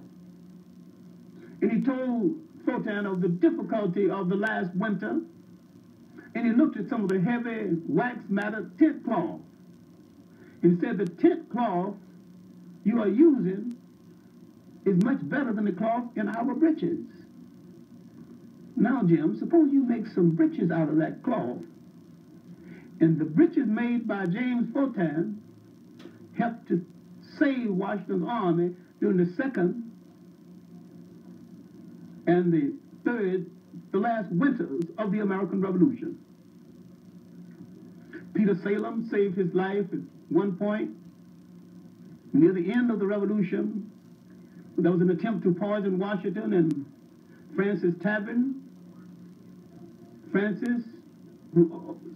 And he told Fortan of the difficulty of the last winter, and he looked at some of the heavy wax matted tent cloth. And he said, the tent cloth you are using is much better than the cloth in our breeches. Now, Jim, suppose you make some breeches out of that cloth, and the breeches made by James Fortan helped to save Washington's army during the second and the third, the last winters of the American Revolution. Peter Salem saved his life at one point. Near the end of the Revolution, there was an attempt to poison Washington, and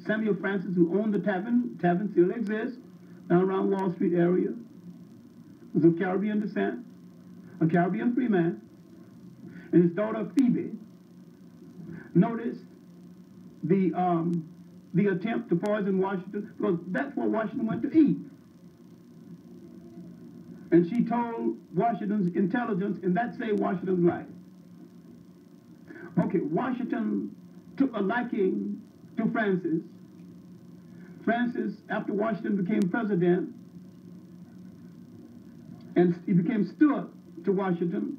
Samuel Francis, who owned the tavern still exists, down around Wall Street area, was of Caribbean descent, a Caribbean free man, and his daughter Phoebe noticed the attempt to poison Washington, because that's where Washington went to eat. And she told Washington's intelligence, and that saved Washington's life. Okay, Washington took a liking to Francis. Francis, after Washington became president, and he became steward to Washington,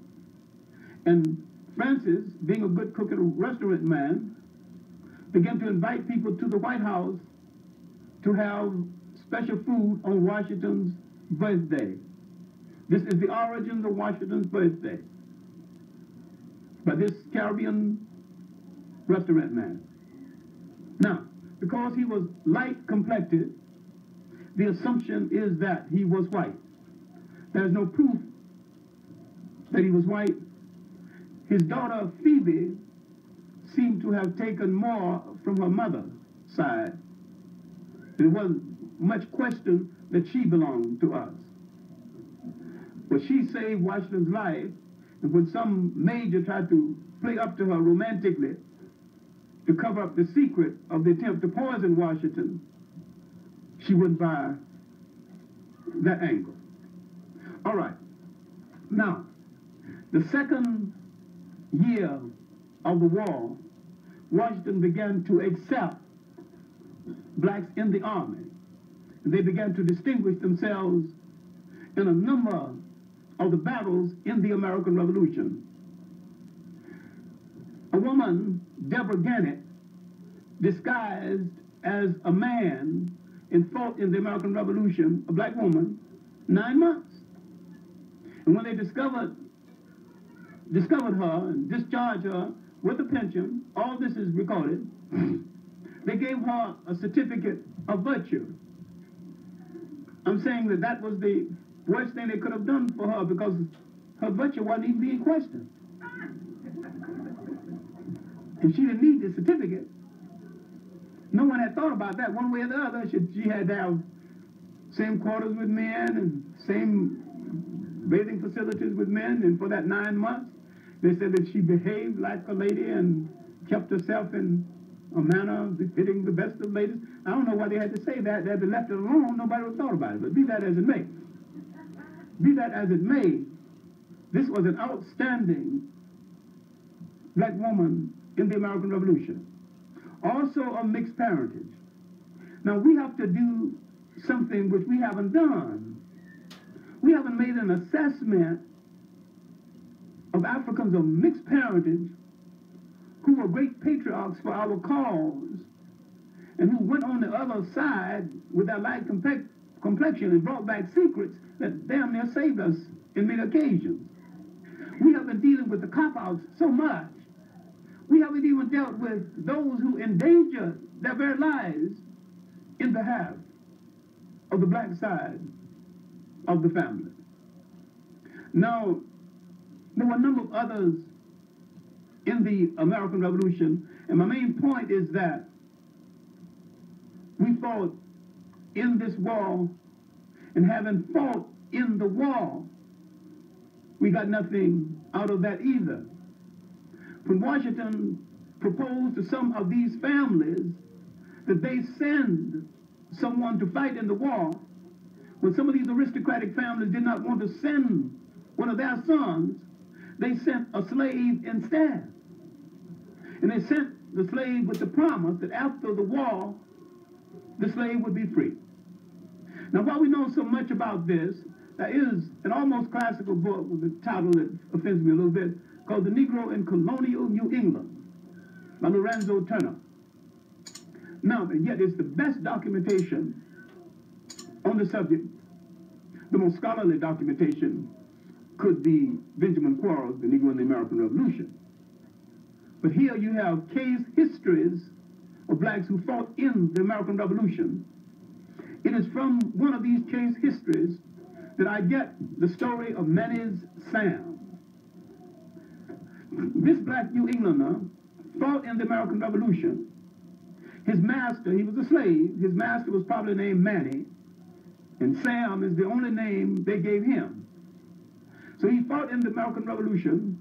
and Francis, being a good cook and a restaurant man, began to invite people to the White House to have special food on Washington's birthday. This is the origins of Washington's birthday, by this Caribbean restaurant man. Now, because he was light complected, the assumption is that he was white. There's no proof that he was white. His daughter Phoebe seemed to have taken more from her mother's side. There wasn't much question that she belonged to us. But she saved Washington's life, and when some major tried to play up to her romantically to cover up the secret of the attempt to poison Washington, she wouldn't buy that angle. All right. Now, the second year of the war, Washington began to accept blacks in the army. They began to distinguish themselves in a number of the battles in the American Revolution. A woman, Deborah Gannett, disguised as a man and fought in the American Revolution, a black woman, 9 months. And when they discovered her and discharged her with a pension, all this is recorded, they gave her a certificate of virtue. I'm saying that that was the worst thing they could have done for her, because her virtue wasn't even being questioned. And she didn't need the certificate. No one had thought about that one way or the other. She had to have same quarters with men and same bathing facilities with men, and for that 9 months, they said that she behaved like a lady and kept herself in a manner befitting the best of ladies. I don't know why they had to say that. They had left it alone. Nobody would have thought about it. But be that as it may. Be that as it may, this was an outstanding black woman in the American Revolution. Also of mixed parentage. Now we have to do something which we haven't done. We haven't made an assessment of Africans of mixed parentage who were great patriarchs for our cause and who went on the other side with their light complexion and brought back secrets that damn near saved us in many occasions. We have been dealing with the cop-outs so much. We haven't even dealt with those who endangered their very lives in behalf of the black side of the family. Now, there were a number of others in the American Revolution, and my main point is that we fought in this war, and having fought in the war, we got nothing out of that either. When Washington proposed to some of these families that they send someone to fight in the war, when some of these aristocratic families did not want to send one of their sons, they sent a slave instead. And they sent the slave with the promise that after the war, the slave would be free. Now, while we know so much about this, there is an almost classical book with a title that offends me a little bit called The Negro in Colonial New England by Lorenzo Turner. Now, and yet it's the best documentation on the subject. The most scholarly documentation could be Benjamin Quarles' The Negro in the American Revolution. But here you have case histories of blacks who fought in the American Revolution. It is from one of these case histories that I get the story of Manny's Sam. This black New Englander fought in the American Revolution. His master, he was a slave, his master was probably named Manny, and Sam is the only name they gave him. So he fought in the American Revolution.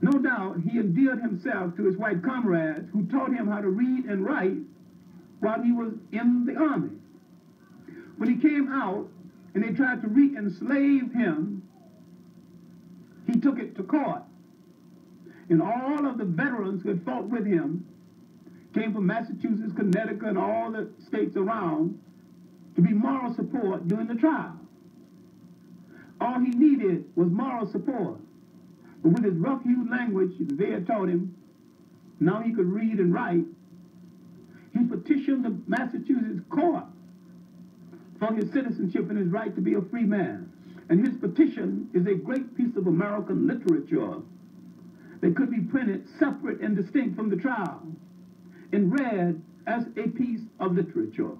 No doubt he endeared himself to his white comrades who taught him how to read and write while he was in the army. When he came out and they tried to re-enslave him, he took it to court. And all of the veterans who had fought with him came from Massachusetts, Connecticut, and all the states around to be moral support during the trial. All he needed was moral support. But with his rough-hewed language they had taught him, now he could read and write, he petitioned the Massachusetts court for his citizenship and his right to be a free man. And his petition is a great piece of American literature that could be printed separate and distinct from the trial and read as a piece of literature.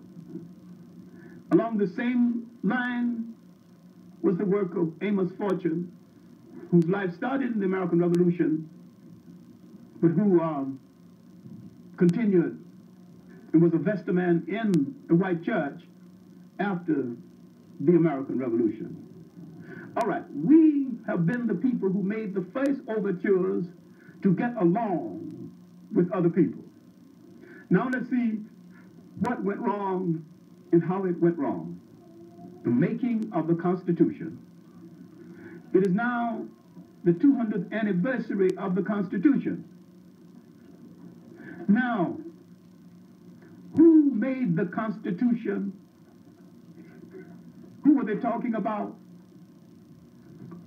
Along the same line was the work of Amos Fortune, whose life started in the American Revolution, but who continued and was a vestryman in the white church after the American Revolution. All right, we have been the people who made the first overtures to get along with other people. Now let's see what went wrong and how it went wrong. The making of the Constitution. It is now the 200th anniversary of the Constitution. Now, who made the Constitution? Who were they talking about?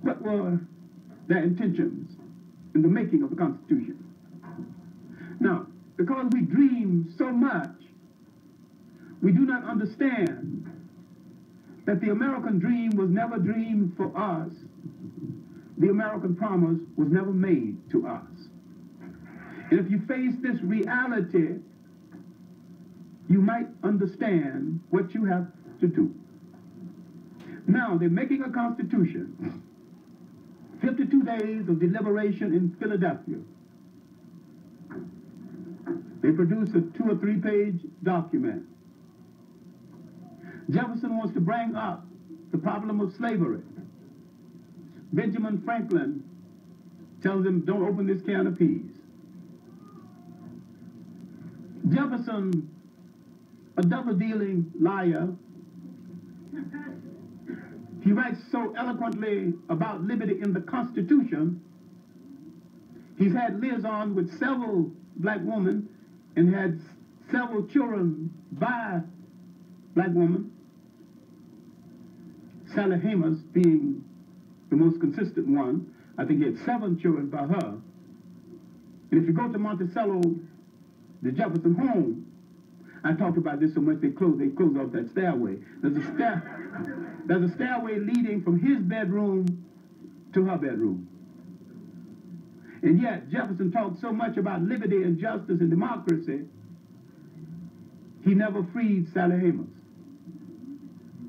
What were their intentions in the making of the Constitution? Now, because we dream so much, we do not understand that the American dream was never dreamed for us. The American promise was never made to us. And if you face this reality, you might understand what you have to do. Now, they're making a constitution. 52 days of deliberation in Philadelphia. They produce a 2 or 3 page document. Jefferson wants to bring up the problem of slavery. Benjamin Franklin tells him, don't open this can of peas. Jefferson, a double-dealing liar, he writes so eloquently about liberty in the Constitution. He's had liaison with several black women and had several children by black women, Sally Hamas being the most consistent one. I think he had 7 children by her. And if you go to Monticello, the Jefferson home, I talked about this so much they closed off that stairway. There's a stairway leading from his bedroom to her bedroom. And yet Jefferson talked so much about liberty and justice and democracy, he never freed Sally Hamas,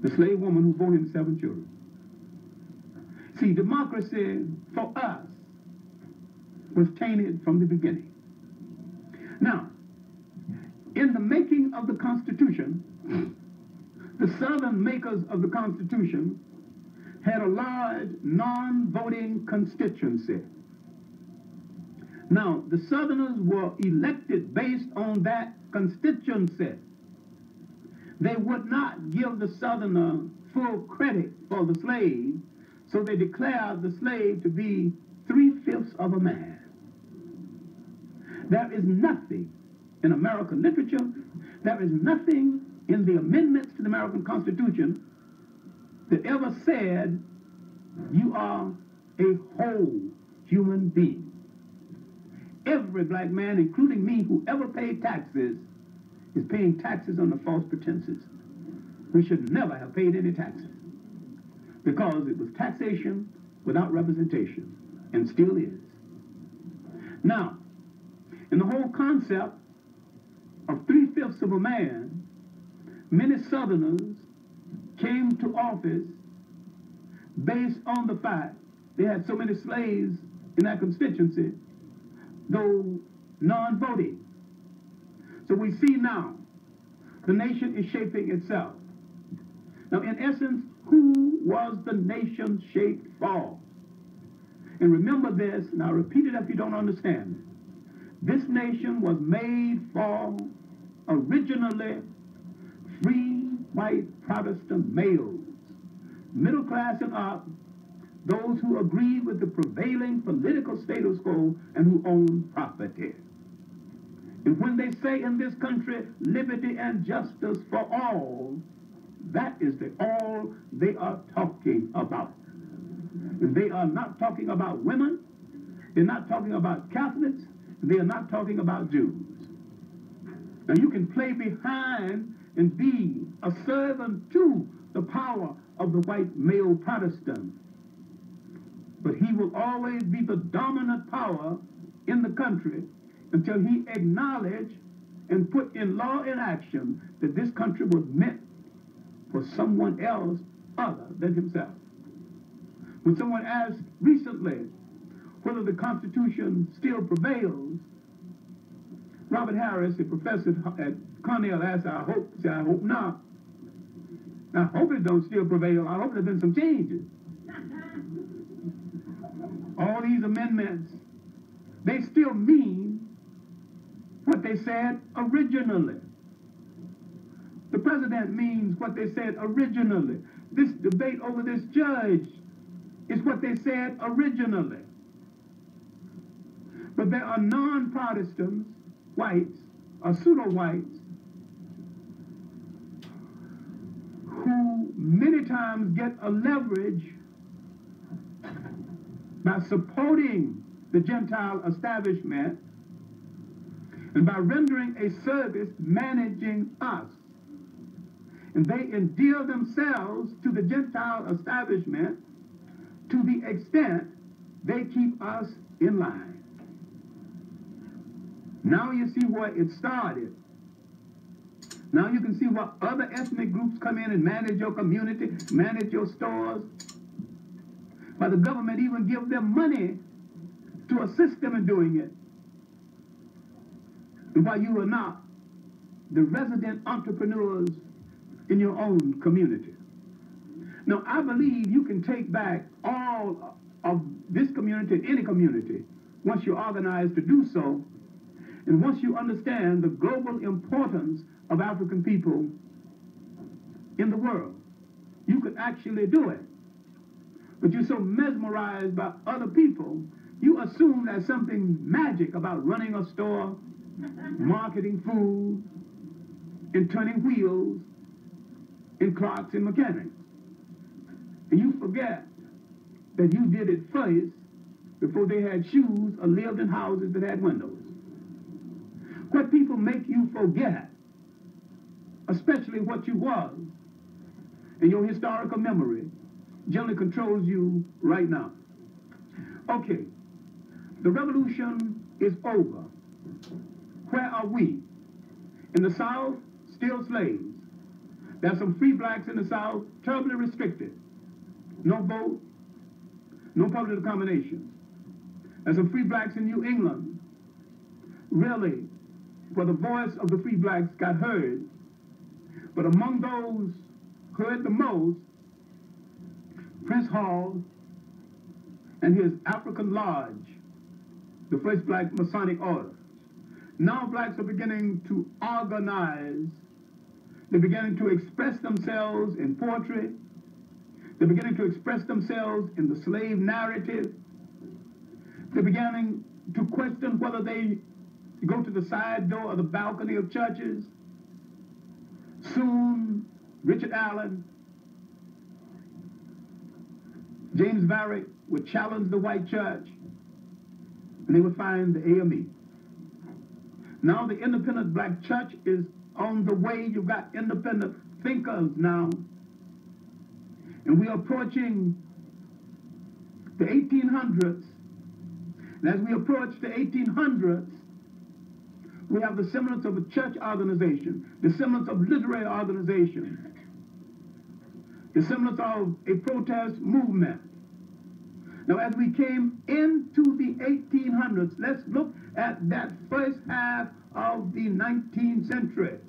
the slave woman who bore him 7 children. See, democracy for us was tainted from the beginning. Now, in the making of the Constitution, the Southern makers of the Constitution had a large non-voting constituency. Now, the Southerners were elected based on that constituency. They would not give the Southerner full credit for the slave, so they declared the slave to be 3/5 of a man. There is nothing in American literature, there is nothing in the amendments to the American Constitution that ever said you are a whole human being. Every black man, including me, who ever paid taxes, is paying taxes under false pretenses. We should never have paid any taxes because it was taxation without representation, and still is. Now, in the whole concept of 3/5 of a man, many Southerners came to office based on the fact they had so many slaves in that constituency, though non-voting. So we see now the nation is shaping itself. Now, in essence, who was the nation shaped for? And remember this, and I'll repeat it if you don't understand it. This nation was made for originally free white Protestant males, middle class and up, those who agreed with the prevailing political status quo and who owned property. And when they say in this country, liberty and justice for all, that is the all they are talking about. And they are not talking about women, they're not talking about Catholics, they are not talking about Jews. Now you can play behind and be a servant to the power of the white male Protestant, but he will always be the dominant power in the country until he acknowledged and put in law and action that this country was meant for someone else other than himself. When someone asked recently whether the Constitution still prevails, Robert Harris, a professor at Cornell, asked, I hope not. I hope it don't still prevail. I hope there's been some changes. All these amendments, they still mean what they said originally. The president means what they said originally. This debate over this judge is what they said originally. But there are non-Protestants, whites, or pseudo-whites, who many times get a leverage by supporting the Gentile establishment and by rendering a service managing us. And they endear themselves to the Gentile establishment to the extent they keep us in line. Now you see where it started. Now you can see what other ethnic groups come in and manage your community, manage your stores. Why the government even give them money to assist them in doing it. And why you are not the resident entrepreneurs in your own community. Now, I believe you can take back all of this community, any community, once you're organized to do so, And once you understand the global importance of African people in the world, you could actually do it. But you're so mesmerized by other people, you assume there's something magic about running a store, marketing food, and turning wheels in Clarke's and mechanics. And you forget that you did it first before they had shoes or lived in houses that had windows. What people make you forget, especially what you was, and your historical memory, generally controls you right now. Okay, the revolution is over. Where are we? In the South, still slaves. There's some free blacks in the South, terribly restricted. No vote, no public accommodations. There's some free blacks in New England, really, where the voice of the free blacks got heard. But among those heard the most, Prince Hall and his African Lodge, the first black Masonic order. Now blacks are beginning to organize. They're beginning to express themselves in poetry. They're beginning to express themselves in the slave narrative. They're beginning to question whether they go to the side door or the balcony of churches. Soon, Richard Allen, James Varick would challenge the white church, and they would find the AME. Now the independent black church is on the way. You've got independent thinkers now. And we are approaching the 1800s. And as we approach the 1800s, we have the semblance of a church organization, the semblance of literary organization, the semblance of a protest movement. Now, as we came into the 1800s, let's look at that first half of the 19th century.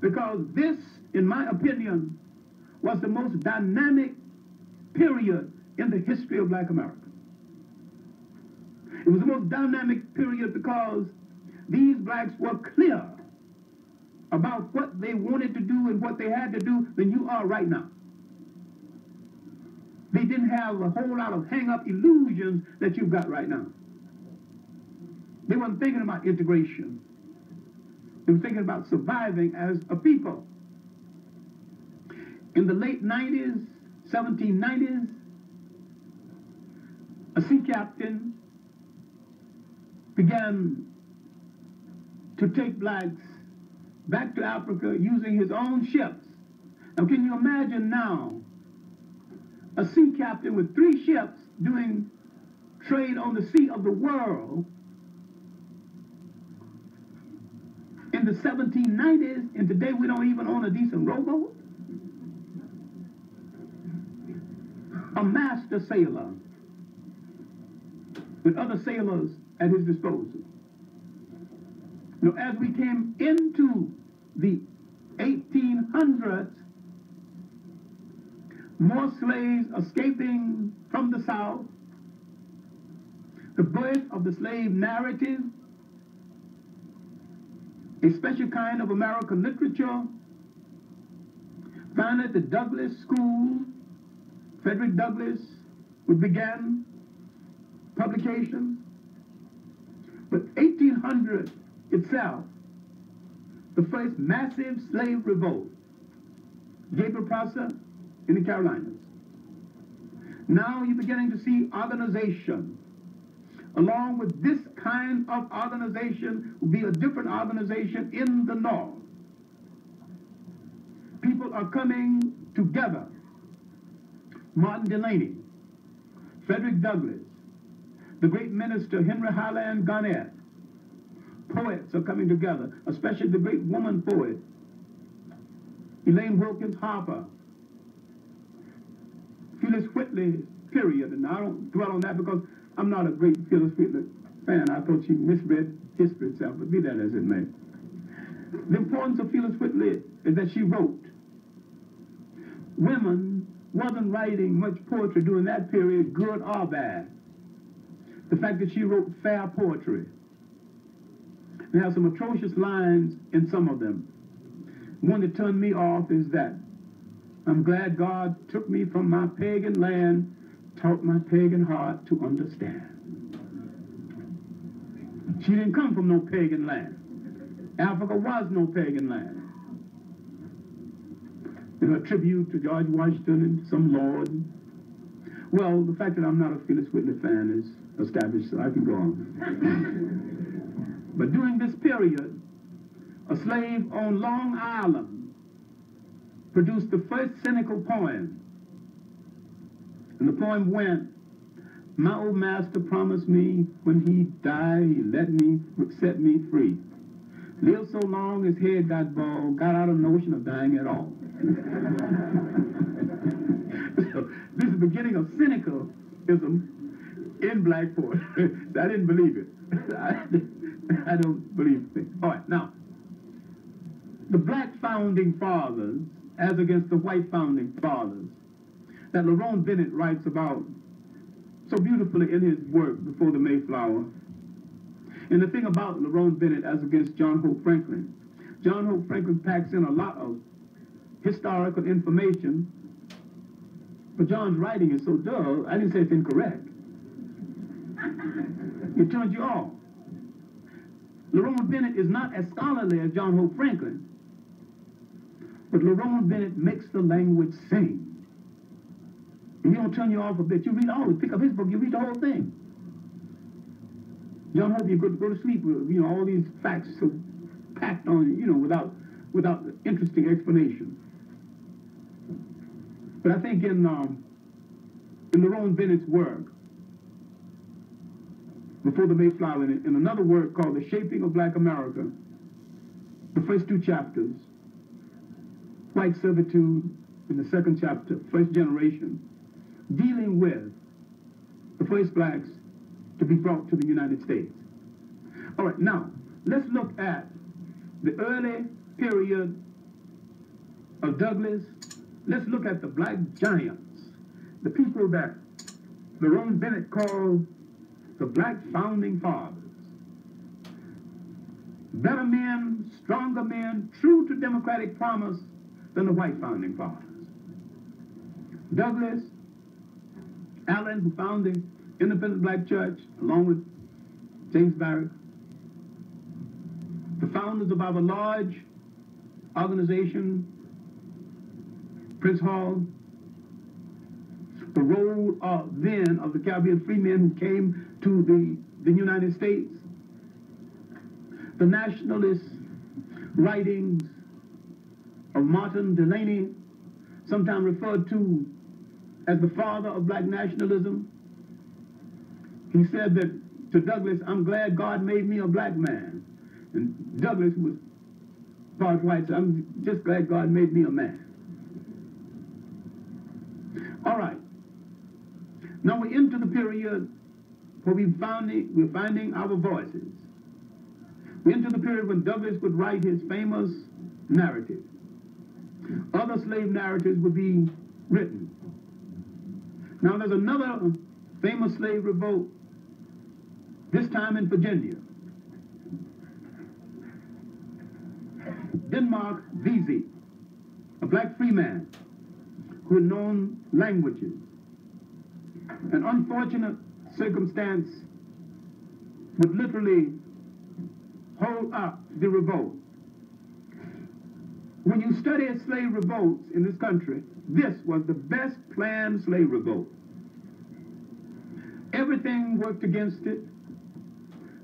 Because this, in my opinion, was the most dynamic period in the history of black America. It was the most dynamic period because these blacks were clear about what they wanted to do and what they had to do than you are right now. They didn't have a whole lot of hang-up illusions that you've got right now. They weren't thinking about integration. They were thinking about surviving as a people. In the late 90s, 1790s, a sea captain began to take blacks back to Africa using his own ships. Now, can you imagine now a sea captain with 3 ships doing trade on the sea of the world in the 1790s, and today we don't even own a decent rowboat? A master sailor with other sailors at his disposal. Now, as we came into the 1800s, more slaves escaping from the South, the birth of the slave narrative, a special kind of American literature. Finally, the Douglass School, Frederick Douglass, would begin publications. But 1800 itself, the first massive slave revolt, Gabriel Prosser in the Carolinas. Now you're beginning to see organization. Along with this kind of organization will be a different organization in the North. People are coming together. Martin Delany, Frederick Douglass, the great minister Henry Highland Garnett. Poets are coming together, especially the great woman poet, Elaine Wilkins Harper. Phyllis Whitley, period. And I don't dwell on that because I'm not a great Phyllis Whitley fan. I thought she misread history itself, but be that as it may. The importance of Phyllis Whitley is that she wrote. Women wasn't writing much poetry during that period, good or bad. The fact that she wrote fair poetry, They have some atrocious lines in some of them. One that turned me off is that, I'm glad God took me from my pagan land, taught my pagan heart to understand. She didn't come from no pagan land. Africa was no pagan land. In her tribute to George Washington and some lord. Well, the fact that I'm not a Phyllis Whitley fan is established, so I can go on. But during this period, a slave on Long Island produced the first cynical poem. And the poem went, my old master promised me when he died, he set me free. Lived so long his head got bald, got out of notion of dying at all. So this is the beginning of cynicalism in black poetry. I didn't believe it. I don't believe it. All right, now, the black founding fathers as against the white founding fathers that Lerone Bennett writes about so beautifully in his work Before the Mayflower. And the thing about Lerone Bennett as against John Hope Franklin, John Hope Franklin packs in a lot of historical information, but John's writing is so dull, I didn't say it's incorrect. It turns you off. Lerone Bennett is not as scholarly as John Hope Franklin, but Lerone Bennett makes the language sing. And he don't turn you off a bit. You read pick up his book, you read the whole thing. John Hope, you go to sleep with, all these facts so packed on you, without interesting explanation. But I think in Lerone Bennett's work, Before the Mayflower, in another work called The Shaping of Black America, the first two chapters, White Servitude, in the second chapter, First Generation, dealing with the first blacks to be brought to the United States. All right, now, let's look at the early period of Douglass. Let's look at the black giants, the people that Lerone Bennett called the black founding fathers. Better men, stronger men, true to democratic promise than the white founding fathers. Douglass, Allen, who founded the Independent Black Church, along with James Barrett, the founders of our large organization, Prince Hall, the role then of the Caribbean free men who came to the United States, the nationalist writings of Martin Delany, sometimes referred to as the father of black nationalism. He said that to Douglass, I'm glad God made me a black man. And Douglass, who was part white, said, I'm just glad God made me a man. All right. Now we're into the period where we're finding our voices. We're into the period when Douglass would write his famous narrative. Other slave narratives would be written. Now there's another famous slave revolt, this time in Virginia. Denmark Vesey, a black free man who had known languages. An unfortunate circumstance would literally hold up the revolt. When you study slave revolts in this country, this was the best planned slave revolt. Everything worked against it.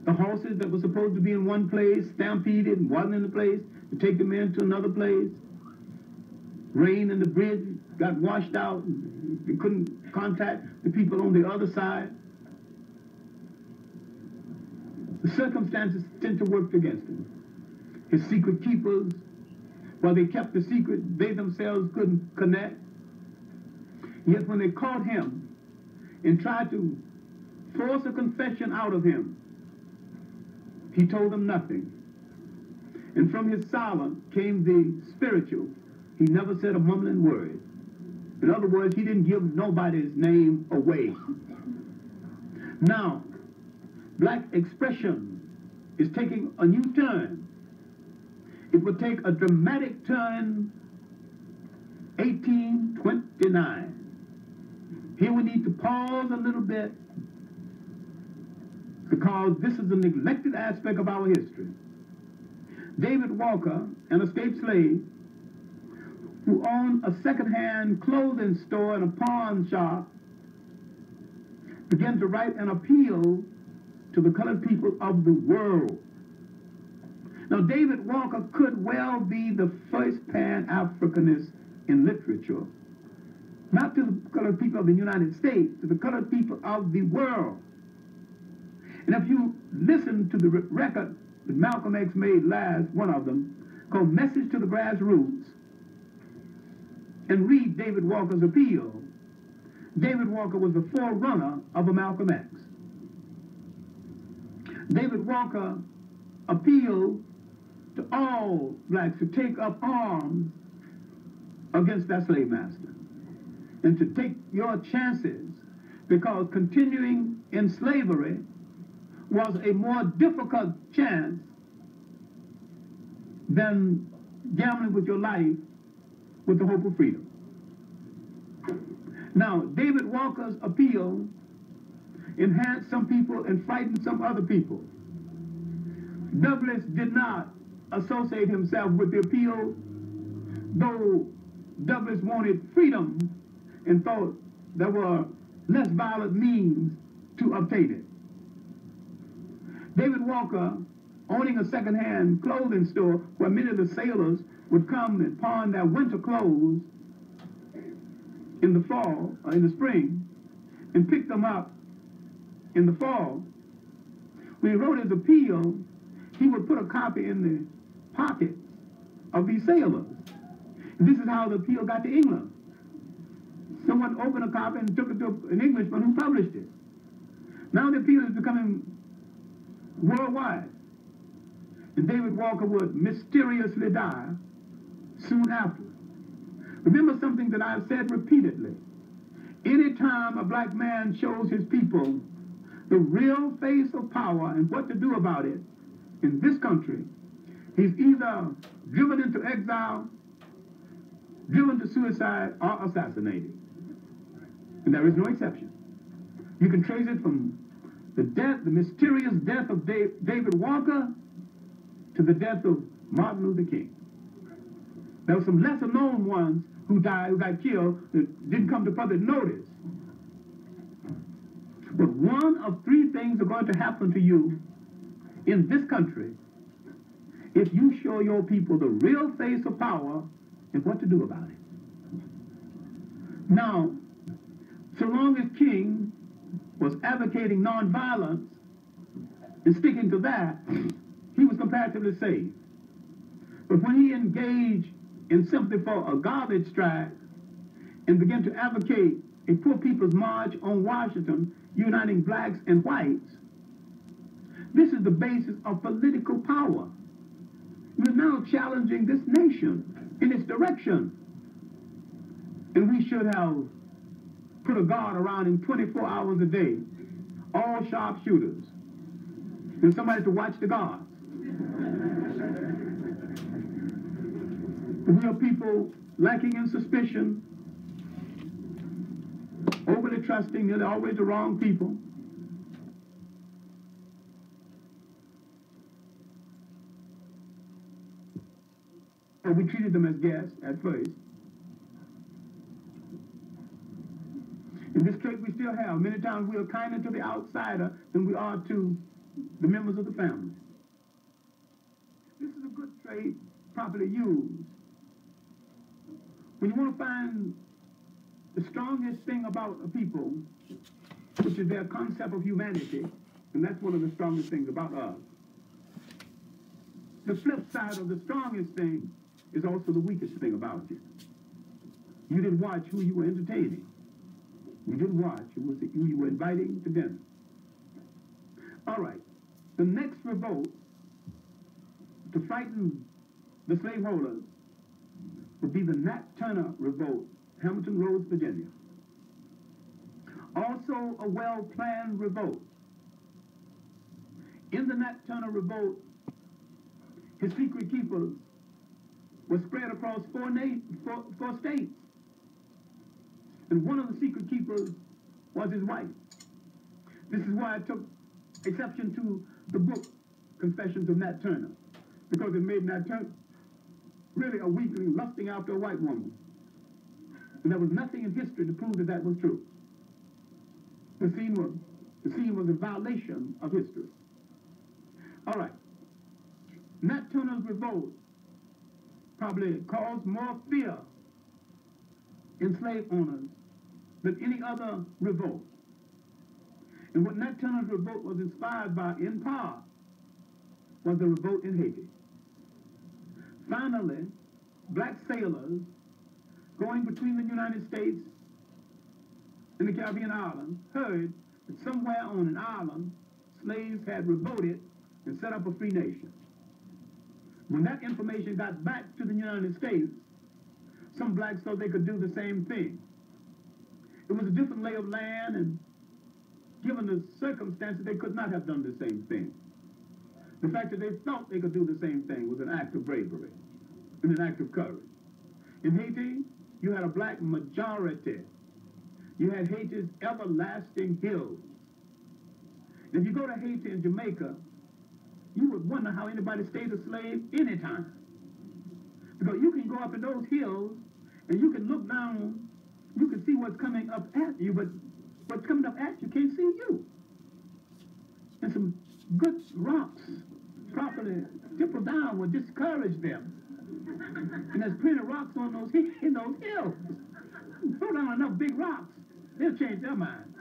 The horses that were supposed to be in one place stampeded and wasn't in the place to take them into another place. Rain and the bridge got washed out. They couldn't contact the people on the other side. The circumstances tend to work against him. His secret keepers, while they kept the secret, they themselves couldn't connect. Yet when they caught him and tried to force a confession out of him, he told them nothing. And from his silence came the spiritual. He never said a mumbling word. In other words, he didn't give nobody's name away. Now, black expression is taking a new turn. It will take a dramatic turn 1829. Here we need to pause a little bit because this is a neglected aspect of our history. David Walker, an escaped slave who owned a second-hand clothing store and a pawn shop, began to write an appeal to the colored people of the world. Now, David Walker could well be the first Pan-Africanist in literature, not to the colored people of the United States, to the colored people of the world. And if you listen to the record that Malcolm X made last, one of them, called Message to the Grassroots, and read David Walker's appeal, David Walker was the forerunner of a Malcolm X. David Walker appealed to all blacks to take up arms against their slave master and to take your chances, because continuing in slavery was a more difficult chance than gambling with your life with the hope of freedom. Now, David Walker's appeal enhanced some people and frightened some other people. Douglass did not associate himself with the appeal, though Douglass wanted freedom and thought there were less violent means to obtain it. David Walker, owning a second-hand clothing store where many of the sailors would come and pawn their winter clothes in the fall or in the spring and pick them up in the fall, when he wrote his appeal, he would put a copy in the pockets of these sailors. And this is how the appeal got to England. Someone opened a copy and took it to an Englishman who published it. Now the appeal is becoming worldwide. And David Walker would mysteriously die soon after. Remember something that I've said repeatedly. Anytime a black man shows his people the real face of power and what to do about it in this country, he's either driven into exile, driven to suicide, or assassinated. And there is no exception. You can trace it from the death, the mysterious death of David Walker, to the death of Martin Luther King. There were some lesser known ones who died, who got killed, that didn't come to public notice. But one of three things are going to happen to you in this country if you show your people the real face of power and what to do about it. Now, so long as King was advocating nonviolence and sticking to that, he was comparatively safe. But when he engaged in sympathy for a garbage strike and began to advocate a poor people's march on Washington, uniting blacks and whites, this is the basis of political power. We're now challenging this nation in its direction. And we should have put a guard around him 24 hours a day, all sharpshooters, and somebody to watch the guards. We are people lacking in suspicion, overly trusting, nearly always the wrong people. And we treated them as guests at first. In this trait we still have. Many times we are kinder to the outsider than we are to the members of the family. This is a good trait properly used. When you want to find the strongest thing about a people, which is their concept of humanity, and that's one of the strongest things about us. The flip side of the strongest thing is also the weakest thing about you. You didn't watch who you were entertaining. You didn't watch who you were inviting to dinner. All right, the next revolt to frighten the slaveholders would be the Nat Turner Revolt, Hamilton Roads, Virginia. Also a well-planned revolt. In the Nat Turner Revolt, his secret keepers were spread across four states. And one of the secret keepers was his wife. This is why I took exception to the book, Confessions of Nat Turner, because it made Nat Turner really a weakling lusting after a white woman. And there was nothing in history to prove that that was true. The scene was a violation of history. All right. Nat Turner's revolt probably caused more fear in slave owners than any other revolt. And what Nat Turner's revolt was inspired by, in part, was the revolt in Haiti. Finally, black sailors going between the United States and the Caribbean islands heard that somewhere on an island, slaves had revolted and set up a free nation. When that information got back to the United States, some blacks thought they could do the same thing. It was a different lay of land, and given the circumstances, they could not have done the same thing. The fact that they thought they could do the same thing was an act of bravery and an act of courage. In Haiti, you had a black majority. You had Haiti's everlasting hills. If you go to Haiti and Jamaica, you would wonder how anybody stayed a slave anytime. Because you can go up in those hills and you can look down, you can see what's coming up at you, but what's coming up at you can't see you. And some good rocks properly tippled down would discourage them. And there's plenty of rocks on those hills. Throw down enough big rocks, they'll change their mind.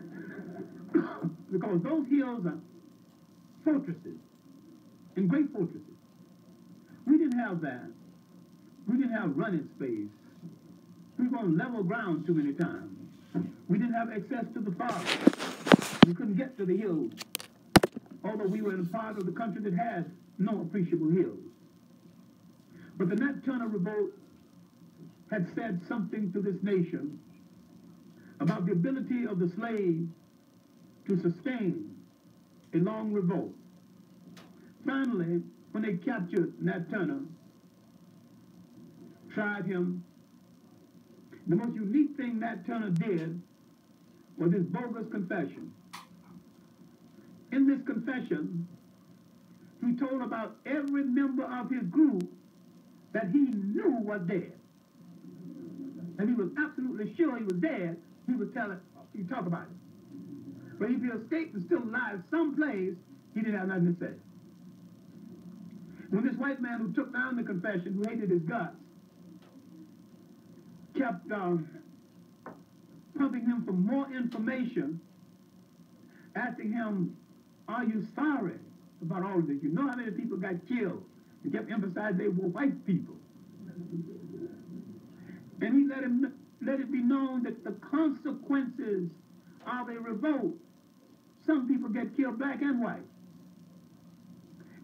Because those hills are fortresses, and great fortresses. We didn't have that. We didn't have running space. We were on level ground too many times. We didn't have access to the forest. We couldn't get to the hills, although we were in a part of the country that had no appreciable hills. But the Nat Turner Revolt had said something to this nation about the ability of the slave to sustain a long revolt. Finally, when they captured Nat Turner, tried him, the most unique thing Nat Turner did was his bogus confession. In this confession, he told about every member of his group that he knew was dead. And he was absolutely sure he was dead, he would tell it, he'd talk about it. But if he escaped and still alive someplace, he didn't have nothing to say. When this white man who took down the confession, who hated his guts, kept pumping him for more information, asking him, are you sorry about all of this? You know how many people got killed? He kept emphasizing they were white people. And he let it be known that the consequences of a revolt, some people get killed black and white.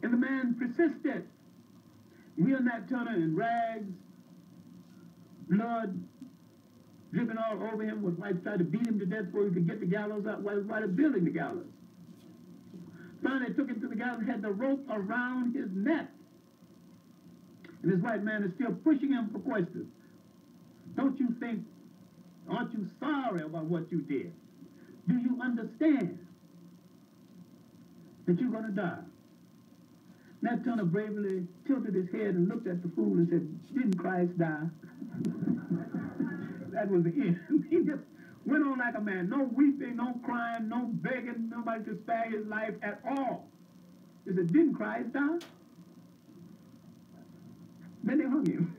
And the man persisted. Here Nat Turner in rags, blood dripping all over him, was whites tried to beat him to death before he could get the gallows out while they were building the gallows. Finally, they took him to the gallows and had the rope around his neck. And this white man is still pushing him for questions. Don't you think, aren't you sorry about what you did? Do you understand that you're going to die? Nat Turner bravely tilted his head and looked at the fool and said, didn't Christ die? That was the end. He just went on like a man. No weeping, no crying, no begging, nobody to spare his life at all. He said, didn't Christ die? Then they hung him.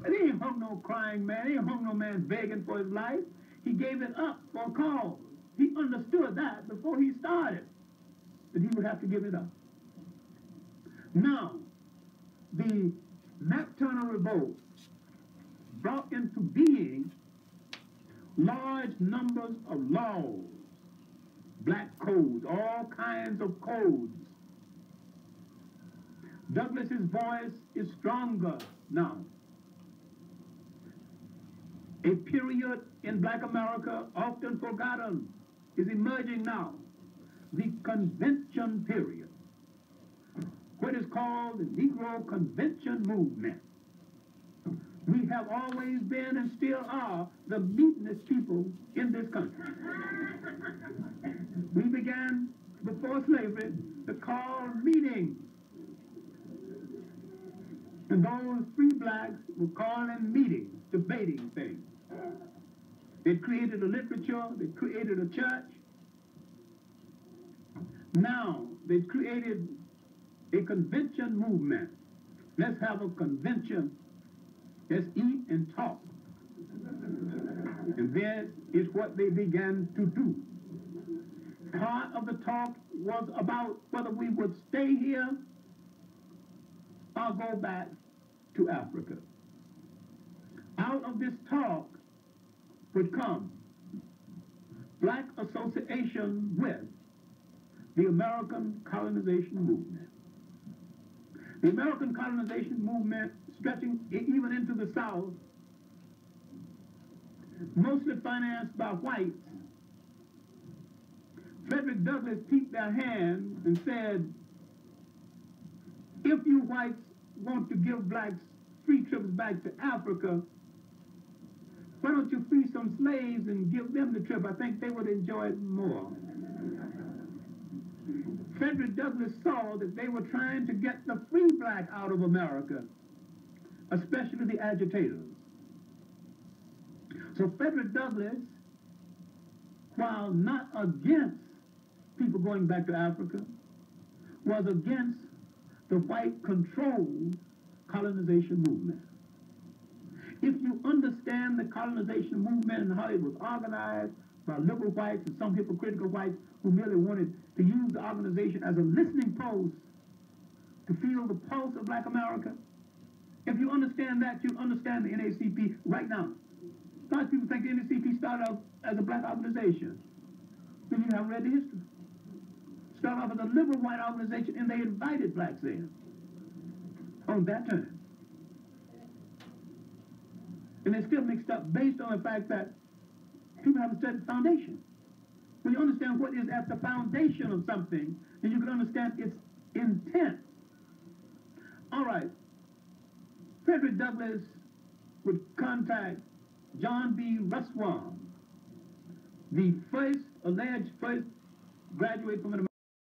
They ain't hung no crying man. They ain't hung no man begging for his life. He gave it up for a cause. He understood that before he started, that he would have to give it up. Now, the Nat Turner Revolt brought into being large numbers of laws, black codes, all kinds of codes. Douglas's voice is stronger now. A period in black America often forgotten is emerging now. the convention period, what is called the Negro Convention Movement. We have always been and still are the meetingest people in this country. We began before slavery to call meetings. And those free blacks were calling meetings, debating things. They created a literature, they created a church. Now they've created a convention movement. Let's have a convention. Let's eat and talk. And that is what they began to do. Part of the talk was about whether we would stay here or go back to Africa. Out of this talk would come black association with the American colonization movement. The American colonization movement, stretching even into the South, mostly financed by whites. Frederick Douglass peeked their hand and said, if you whites want to give blacks free trips back to Africa, why don't you free some slaves and give them the trip? I think they would enjoy it more. Frederick Douglass saw that they were trying to get the free black out of America, especially the agitators. So Frederick Douglass, while not against people going back to Africa, was against the white-controlled colonization movement. If you understand the colonization movement and how it was organized by liberal whites and some hypocritical whites who merely wanted to use the organization as a listening post to feel the pulse of black America, if you understand that, you understand the NAACP right now. A lot of people think the NAACP started out as a black organization. Then you haven't read the history. Started off as a liberal white organization, and they invited blacks in on that time. And they're still mixed up based on the fact that people haven't studied the foundation. When you understand what is at the foundation of something, then you can understand its intent. All right. Frederick Douglass would contact John B. Russwell, the alleged first graduate from an